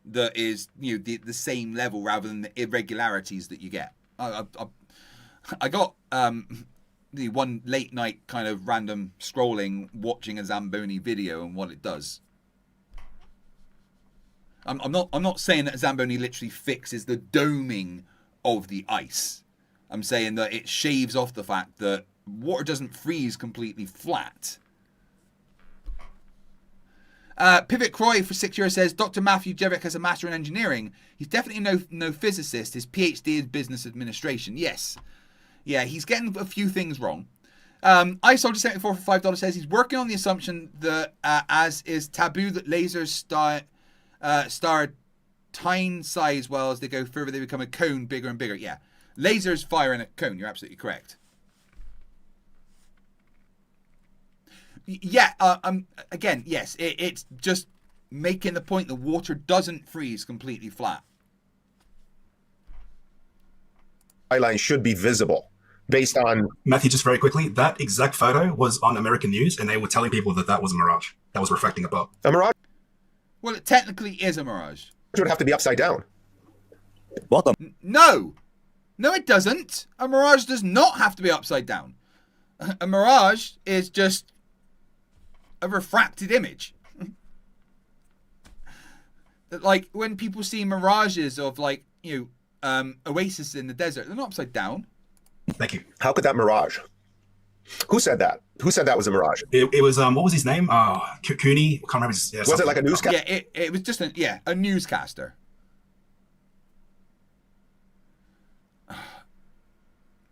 S1: that is the same level rather than the irregularities that you get. I got the one late night kind of random scrolling watching a Zamboni video and what it does. I'm not saying that a Zamboni literally fixes the doming of the ice. I'm saying that it shaves off the fact that water doesn't freeze completely flat. Pivot Croy for 6 years says, Dr. Matthew Jevick has a master in engineering. He's definitely no physicist. His PhD is business administration. Yes. Yeah, he's getting a few things wrong. iSoldier74 for $5 says he's working on the assumption that, as is taboo, that lasers start tine size well as they go further, they become a cone bigger and bigger. Yeah, lasers fire in a cone. You're absolutely correct. Yeah, again, yes, it's just making the point that water doesn't freeze completely flat.
S8: Skyline should be visible based on.
S2: Matthew, just very quickly, that exact photo was on American news, and they were telling people that was a mirage that was refracting above.
S8: A mirage
S1: Well, it technically is a mirage.
S8: would have to be upside down.
S6: Welcome.
S1: No, it doesn't. A mirage does not have to be upside down. A mirage is just a refracted image. Like when people see mirages of oasis in the desert, they're not upside down.
S2: Thank you.
S8: How could that mirage? Who said that? Who said that was a mirage?
S2: It was what was his name? Cooney. Can't remember.
S8: Was it like a newscaster?
S1: Yeah, it was just a newscaster.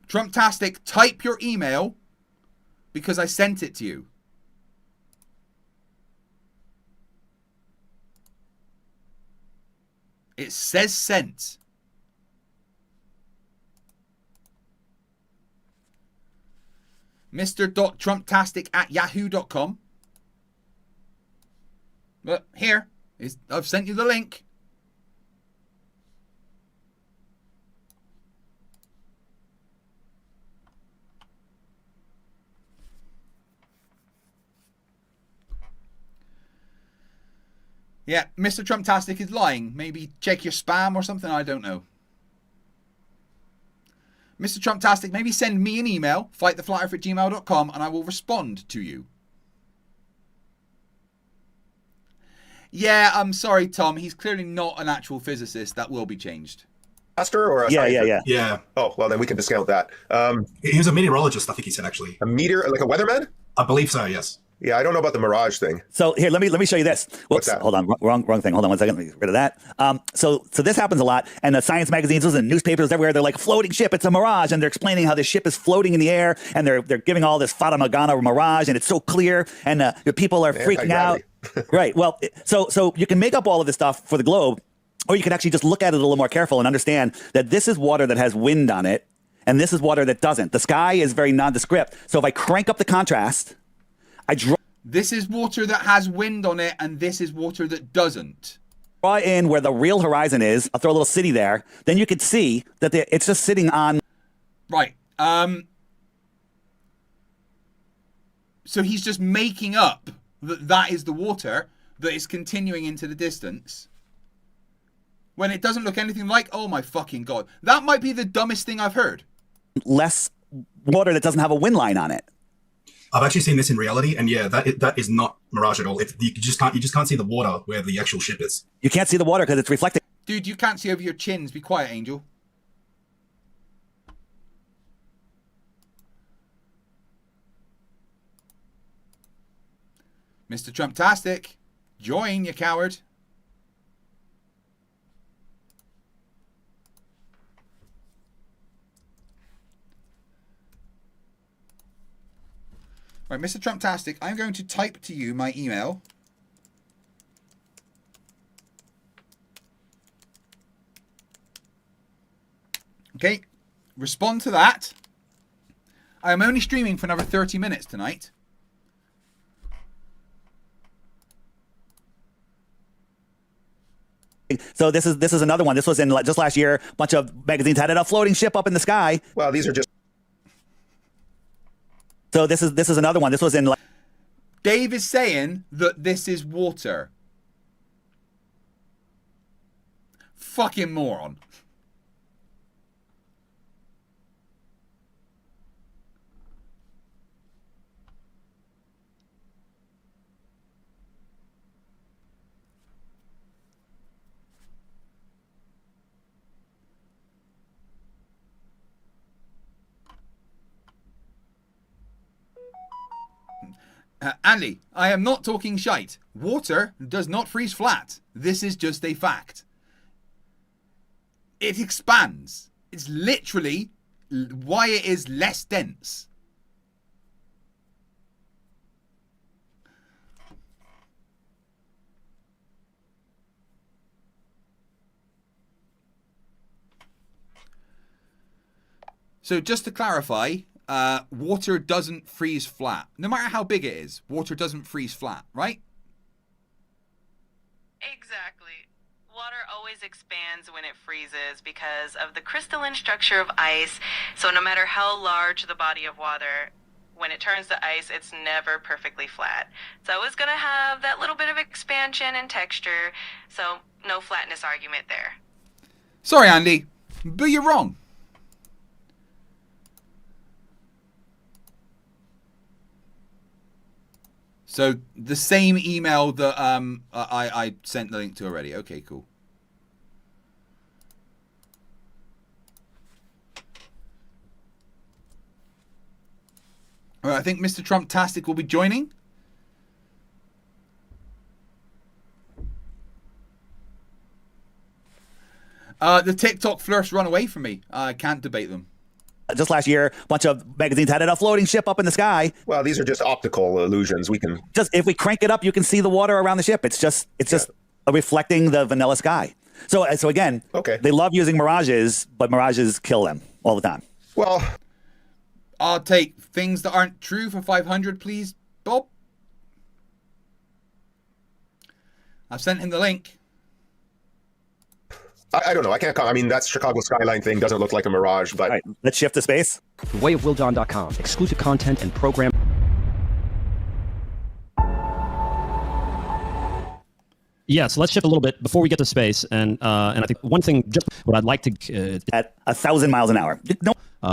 S1: Trumptastic, type your email because I sent it to you. It says sent. Mr.Trumptastic@yahoo.com. But here, I've sent you the link. Yeah, Mr. Trumptastic is lying. Maybe check your spam or something. I don't know. Mr. Trumptastic, maybe send me an email, fighttheflyearth@gmail.com, and I will respond to you. Yeah, I'm sorry, Tom. He's clearly not an actual physicist. That will be changed.
S8: Or a
S2: Yeah.
S8: Oh, well, then we can discount that.
S2: He was a meteorologist, I think he said, actually.
S8: A like a weatherman?
S2: I believe so, yes.
S8: Yeah, I don't know about the mirage thing.
S6: So here, let me show you this. Whoops,
S8: What's that?
S6: Hold on, wrong thing. Hold on one second. Let me get rid of that. So this happens a lot, and the science magazines and newspapers everywhere, they're like, floating ship, it's a mirage, and they're explaining how this ship is floating in the air, and they're giving all this Fata Morgana mirage, and it's so clear, and the people are freaking out. Right. Well, so you can make up all of this stuff for the globe, or you can actually just look at it a little more careful and understand that this is water that has wind on it, and this is water that doesn't. The sky is very nondescript. So if I crank up the contrast, I draw.
S1: This is water that has wind on it, and this is water that doesn't.
S6: Draw in where the real horizon is. I'll throw a little city there. Then you could see that it's just sitting on.
S1: Right. So he's just making up that is the water that is continuing into the distance. When it doesn't look anything like, oh my fucking God. That might be the dumbest thing I've heard.
S6: Less water that doesn't have a wind line on it.
S2: I've actually seen this in reality, and yeah, that is not mirage at all. You just can't see the water where the actual ship is.
S6: You can't see the water because it's reflecting.
S1: Dude, you can't see over your chins. Be quiet, Angel. Mr. Trumptastic, join, you coward. Right, Mr. Trumptastic, I'm going to type to you my email. Okay, respond to that. I am only streaming for another 30 minutes tonight.
S6: So this is another one. This was in just last year. A bunch of magazines had a floating ship up in the sky.
S8: Well, these are just.
S6: So this is another one. This was in.
S1: Dave is saying that this is water. Fucking moron. Andy, I am not talking shite. Water does not freeze flat. This is just a fact. It expands. It's literally why it is less dense. So just to clarify, water doesn't freeze flat. No matter how big it is, water doesn't freeze flat, right?
S9: Exactly. Water always expands when it freezes because of the crystalline structure of ice. So no matter how large the body of water, when it turns to ice, it's never perfectly flat. It's always going to have that little bit of expansion and texture. So no flatness argument there.
S1: Sorry, Andy, but you're wrong. So the same email that I sent the link to already. Okay, cool. All right, I think Mr. Trumptastic will be joining. The TikTok Flerfs run away from me. I can't debate them.
S6: Just last year, a bunch of magazines had a floating ship up in the sky.
S8: Well, these are just optical illusions. We can
S6: just, if we crank it up, you can see the water around the ship. It's just reflecting the vanilla sky. So again,
S8: okay.
S6: They love using mirages, but mirages kill them all the time.
S8: Well,
S1: I'll take things that aren't true for 500, please, Bob. I've sent him the link.
S8: I don't know. I can't. I mean, that Chicago Skyline thing doesn't look like a mirage, but.
S6: All right, let's shift to space.
S10: TheWayofWillDon.com. Exclusive content and program.
S7: Yeah, so let's shift a little bit before we get to space, and I think one thing, just what I'd like to
S6: at 1,000 miles an hour. No.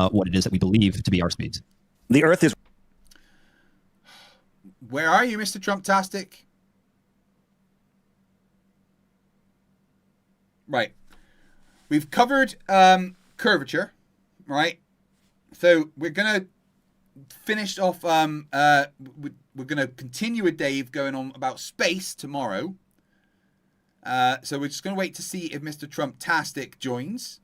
S7: What it is that we believe to be our speeds.
S6: The Earth is.
S1: Where are you, Mr. Trumptastic? Right. We've covered curvature, right? So we're gonna finish off. We're gonna continue with Dave going on about space tomorrow. So we're just gonna wait to see if Mr. Trumptastic joins.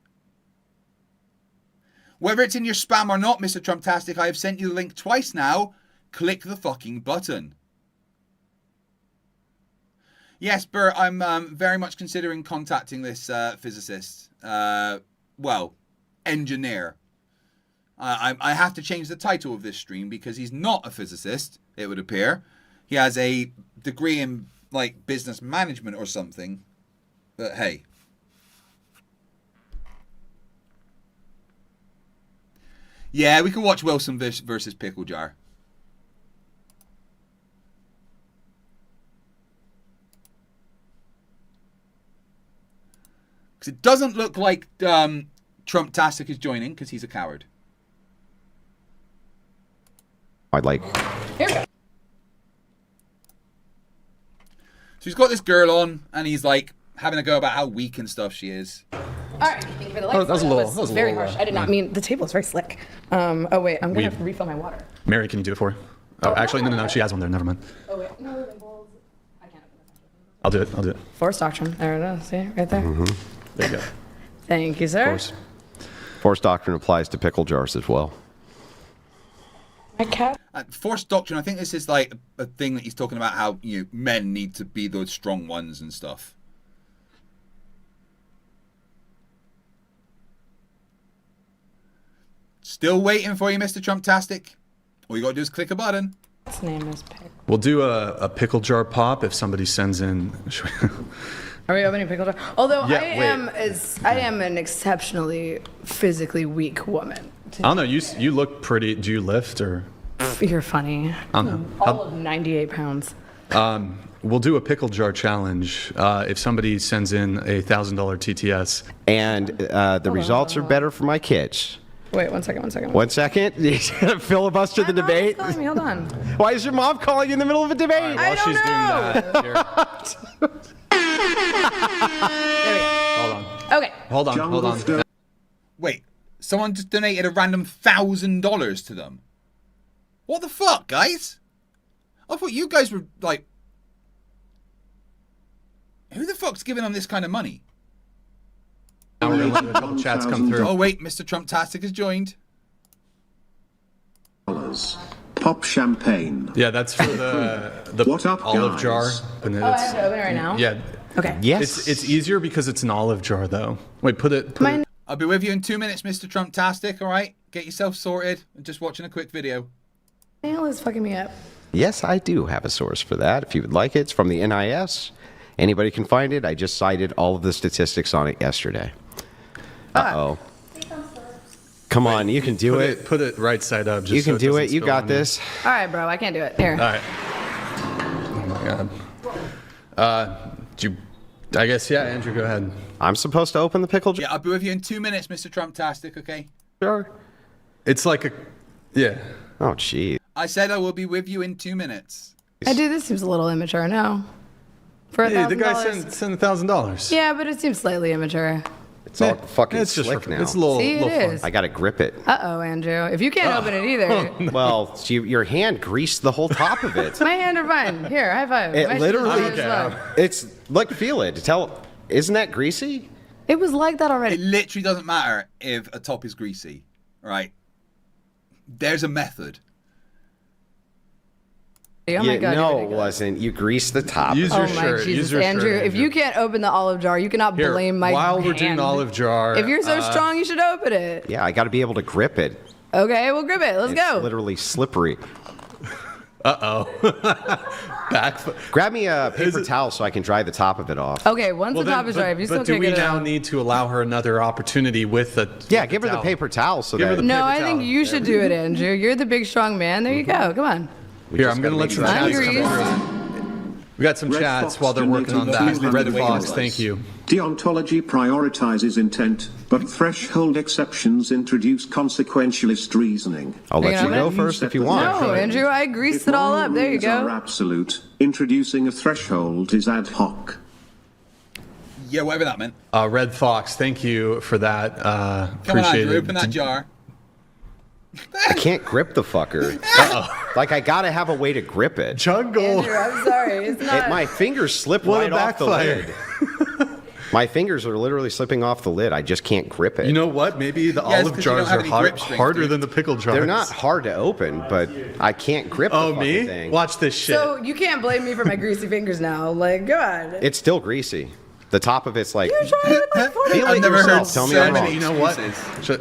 S1: Whether it's in your spam or not, Mr. Trumptastic, I have sent you the link twice now. Click the fucking button. Yes, Bert, I'm very much considering contacting this physicist. Well, engineer. I have to change the title of this stream because he's not a physicist, it would appear. He has a degree in, like, business management or something. But hey. Yeah, we can watch Wilson versus Pickle Jar. Because it doesn't look like Trumptastic is joining because he's a coward.
S11: I'd like.
S1: Here we go. So he's got this girl on, and he's like having a go about how weak and stuff she is.
S12: All right, thank you for the light.
S11: That was
S12: very harsh. I did not mean the table is very slick. Oh wait, I'm gonna have to refill my water.
S11: Mary, can you do it for her? Oh, actually, no. She has one there. Never mind.
S12: Oh wait, no labels. I can't
S11: I'll
S12: open
S11: do it.
S12: Force doctrine. There it is. See, right there.
S11: There you go.
S12: Thank you, sir.
S11: Force doctrine applies to pickle jars as well.
S12: My cat.
S1: Forced doctrine. I think this is like a thing that he's talking about, how men need to be those strong ones and stuff. Still waiting for you, Mr. Trumptastic. All you gotta do is click a button.
S12: His name is Pickle.
S11: We'll do a pickle jar pop if somebody sends in.
S12: Are we opening pickle jar? Although
S11: Yeah,
S12: I am an exceptionally physically weak woman.
S11: I don't know. You look pretty. Do you lift or?
S12: You're funny.
S11: I don't know.
S12: All of 98 pounds.
S11: We'll do a pickle jar challenge if somebody sends in a $1,000 TTS.
S13: And the results are better for my kids.
S12: Wait, 1 second, 1 second.
S13: 1 second. You gonna filibuster the debate?
S12: Calling me, hold on.
S13: Why is your mom calling you in the middle of a debate?
S11: While she's doing that, here.
S12: There we go.
S11: Hold on.
S12: Okay.
S11: Hold on.
S1: Wait, someone just donated a random $1,000 to them. What the fuck, guys? I thought you guys were like, who the fuck's giving them this kind of money?
S11: Now we're gonna let a couple chats come through.
S1: Oh wait, Mr. Trumptastic has joined.
S14: Pop champagne.
S11: Yeah, that's for the
S14: What up,
S11: olive
S14: guys?
S11: jar. And
S12: Oh, I have to open it right now?
S11: Yeah.
S12: Okay.
S13: Yes.
S11: It's easier because it's an olive jar, though. Wait, put it.
S1: I'll be with you in 2 minutes, Mr. Trumptastic, all right? Get yourself sorted. I'm just watching a quick video.
S12: Nail is fucking me up.
S13: Yes, I do have a source for that. If you would like it, it's from the NIS. Anybody can find it. I just cited all of the statistics on it yesterday. Uh-oh. Come on, you can do it.
S11: Put it right side up. Just
S13: You
S11: so
S13: can do
S11: doesn't
S13: it. You
S11: spill
S13: got
S11: on
S13: this.
S12: All right, bro. I can't do it. Here.
S11: All right. Oh my god. I guess, yeah, Andrew, go ahead.
S13: I'm supposed to open the pickle jar?
S1: Yeah, I'll be with you in 2 minutes, Mr. Trumptastic, okay?
S13: Sure.
S11: It's like a. Yeah.
S13: Oh, gee.
S1: I said I will be with you in 2 minutes.
S12: This seems a little immature. No. For $1,000.
S11: Hey, the guy sent $1,000.
S12: Yeah, but it seems slightly immature.
S13: It's all fucking
S11: It's just
S13: slick
S11: for,
S13: now.
S11: It's a little,
S12: See, it
S11: little fun.
S12: is.
S13: I got to grip it.
S12: Uh-oh, Andrew. If you can't open it either.
S13: Well, your hand greased the whole top of it.
S12: My hand are fine. Here, high five.
S13: It
S12: My
S13: literally.
S12: shoes are slow.
S13: It's look, feel it. Isn't that greasy?
S12: It was like that
S1: It
S12: already.
S1: literally doesn't matter if a top is greasy, right? There's a method.
S12: Oh my God,
S13: no,
S12: you're
S13: it
S12: ridiculous.
S13: wasn't. You greased the top.
S11: Use
S12: Oh
S11: your
S12: my
S11: shirt.
S12: Jesus,
S11: Use your
S12: Andrew!
S11: shirt,
S12: If you can't open the olive jar, you cannot
S11: Here,
S12: blame my
S11: while we're
S12: hand.
S11: doing olive jar.
S12: If you're so strong, you should open it.
S13: Yeah, I got to be able to grip it.
S12: Okay, we'll grip it. Let's
S13: It's
S12: go.
S13: literally slippery.
S11: Back.
S13: Grab me a paper towel so I can dry the top of it off.
S12: Okay, once the top is dry, if you still
S11: But do
S12: can't
S11: we
S12: get it
S11: now
S12: out.
S11: need to allow her another opportunity with the?
S13: Yeah, give her the paper towel so
S11: Give her
S13: that.
S11: the
S12: No,
S11: paper
S12: I think
S11: towel.
S12: you should do it, Andrew. You're the big strong man. There you go. Come on.
S11: Here, I'm gonna let some chats come through. We got some
S14: Red
S11: chats
S14: Fox
S11: while they're working on
S14: donated
S11: that. Red
S14: $200.
S11: Fox, thank you.
S14: Deontology prioritizes intent, but threshold exceptions introduce consequentialist reasoning.
S13: I'll let you
S12: Yeah,
S13: go
S12: but-
S13: first if you want.
S12: No, Andrew, I greased it all up. There you
S14: Are
S12: go.
S14: absolute. Introducing a threshold is ad hoc.
S1: Yeah, whatever that meant.
S11: Red Fox, thank you for that.
S1: Come on,
S11: Appreciate
S1: Andrew,
S11: it.
S1: open that jar.
S13: I can't grip the fucker. Like, I got to have a way to grip it.
S11: Jungle.
S12: Andrew, I'm sorry. It's not.
S13: My fingers slip
S11: What a
S13: right off the
S11: backfire.
S13: lid. My fingers are literally slipping off the lid. I just can't grip it.
S11: You know what? Maybe the
S1: Yeah, it's
S11: olive
S1: 'cause you don't
S11: jars
S1: have
S11: are
S1: any
S11: hard,
S1: grip strength,
S11: harder
S1: dude.
S11: than the pickle jars.
S13: They're not hard to open, but I can't grip the
S11: Oh,
S13: fucking
S11: me?
S13: thing.
S11: Watch this shit.
S12: So you can't blame me for my greasy fingers now. Like, God.
S13: It's still greasy. The top of it's like.
S12: You're trying to like
S13: Feel
S1: I've
S13: it
S1: never
S13: yourself.
S1: heard
S13: Tell me
S1: so
S13: I'm
S1: many
S13: wrong.
S11: You know what?
S1: excuses.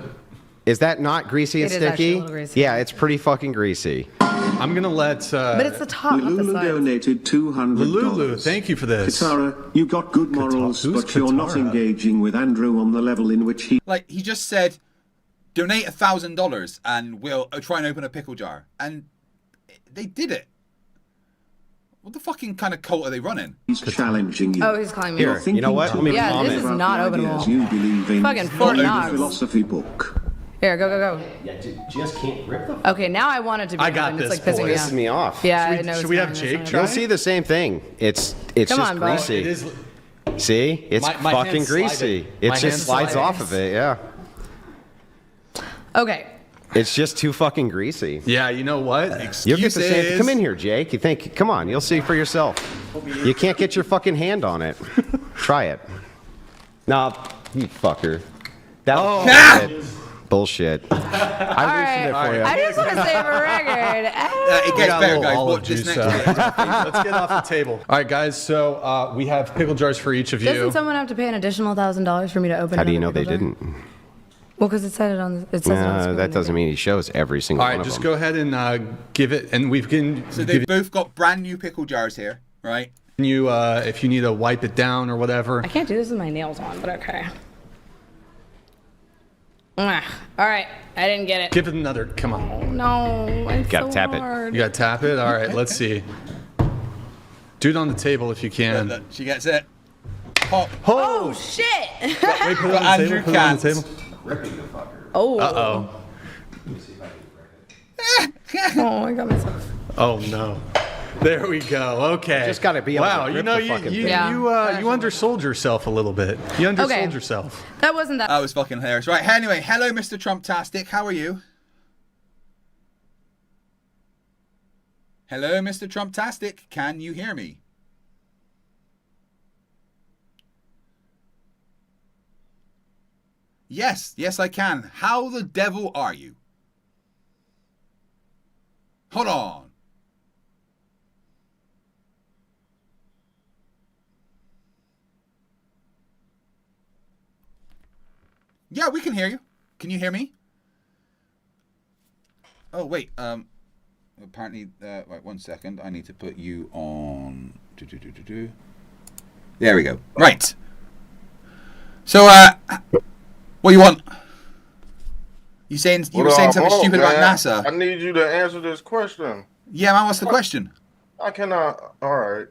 S13: Is that not greasy and
S12: It is actually a
S13: sticky?
S12: little greasy.
S13: Yeah, it's pretty fucking greasy.
S11: I'm gonna let.
S12: But it's the top, not the
S14: Lulu
S12: sides.
S14: donated $200.
S11: Lulu, thank you for this.
S14: Katara, you got good morals,
S11: who's
S14: but you're not
S11: Katara?
S14: engaging with Andrew on the level in which he.
S1: Like, he just said, donate $1,000 and we'll try and open a pickle jar. And they did it. What the fucking kind of cult are they running?
S14: He's challenging you.
S12: Oh, he's calling me.
S13: Here, you know what? Let me
S12: Yeah,
S13: comment.
S12: this is not openable.
S14: You believe in
S12: Fucking Fort
S14: the
S12: Knox.
S14: philosophy book.
S12: Here, go, go, go.
S13: Yeah, just can't grip the.
S12: Okay, now I want it to be
S11: I got
S12: open.
S11: this,
S12: It's like pissing
S11: boys.
S12: me
S13: Pisses
S12: off.
S13: me off.
S12: Yeah,
S11: Should we-
S12: I know.
S11: should
S12: it's
S11: we have
S12: fine, it's
S11: Jake
S12: fine.
S11: try?
S13: You'll see the same thing. It's
S12: Come
S13: just
S12: on, bro.
S13: greasy.
S11: It is.
S13: See, it's
S11: My
S13: fucking
S11: hand's
S13: greasy.
S11: sliding.
S13: It
S11: My
S13: just
S11: hand's
S13: slides
S11: sliding.
S13: off of it. Yeah,
S12: Okay.
S13: it's just too fucking greasy.
S11: Yeah, you know what?
S13: You'll get the same.
S1: Excuses.
S13: Come in here, Jake. You think? Come on, you'll see for yourself. You can't get your fucking hand on it. Try it. Nah, you fucker. That was
S1: Ah!
S13: bullshit. Bullshit. I loosened it for you.
S12: I just want to say for a record.
S1: It gets better, guys. Watch this next video.
S11: Let's get off the table. All right, guys. So we have pickle jars for each of you.
S12: Doesn't someone have to pay an additional $1,000 for me to open?
S13: How do you know
S12: another
S13: they
S12: pickle jar?
S13: didn't?
S12: Well, because it said it on. It says it on screen.
S13: That doesn't mean he shows every single
S11: All
S13: one
S11: right,
S13: of
S11: just
S13: them.
S11: go ahead and give it, and we can.
S1: So they've both got brand new pickle jars here, right?
S11: You, if you need to wipe it down or whatever.
S12: I can't do this with my nails on, but okay. All right, I didn't get it.
S11: Give it another. Come on.
S12: Oh, no, it's
S13: Gotta
S12: so
S13: tap it.
S12: hard.
S11: You got to tap it. All right, let's see. Do it on the table if you can.
S1: Look, she gets it. Pop.
S12: Oh shit!
S11: Wait, put it on the
S1: Andrew
S11: table. Put it on the
S1: can't.
S11: table.
S12: Oh.
S11: Uh-oh.
S12: Oh, I got myself.
S11: Oh no. There we go. Okay.
S13: Just gotta be able to
S11: wow.
S13: grip
S11: You know,
S13: the fucking thing.
S12: Yeah.
S11: you undersold yourself a little bit. You undersold
S12: Okay.
S11: yourself.
S12: That wasn't that.
S1: That was fucking hilarious. Right, anyway, hello, Mr. Trumptastic. How are you? Hello, Mr. Trumptastic. Can you hear me? Yes, yes, I can. How the devil are you? Hold on. Yeah, we can hear you. Can you hear me? Oh, wait. Apparently, right, 1 second. I need to put you on. There we go. Right. So, what do you want? You were saying something stupid about NASA?
S15: I need you to answer this question.
S1: Yeah, man. What's the question?
S15: I cannot. All right.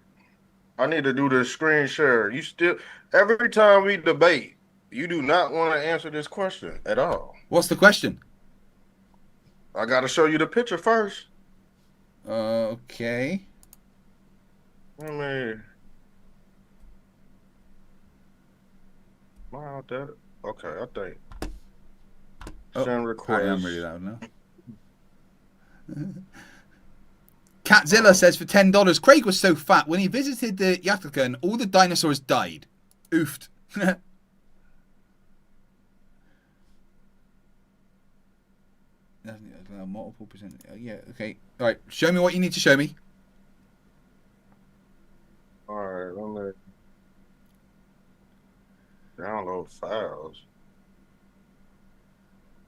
S15: I need to do this screen share. You still every time we debate, you do not want to answer this question at all.
S1: What's the question?
S15: I got to show you the picture first.
S1: Okay.
S15: I mean, wow, that okay. I think. Send request.
S1: I am really loud now. Catzilla says for $10, Craig was so fat when he visited the Antarctica and all the dinosaurs died. Oofed. Multiple percent. Yeah. Okay. All right. Show me what you need to show me.
S15: All right. Let me download files.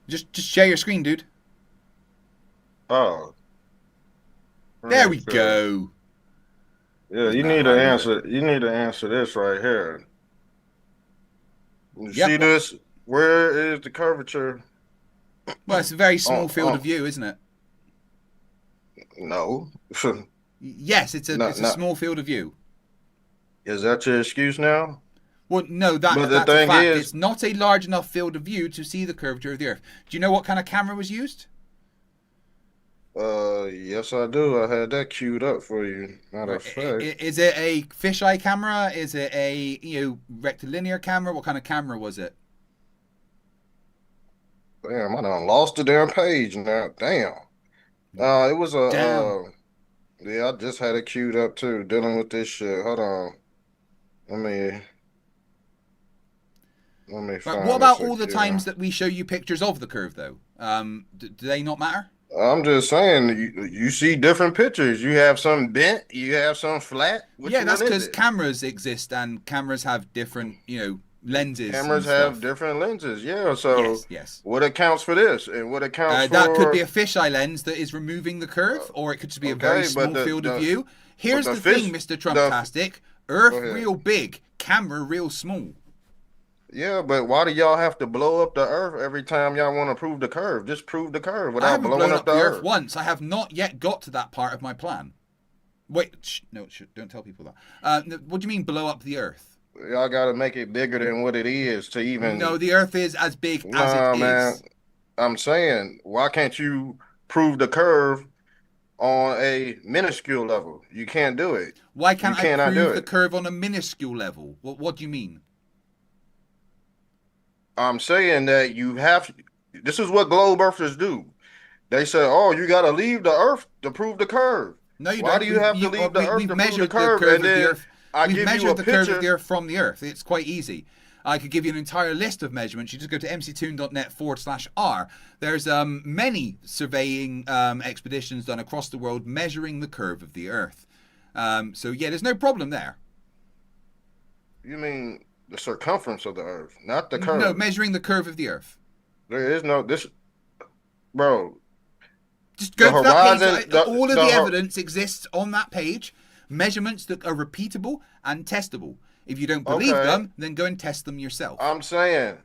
S1: Just share your screen, dude.
S15: Oh.
S1: There we go.
S15: Yeah, you need to answer. You need to answer this right here. You see this? Where is the curvature?
S1: Well, it's a very small field of view, isn't it?
S15: No.
S1: Yes, it's a small field of view.
S15: Is that your excuse now?
S1: Well, no, that's a fact. It's not a large enough field of view to see the curvature of the Earth. Do you know what kind of camera was used?
S15: Yes, I do. I had that queued up for you. Matter of fact.
S1: Is it a fisheye camera? Is it a rectilinear camera? What kind of camera was it?
S15: Damn, I done lost the damn page now. Damn. It was a. Yeah, I just had it queued up too, dealing with this shit. Hold on. Let me find.
S1: What about all the times that we show you pictures of the curve, though? Do they not matter?
S15: I'm just saying, you see different pictures. You have some bent, you have some flat.
S1: Yeah, that's because cameras exist and cameras have different, lenses.
S15: Cameras have different lenses, yeah. So
S1: yes.
S15: What accounts for this and what accounts for...
S1: That could be a fisheye lens that is removing the curve, or it could just be a very small field of view. Here's the thing, Mr. Trumptastic. Earth real big, camera real small.
S15: Yeah, but why do y'all have to blow up the Earth every time y'all want to prove the curve? Just prove the curve without blowing up the Earth.
S1: Once. I have not yet got to that part of my plan. Wait, don't tell people that. What do you mean blow up the Earth?
S15: Y'all got to make it bigger than what it is to even...
S1: No, the Earth is as big as it is.
S15: I'm saying, why can't you prove the curve on a minuscule level? You can't do it.
S1: Why can't I prove the curve on a minuscule level? What do you mean?
S15: I'm saying that you have... This is what globe earthers do. They say, oh, you got to leave the Earth to prove the curve.
S1: No, you
S15: Why
S1: don't.
S15: do you have to leave the Earth to prove the curve?
S1: We've measured the curve of the Earth from the Earth. It's quite easy. I could give you an entire list of measurements. You just go to mctoon.net/r. There's many surveying expeditions done across the world measuring the curve of the Earth. So yeah, there's no problem there.
S15: You mean the circumference of the Earth, not the curve?
S1: No, measuring the curve of the Earth.
S15: There is no this, bro.
S1: Just go to that page. All of the evidence exists on that page. Measurements that are repeatable and testable. If you don't believe them, then go and test them yourself.
S15: I'm saying,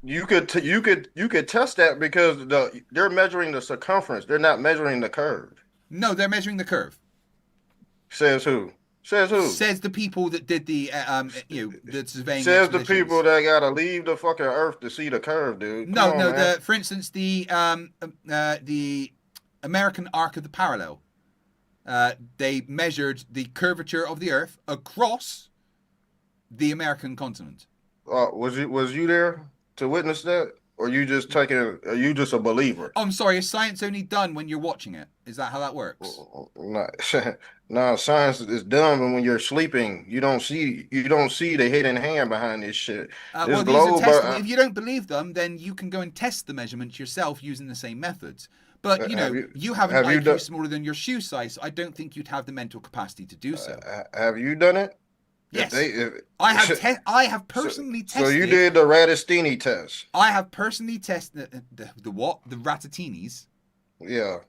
S15: you could test that because they're measuring the circumference. They're not measuring the curve.
S1: No, they're measuring the curve.
S15: Says who? Says who?
S1: Says the people that did the the surveying.
S15: Says the people that gotta leave the fucking Earth to see the curve, dude.
S1: For instance, the American arc of the parallel. They measured the curvature of the Earth across the American continent.
S15: Was you there to witness that, or are you just a believer?
S1: Oh, I'm sorry. Is science only done when you're watching it? Is that how that works?
S15: No, science is done when you're sleeping. You don't see the hidden hand behind this shit.
S1: These are testable. If you don't believe them, then you can go and test the measurements yourself using the same methods. But you have an IQ smaller than your shoe size, so I don't think you'd have the mental capacity to do so.
S15: Have you done it?
S1: Yes, I have personally tested.
S15: So you did the Ratatini test.
S1: I have personally tested the what? The Ratatinis.
S15: Yeah.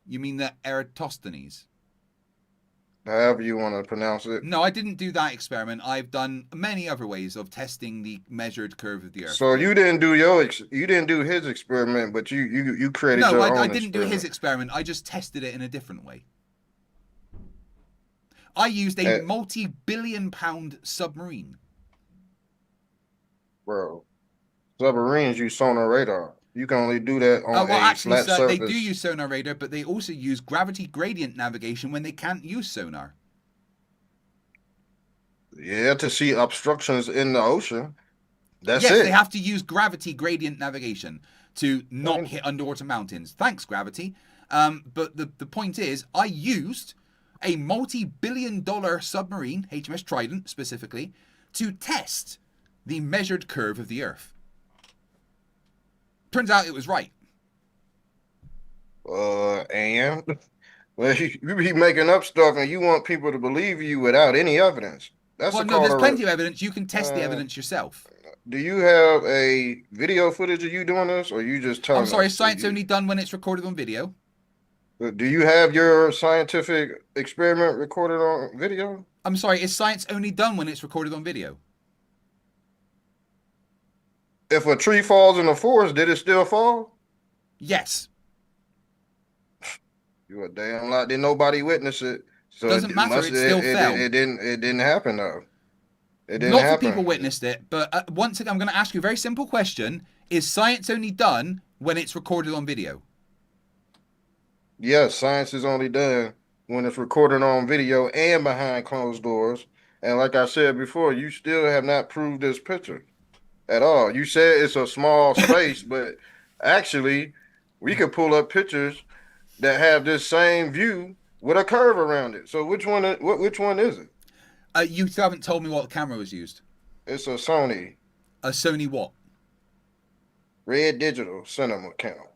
S1: You mean the Eratosthenes?
S15: However you want to pronounce it.
S1: No, I didn't do that experiment. I've done many other ways of testing the measured curve of the Earth.
S15: So you didn't do his experiment, but you created your own. No,
S1: I didn't do his experiment. I just tested it in a different way. I used a multi-billion-pound submarine.
S15: Bro, submarines use sonar radar. You can only do that on flat surface.
S1: They do use sonar radar, but they also use gravity gradient navigation when they can't use sonar.
S15: Yeah, to see obstructions in the ocean. That's it.
S1: Yes, they have to use gravity gradient navigation to not hit underwater mountains. Thanks, gravity. But the point is, I used a multi-billion-dollar submarine, HMS Trident specifically, to test the measured curve of the Earth. Turns out it was right.
S15: And well, you be making up stuff, and you want people to believe you without any evidence.
S1: There's plenty of evidence. You can test the evidence yourself.
S15: Do you have a video footage of you doing this, or you just telling?
S1: I'm sorry, is science only done when it's recorded on video?
S15: Do you have your scientific experiment recorded on video?
S1: I'm sorry, is science only done when it's recorded on video?
S15: If a tree falls in the forest, did it still fall?
S1: Yes.
S15: You a damn lot. Did nobody witness it? So
S1: doesn't matter. It still fell.
S15: It didn't happen though. It didn't
S1: happen.
S15: Lots
S1: of people witnessed it, but once again, I'm going to ask you a very simple question: is science only done when it's recorded on video?
S15: Yes, science is only done when it's recorded on video and behind closed doors. And like I said before, you still have not proved this picture at all. You said it's a small space, but actually, we could pull up pictures that have this same view with a curve around it. So which one is it?
S1: You haven't told me what the camera was used.
S15: It's a Sony.
S1: A Sony what?
S15: Red digital cinema camera.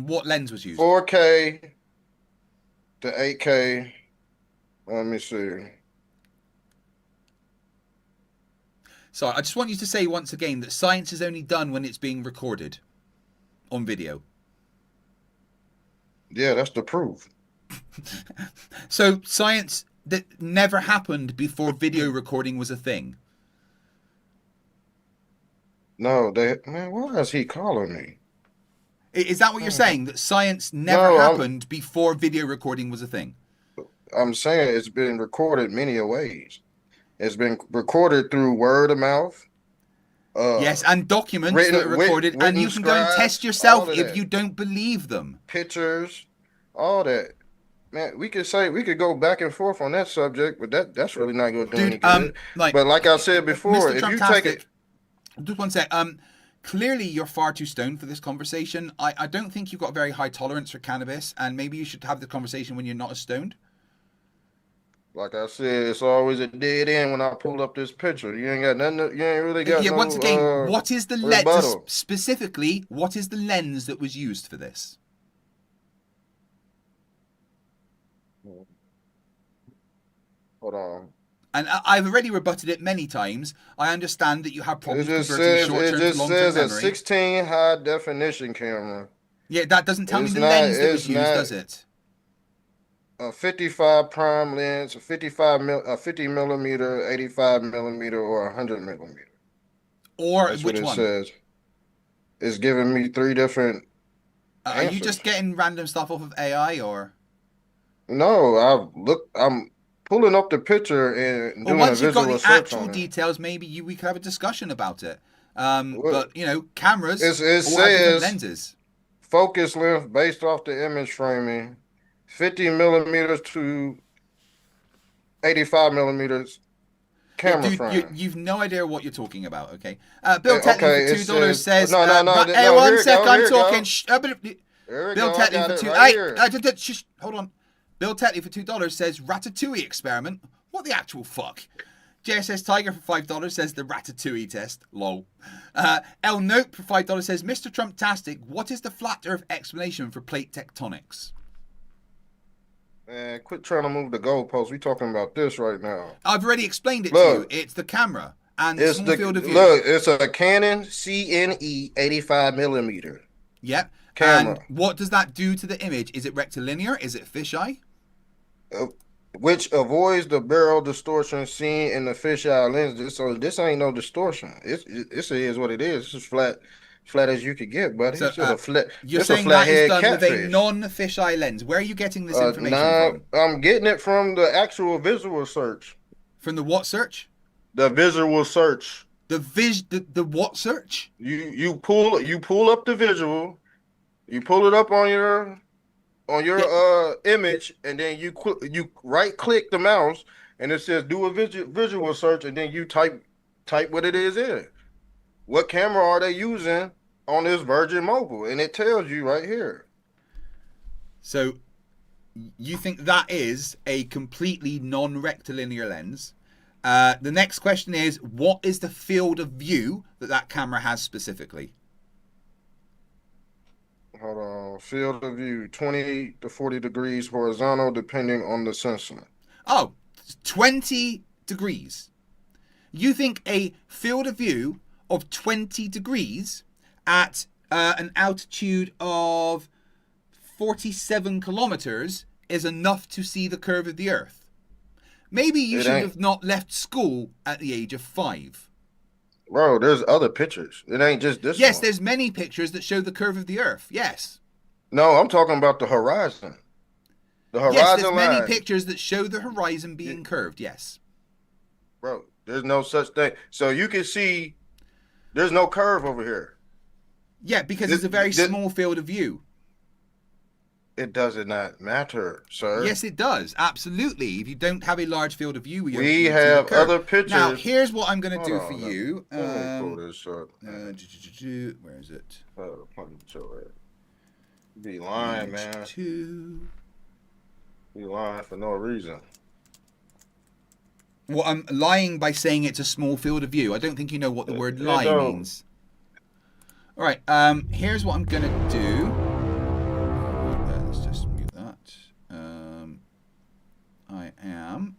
S1: What lens was used?
S15: 4K to 8K. Let me see.
S1: So I just want you to say once again that science is only done when it's being recorded on video.
S15: Yeah, that's the proof.
S1: So science that never happened before video recording was a thing.
S15: No, man, why is he calling me?
S1: Is that what you're saying? That science never happened before video recording was a thing?
S15: I'm saying it's been recorded many ways. It's been recorded through word of mouth.
S1: Yes, and documents that are recorded, and you can go and test yourself if you don't believe them.
S15: Pictures, all that. Man, we could go back and forth on that subject, but that's really not going to do any good. But like I said before, if you take it,
S1: just one sec. Clearly, you're far too stoned for this conversation. I don't think you've got very high tolerance for cannabis, and maybe you should have the conversation when you're not as stoned.
S15: Like I said, it's always a dead end when I pull up this picture. You ain't got nothing. You ain't really got
S1: Yeah,
S15: no.
S1: once again, what is the lens?
S15: Rebuttal.
S1: Specifically, what is the lens that was used for this?
S15: Hold on.
S1: And I've already rebutted it many times. I understand that you have problems
S15: It just
S1: converting
S15: says
S1: short-term to long-term
S15: a
S1: memory.
S15: 16 high definition camera.
S1: Yeah, that doesn't tell me
S15: It's
S1: the
S15: not-
S1: lens that was
S15: it's
S1: used,
S15: not-
S1: does it?
S15: A 55 prime lens, a 50 millimeter, 85 millimeter, or 100 millimeter.
S1: Or
S15: That's
S1: which
S15: what it
S1: one?
S15: says. It's giving me 3 different.
S1: Are you
S15: answers.
S1: just getting random stuff off of AI, or?
S15: No, I'm pulling up the picture and
S1: Well,
S15: doing
S1: once
S15: a
S1: you've got
S15: visual
S1: the
S15: search
S1: actual
S15: on it.
S1: details, maybe we could have a discussion about it. But you know, cameras
S15: It
S1: all have different
S15: says
S1: lenses.
S15: focus length based off the image framing, 50 millimeters to 85 millimeters camera
S1: Dude,
S15: frame.
S1: you've no idea what you're talking about. Okay, Bill Tetley
S15: okay,
S1: for
S15: it
S1: $2 says.
S15: no,
S1: Hey,
S15: no,
S1: one
S15: here
S1: sec,
S15: it go,
S1: I'm
S15: here it
S1: talking.
S15: go. There we
S1: Bill
S15: go, I
S1: Tetley
S15: got
S1: for
S15: it
S1: two.
S15: right
S1: Hey,
S15: here.
S1: shush, hold on. Bill Tetley for $2 says Ratatouille experiment. What the actual fuck? JSS Tiger for $5 says the Ratatouille test. Lol. El Note for $5 says Mr. Trumptastic. What is the flat Earth explanation for plate tectonics?
S15: Man, quit trying to move the goalposts. We talking about this right now.
S1: I've already explained it to you. It's the camera and the small field of view.
S15: Look, it's a Canon CNE 85 millimeter.
S1: Yep.
S15: Camera.
S1: And what does that do to the image? Is it rectilinear? Is it fisheye?
S15: Which avoids the barrel distortion seen in the fisheye lens. So this ain't no distortion. It is what it is. It's as flat as you could get, buddy.
S1: So,
S15: it's just a flat.
S1: You're
S15: it's a
S1: saying that is
S15: flathead
S1: done with a
S15: catfish.
S1: non-fisheye lens. Where are you getting this information from?
S15: I'm getting it from the actual visual search.
S1: From the what search?
S15: The visual search.
S1: The what search?
S15: You pull up the visual. You pull it up on your image, and then you right click the mouse, and it says do a visual search, and then you type what it is in. What camera are they using on this Virgin Mobile? And it tells you right here.
S1: So you think that is a completely non-rectilinear lens? The next question is, what is the field of view that camera has specifically?
S15: Hold on. Field of view, 20 to 40 degrees horizontal, depending on the sensor.
S1: Oh, 20 degrees. You think a field of view of 20 degrees at an altitude of 47 kilometers is enough to see the curve of the Earth? Maybe you should have not left school at the age of 5.
S15: Bro, there's other pictures. It ain't just this
S1: Yes,
S15: one.
S1: there's many pictures that show the curve of the Earth. Yes.
S15: No, I'm talking about the horizon. The horizon
S1: yes, there's
S15: line.
S1: many pictures that show the horizon being curved. Yes.
S15: Bro, there's no such thing. So you can see there's no curve over here.
S1: Yeah, because it's a very small field of view.
S15: It does not matter, sir.
S1: Yes, it does. Absolutely. If you don't have a large field of view,
S15: we have other pictures.
S1: Now, here's what I'm going to do for you.
S15: Let me pull this up.
S1: Where is it?
S15: Be lying, man. Be lying for no reason.
S1: Well, I'm lying by saying it's a small field of view. I don't think you know what the word lie means. All right. Here's what I'm going to do. Let's just mute that. I am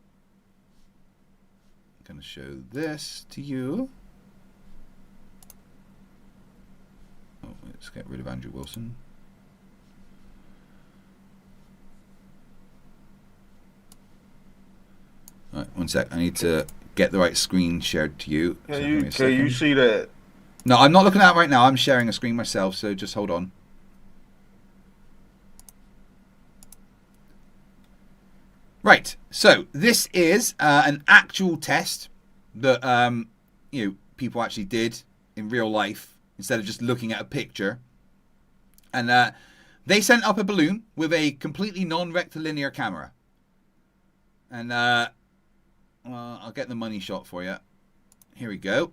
S1: going to show this to you. Oh, let's get rid of Andrew Wilson. All right, one sec. I need to get the right screen shared to you.
S15: Can you see that?
S1: No, I'm not looking at it right now. I'm sharing a screen myself, so just hold on. Right, so this is an actual test that people actually did in real life instead of just looking at a picture. And they sent up a balloon with a completely non-rectilinear camera. And well, I'll get the money shot for you. Here we go.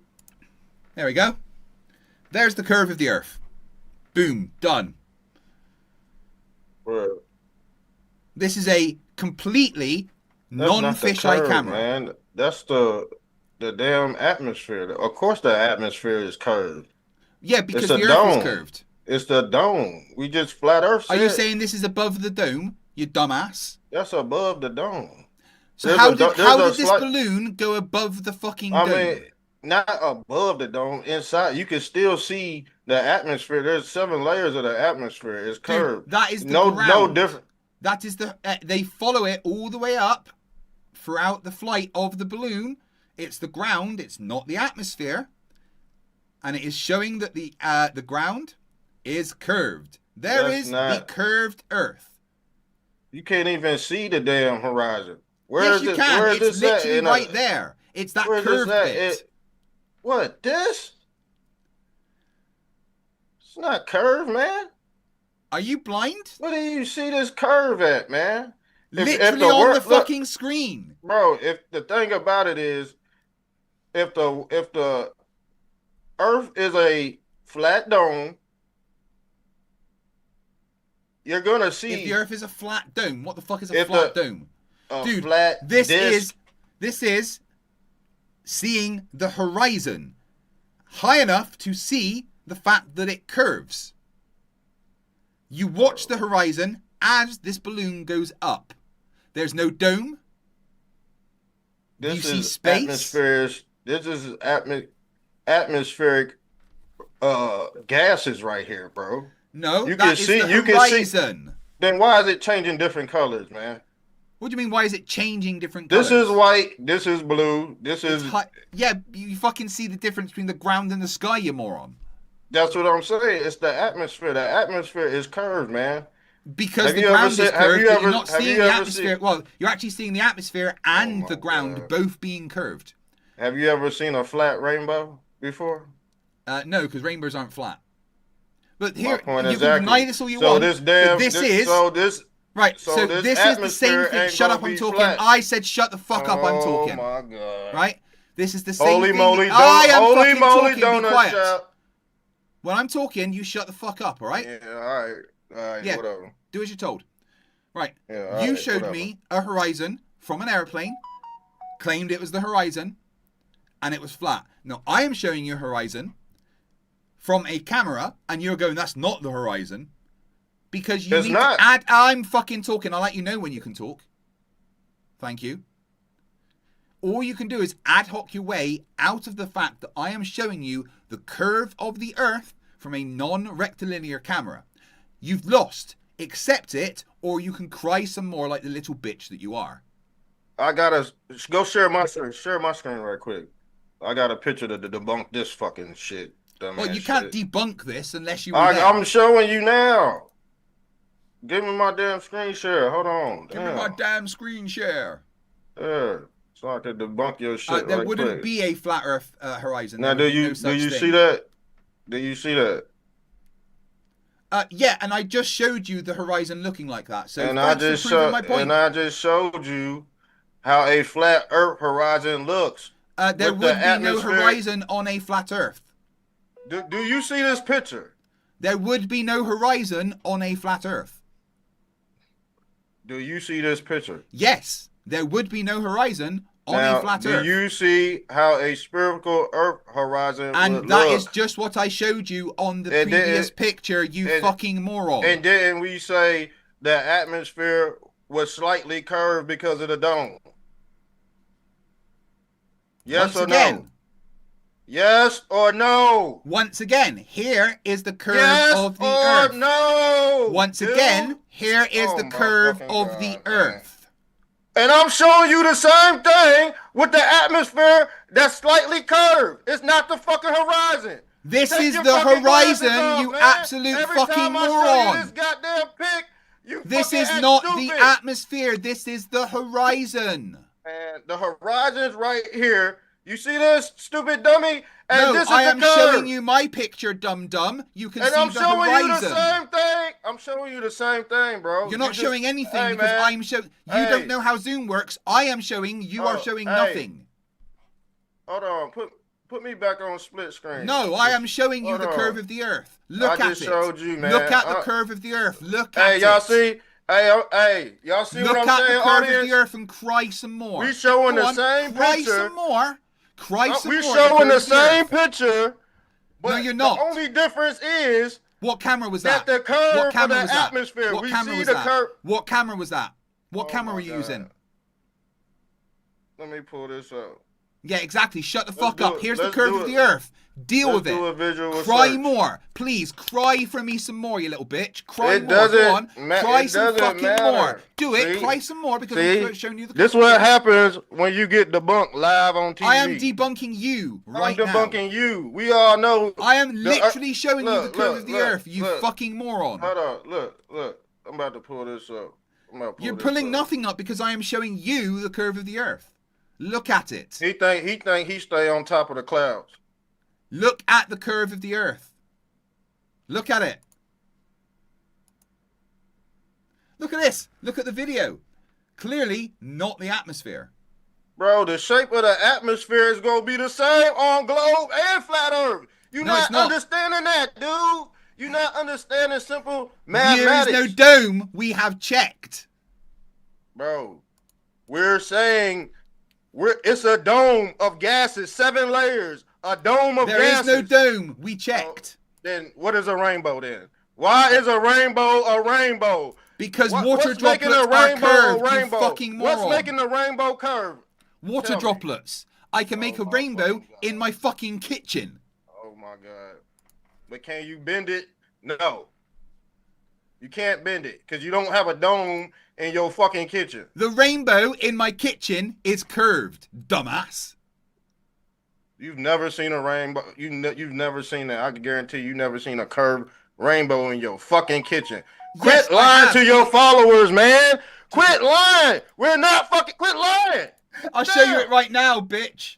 S1: There we go. There's the curve of the Earth. Boom, done.
S15: Right.
S1: This is a completely Non-fisheye
S15: curve,
S1: camera.
S15: man. That's the damn atmosphere. Of course, the atmosphere is curved.
S1: Yeah, because
S15: It's
S1: the
S15: a
S1: Earth
S15: dome.
S1: is curved.
S15: It's the dome. We just flat Earth.
S1: Are you saying this is above the dome, you dumbass?
S15: That's above the dome.
S1: So how did this balloon go above the fucking dome?
S15: I mean, not above the dome. Inside, you can still see the atmosphere. There's 7 layers of the atmosphere. It's curved.
S1: Dude, that is the
S15: no
S1: ground.
S15: different.
S1: That is the. They follow it all the way up throughout the flight of the balloon. It's the ground. It's not the atmosphere, and it is showing that the ground is curved. There is the curved Earth.
S15: You can't even see the damn horizon.
S1: Yes, you can. It's literally right there. It's that curved bit.
S15: What, this? It's not curved, man.
S1: Are you blind?
S15: Where do you see this curve at, man?
S1: Literally on the fucking screen.
S15: Bro, if the thing about it is, if the Earth is a flat dome, you're gonna see.
S1: If the Earth is a flat dome, what the fuck is a flat dome? Dude,
S15: flat
S1: this
S15: disc.
S1: is seeing the horizon high enough to see the fact that it curves. You watch the horizon as this balloon goes up. There's no dome.
S15: This
S1: you see
S15: is
S1: space.
S15: This is atmospheric gases right here, bro.
S1: No,
S15: you
S1: that
S15: can
S1: is
S15: see.
S1: the
S15: You
S1: horizon.
S15: can see. Then why is it changing different colors, man?
S1: What do you mean? Why is it changing different colors?
S15: This is white. This is blue. This is.
S1: Yeah, you fucking see the difference between the ground and the sky, you moron.
S15: That's what I'm saying. It's the atmosphere. The atmosphere is curved, man.
S1: Because the ground is curved, you're not seeing the atmosphere. Well, you're actually seeing the atmosphere and the ground both being curved.
S15: Have you ever seen a flat rainbow before?
S1: No, because rainbows aren't flat. But here, you
S15: exactly.
S1: can deny this all you want.
S15: This
S1: is the same thing. Shut up, I'm talking.
S15: Flat.
S1: I said shut the fuck up, I'm talking.
S15: Oh my god.
S1: Right? This is the same thing.
S15: Moly,
S1: I am
S15: holy
S1: fucking
S15: moly,
S1: talking. Be quiet.
S15: Shout.
S1: When I'm talking, you shut the fuck up, alright?
S15: Yeah, alright,
S1: yeah,
S15: whatever.
S1: Do as you're told. Right.
S15: Yeah,
S1: you showed me a horizon from an airplane, claimed it was the horizon, and it was flat. Now, I am showing you a horizon from a camera, and you're going, that's not the horizon. Because you need to add... I'm fucking talking. I'll let you know when you can talk. Thank you. All you can do is ad hoc your way out of the fact that I am showing you the curve of the Earth from a non-rectilinear camera. You've lost. Accept it, or you can cry some more like the little bitch that you are.
S15: I gotta go share my screen right quick. I got a picture to debunk this fucking shit.
S1: Well, you can't debunk this unless you were there.
S15: I'm showing you now. Give me my damn screen share. Hold on.
S1: Give me my damn screen share.
S15: Yeah. So I can debunk your shit.
S1: There wouldn't be a flat Earth horizon.
S15: Now, do you see that? Do you see that?
S1: Yeah, and I just showed you the horizon looking like that. So
S15: and I just showed you how a flat Earth horizon looks.
S1: There would be no horizon on a flat Earth.
S15: Do you see this picture?
S1: There would be no horizon on a flat Earth.
S15: Do you see this picture?
S1: Yes, there would be no horizon on a flat Earth.
S15: Do you see how a spherical Earth horizon
S1: and
S15: would
S1: that
S15: look?
S1: is just what I showed you on the previous picture, you fucking moron.
S15: And didn't we say the atmosphere was slightly curved because of the dome? Yes or no? Yes or no?
S1: Once again, here is the curve of the
S15: Earth.
S1: Earth.
S15: No.
S1: Once again, here is the curve of the Earth.
S15: And I'm showing you the same thing with the atmosphere that's slightly curved. It's not the fucking horizon.
S1: This is the horizon, you absolute fucking moron.
S15: This goddamn pic,
S1: this is not the atmosphere. This is the horizon.
S15: And the horizon's right here. You see this, stupid dummy? And
S1: no,
S15: this is
S1: I am
S15: curve.
S1: showing you my picture, dum-dum. You can see the horizon.
S15: And I'm showing you the same thing. I'm showing you the same thing, bro.
S1: You're not showing anything because I'm showing... You don't know how Zoom works. I am showing, you are showing nothing.
S15: Hold on. Put me back on split screen.
S1: No, I am showing you the curve of the Earth. Look at it.
S15: I just showed you, man.
S1: Look at the curve of the Earth. Look at it.
S15: Hey, y'all see? Hey, y'all see
S1: Look
S15: what I'm
S1: at
S15: saying,
S1: the curve
S15: audience?
S1: of the Earth and cry some more.
S15: We showing
S1: Go
S15: the
S1: on,
S15: same
S1: cry
S15: picture.
S1: some more. Cry some
S15: We
S1: more.
S15: showing the
S1: curve of
S15: same
S1: Earth.
S15: picture. But
S1: No, you're not.
S15: The only difference is
S1: what camera was that?
S15: the curve
S1: What camera
S15: of
S1: was
S15: the
S1: that?
S15: atmosphere.
S1: What
S15: we
S1: camera
S15: see
S1: was
S15: the
S1: that?
S15: curve.
S1: What camera was that? What camera were you using?
S15: Let me pull this up.
S1: Yeah, exactly. Shut the
S15: Let's
S1: fuck
S15: do
S1: up.
S15: it.
S1: Here's the
S15: Let's
S1: curve
S15: do
S1: of
S15: it.
S1: the Earth. Deal
S15: Let's
S1: with
S15: do
S1: it.
S15: a visual
S1: Cry
S15: search.
S1: more. Please, cry for me some more, you little bitch. Cry
S15: It
S1: more.
S15: doesn't
S1: Go on. Cry
S15: it
S1: some
S15: doesn't
S1: fucking
S15: matter.
S1: more. Do it.
S15: See?
S1: Cry some more because
S15: See?
S1: I'm showing you the curve.
S15: This is what happens when you get debunked live on TV.
S1: I am debunking you right
S15: I'm
S1: now.
S15: debunking you. We all know.
S1: I am literally showing you the curve of the Earth, you
S15: look.
S1: fucking moron.
S15: Hold on. Look. I'm about to pull this up.
S1: You're pulling nothing up because I am showing you the curve of the Earth. Look at it.
S15: He think he stay on top of the clouds.
S1: Look at the curve of the Earth. Look at it. Look at this. Look at the video. Clearly not the atmosphere.
S15: Bro, the shape of the atmosphere is gonna be the same on globe and flat Earth. You
S1: No, it's
S15: not
S1: not.
S15: understanding that, dude. You not understanding simple
S1: There
S15: mathematics.
S1: is no dome. We have checked.
S15: Bro, we're saying it's a dome of gases, 7 layers. A dome of gases.
S1: There is no dome. We checked.
S15: Then what is a rainbow then? Why is a rainbow?
S1: Because water
S15: what's making
S1: droplets
S15: a rainbow
S1: are curved,
S15: a rainbow?
S1: you fucking moron.
S15: What's making the rainbow curve?
S1: Water
S15: Tell me.
S1: droplets. I can make a rainbow in my fucking kitchen.
S15: Oh my God. But can you bend it? No. You can't bend it because you don't have a dome in your fucking kitchen.
S1: The rainbow in my kitchen is curved, dumbass.
S15: You've never seen a rainbow. You've never seen that. I can guarantee you never seen a curved rainbow in your fucking kitchen.
S1: Yes,
S15: Quit lying to your followers, man. Quit lying. We're not fucking. Quit lying.
S1: I'll show you it right now, bitch.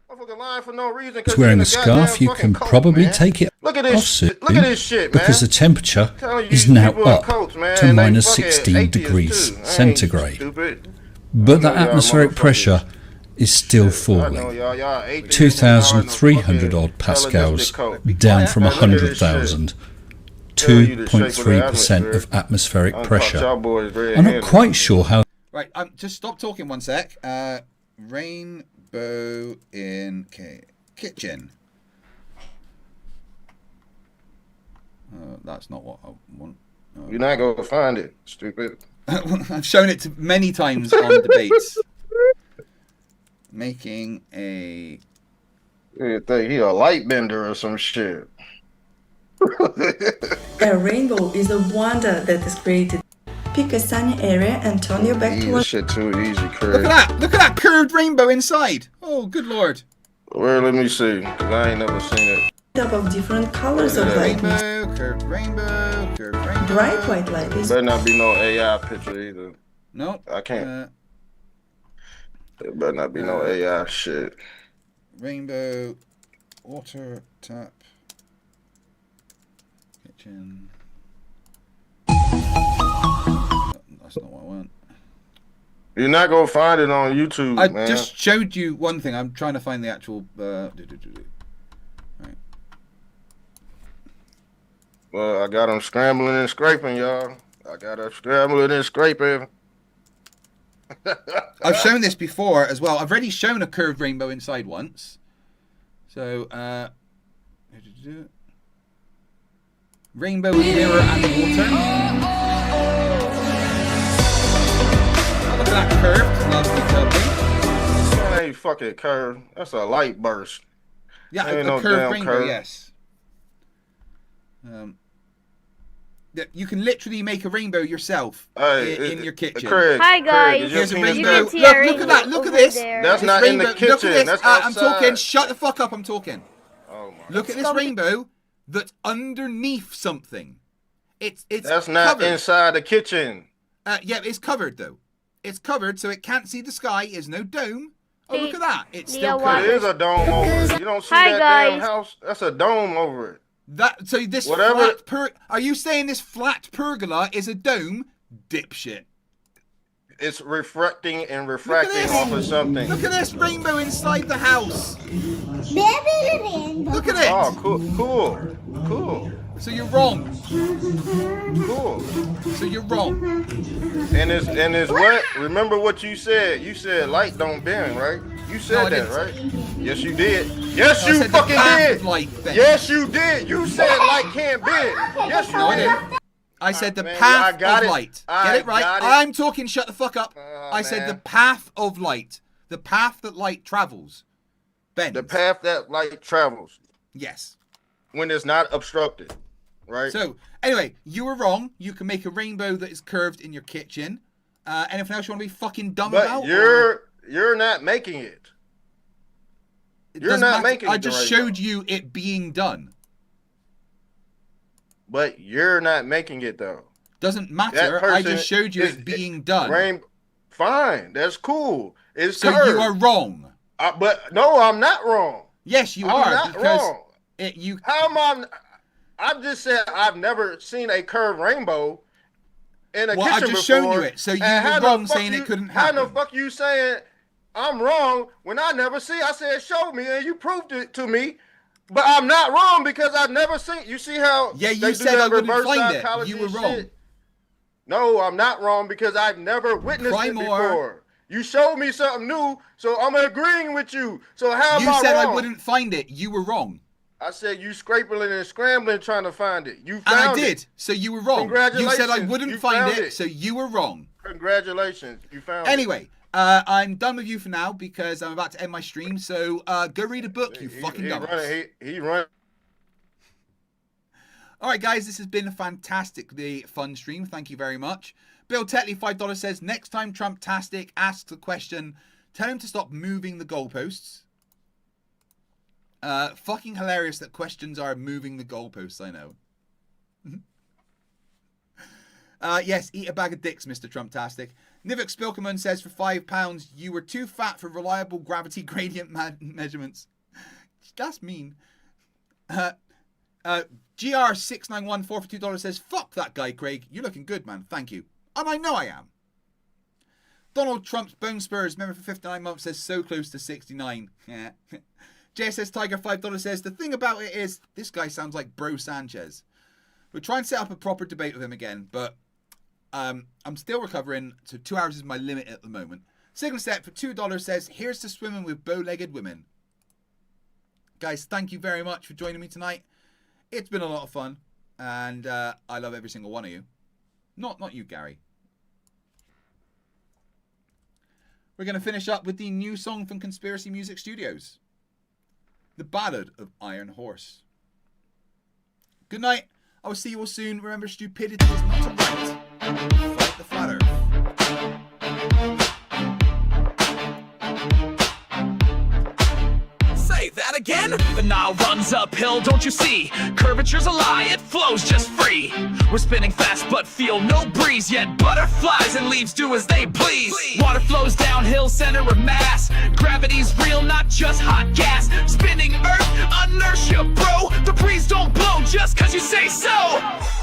S15: I'm fucking lying for no reason.
S16: It's wearing a scarf, you can probably take it
S15: Look at
S16: off
S15: this.
S16: soon
S15: Look at this shit, man.
S16: because the temperature
S15: Telling you
S16: is now
S15: people in
S16: up
S15: coats, man,
S16: to
S15: and they
S16: minus
S15: fucking
S16: 16
S15: atheists,
S16: degrees
S15: too. I ain't
S16: centigrade.
S15: stupid.
S16: But the
S15: I know y'all
S16: atmospheric
S15: motherfuckers.
S16: pressure is still
S15: I know
S16: falling.
S15: y'all atheists.
S16: 2,300 odd pascals, down from 100,000. 2.3% of atmospheric pressure. I'm not quite sure how.
S1: Right, just stop talking one sec. Rainbow in kitchen. That's not what I want.
S15: You're not gonna find it, stupid.
S1: I've shown it to many times on debates. Making a.
S15: You think he a light bender or some shit?
S17: A rainbow is a wonder that is created. Pick a sunny area and turn your back
S15: This
S17: towards.
S15: shit too easy, Craig.
S1: Look at that! Look at that curved rainbow inside. Oh, good lord!
S15: Where? Let me see, cause I ain't never seen it.
S17: Top of different colors of light.
S1: Rainbow, curved rainbow, curved rainbow.
S17: Bright white light is.
S15: Better not be no AI picture either.
S1: No,
S15: I can't. There better not be no AI shit.
S1: Rainbow, water tap, kitchen. That's not what I want.
S15: You're not gonna find it on YouTube,
S1: I
S15: man.
S1: just showed you one thing. I'm trying to find the actual. Right.
S15: Well, I got them scrambling and scraping, y'all. I got them scrambling and scraping.
S1: I've shown this before as well. I've already shown a curved rainbow inside once. So, rainbow, mirror, and water. Look at that curved. Lovely,
S15: That ain't fucking curve. That's a light burst.
S1: yeah,
S15: Ain't
S1: a
S15: no
S1: curved
S15: damn
S1: rainbow.
S15: curve.
S1: Yes. Yeah, you can literally make a rainbow yourself in your kitchen.
S15: Craig,
S18: Hi,
S15: Craig,
S18: guys.
S15: is your
S1: Here's a
S15: penis
S1: rainbow.
S15: big?
S1: Look at that. Look at this.
S15: That's
S1: This
S15: not in the
S1: rainbow. Look
S15: kitchen.
S1: at this.
S15: That's
S1: I'm
S15: outside.
S1: talking. Shut the fuck up. I'm talking.
S15: Oh my.
S1: Look at this rainbow that's underneath something. It's
S15: That's not
S1: covered.
S15: inside the kitchen.
S1: Yeah, it's covered though. It's covered so it can't see the sky. There's no dome. Oh, look at that. It's still covered.
S15: There is a dome over it. You don't see
S18: Hi,
S15: that damn
S18: guys.
S15: house? That's a dome over it.
S1: So this
S15: Whatever-
S1: flat are you saying this flat pergola is a dome? Dipshit.
S15: It's reflecting and refracting off of something.
S1: Look at this rainbow inside the house. Look at it.
S15: Oh, cool.
S1: So you're wrong.
S15: Cool.
S1: So you're wrong.
S15: And it's what? Remember what you said. You said light don't bend, right? You said that, right? Yes, you did. Yes, you fucking did. Yes, you did. You said light can't bend. Yes, you did.
S1: I said the path of light. Get it right? I'm talking. Shut the fuck up. I said the path of light. The path that light travels. Bends.
S15: The path that light travels.
S1: Yes. When
S15: it's not obstructed. Right.
S1: So, anyway, you were wrong. You can make a rainbow that is curved in your kitchen. Anything else you want to be fucking dumb about?
S15: You're not making it. You're not making it.
S1: I just showed you it being done.
S15: But you're not making it, though.
S1: Doesn't matter. I just showed you it being done.
S15: Fine. That's cool. It's
S1: so
S15: curved.
S1: You are wrong.
S15: But no, I'm not wrong.
S1: Yes, you are.
S15: Not
S1: because
S15: wrong.
S1: You.
S15: How am I? I just said I've never seen a curved rainbow in a kitchen before.
S1: I just showed you it, so you were wrong saying it couldn't happen.
S15: How the fuck you saying I'm wrong when I never see? I said show me, and you proved it to me. But I'm not wrong because I've never seen. You see how?
S1: Yeah, you said I wouldn't find it. You were wrong.
S15: Shit? No, I'm not wrong because I've never witnessed it before. You showed me something new, so I'm agreeing with you. So how am I wrong?
S1: You said I wouldn't find it. You were wrong.
S15: I said you scraping and scrambling trying to find it. You found it.
S1: And I did. So you were wrong.
S15: Congratulations.
S1: You said I wouldn't find it, so you were wrong.
S15: Congratulations. You found it.
S1: Anyway, I'm done with you for now because I'm about to end my stream. So go read a book, you fucking dumbass.
S15: He run.
S1: All right, guys, this has been a fantastically fun stream. Thank you very much. Bill Tetley, $5 says, next time Trump-tastic asks the question, tell him to stop moving the goalposts. Fucking hilarious that questions are moving the goalposts, I know. Yes, eat a bag of dicks, Mr. Trump-tastic. Nivik Spilkerman says, for £5, you were too fat for reliable gravity gradient measurements. That's mean. GR6914 for $2 says, fuck that guy, Craig. You're looking good, man. Thank you. And I know I am. Donald Trump's Bone Spurs, member for 59 months, says, so close to 69. Yeah. JSS Tiger, $5 says, the thing about it is, this guy sounds like Bro Sanchez. We're trying to set up a proper debate with him again, but I'm still recovering, so 2 hours is my limit at the moment. Signal Step for $2 says, here's to swimming with bow-legged women. Guys, thank you very much for joining me tonight. It's been a lot of fun, and I love every single one of you. Not you, Gary. We're going to finish up with the new song from Conspiracy Music Studios. The Ballad of Iron Horse. Good night. I will see you all soon. Remember, stupidity is not a right. Fight the flat earth.
S4: Say that again? The Nile runs uphill, don't you see? Curvature's a lie, it flows just free. We're spinning fast but feel no breeze, yet butterflies and leaves do as they please. Water flows downhill, center of mass. Gravity's real, not just hot gas. Spinning earth, inertia, bro. The breeze don't blow just cause you say so.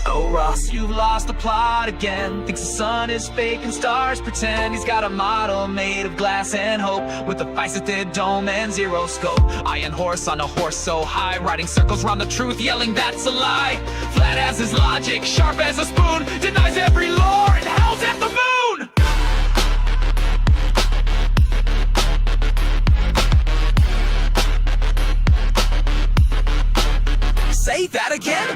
S4: Oh Ross, you've lost the plot again. Thinks the sun is fake and stars pretend. He's got a model made of glass and hope, with a Physicist dome and zero scope. Iron horse on a horse so high, riding circles round the truth, yelling that's a lie. Flat as his logic, sharp as a spoon, denies every lore and howls at the moon. Say that again?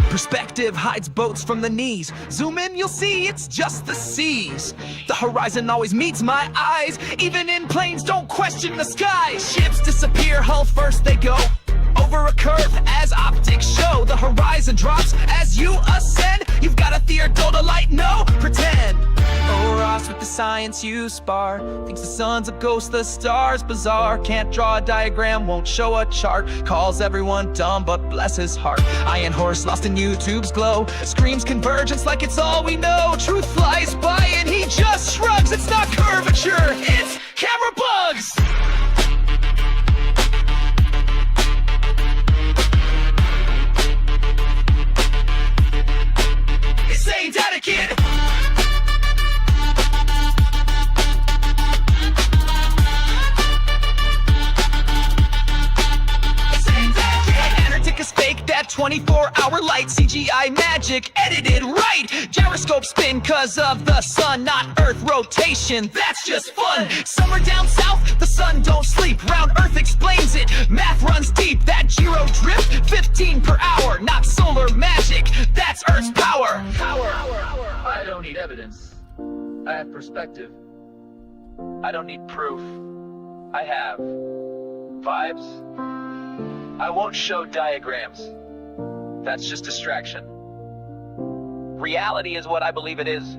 S4: Perspective hides boats from the knees. Zoom in, you'll see it's just the seas. The horizon always meets my eyes. Even in planes, don't question the sky. Ships disappear, hull first they go. Over a curve as optics show. The horizon drops as you ascend. You've got a theodolite, no pretend. Oh, Ross, with the science you spar. Thinks the sun's a ghost, the stars bizarre. Can't draw a diagram, won't show a chart. Calls everyone dumb, but bless his heart. Iron horse lost in YouTube's glow. Screams convergence like it's all we know. Truth flies by and he just shrugs. It's not curvature, it's camera bugs. Say that again. 24-hour light, CGI magic, edited right. Gyroscope spin cause of the sun, not Earth rotation. That's just fun. Summer down south, the sun don't sleep. Round Earth explains it. Math runs deep. That gyro drift, 15 per hour. Not solar magic. That's Earth's power.
S18: I don't need evidence. I have perspective. I don't need proof. I have vibes. I won't show diagrams. That's just distraction. Reality is what I believe it is.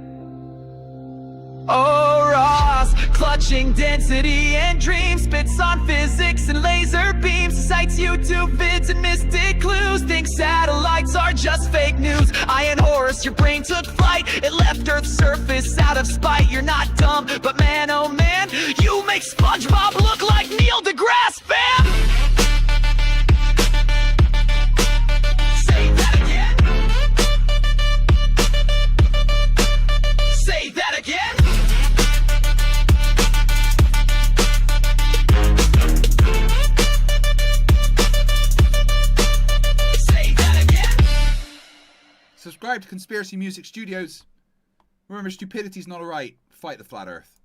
S4: Oh, Ross, clutching density and dreams, spits on physics and laser beams, cites YouTube vids and mystic clues, thinks satellites are just fake news. Iron Horse, your brain took flight, it left Earth's surface out of spite. You're not dumb, but man, oh man, you make SpongeBob look like Neil deGrasse, fam! Say that again! Say that again!
S1: Subscribe to Conspiracy Music Studios. Remember, stupidity's not alright. Fight the flat earth.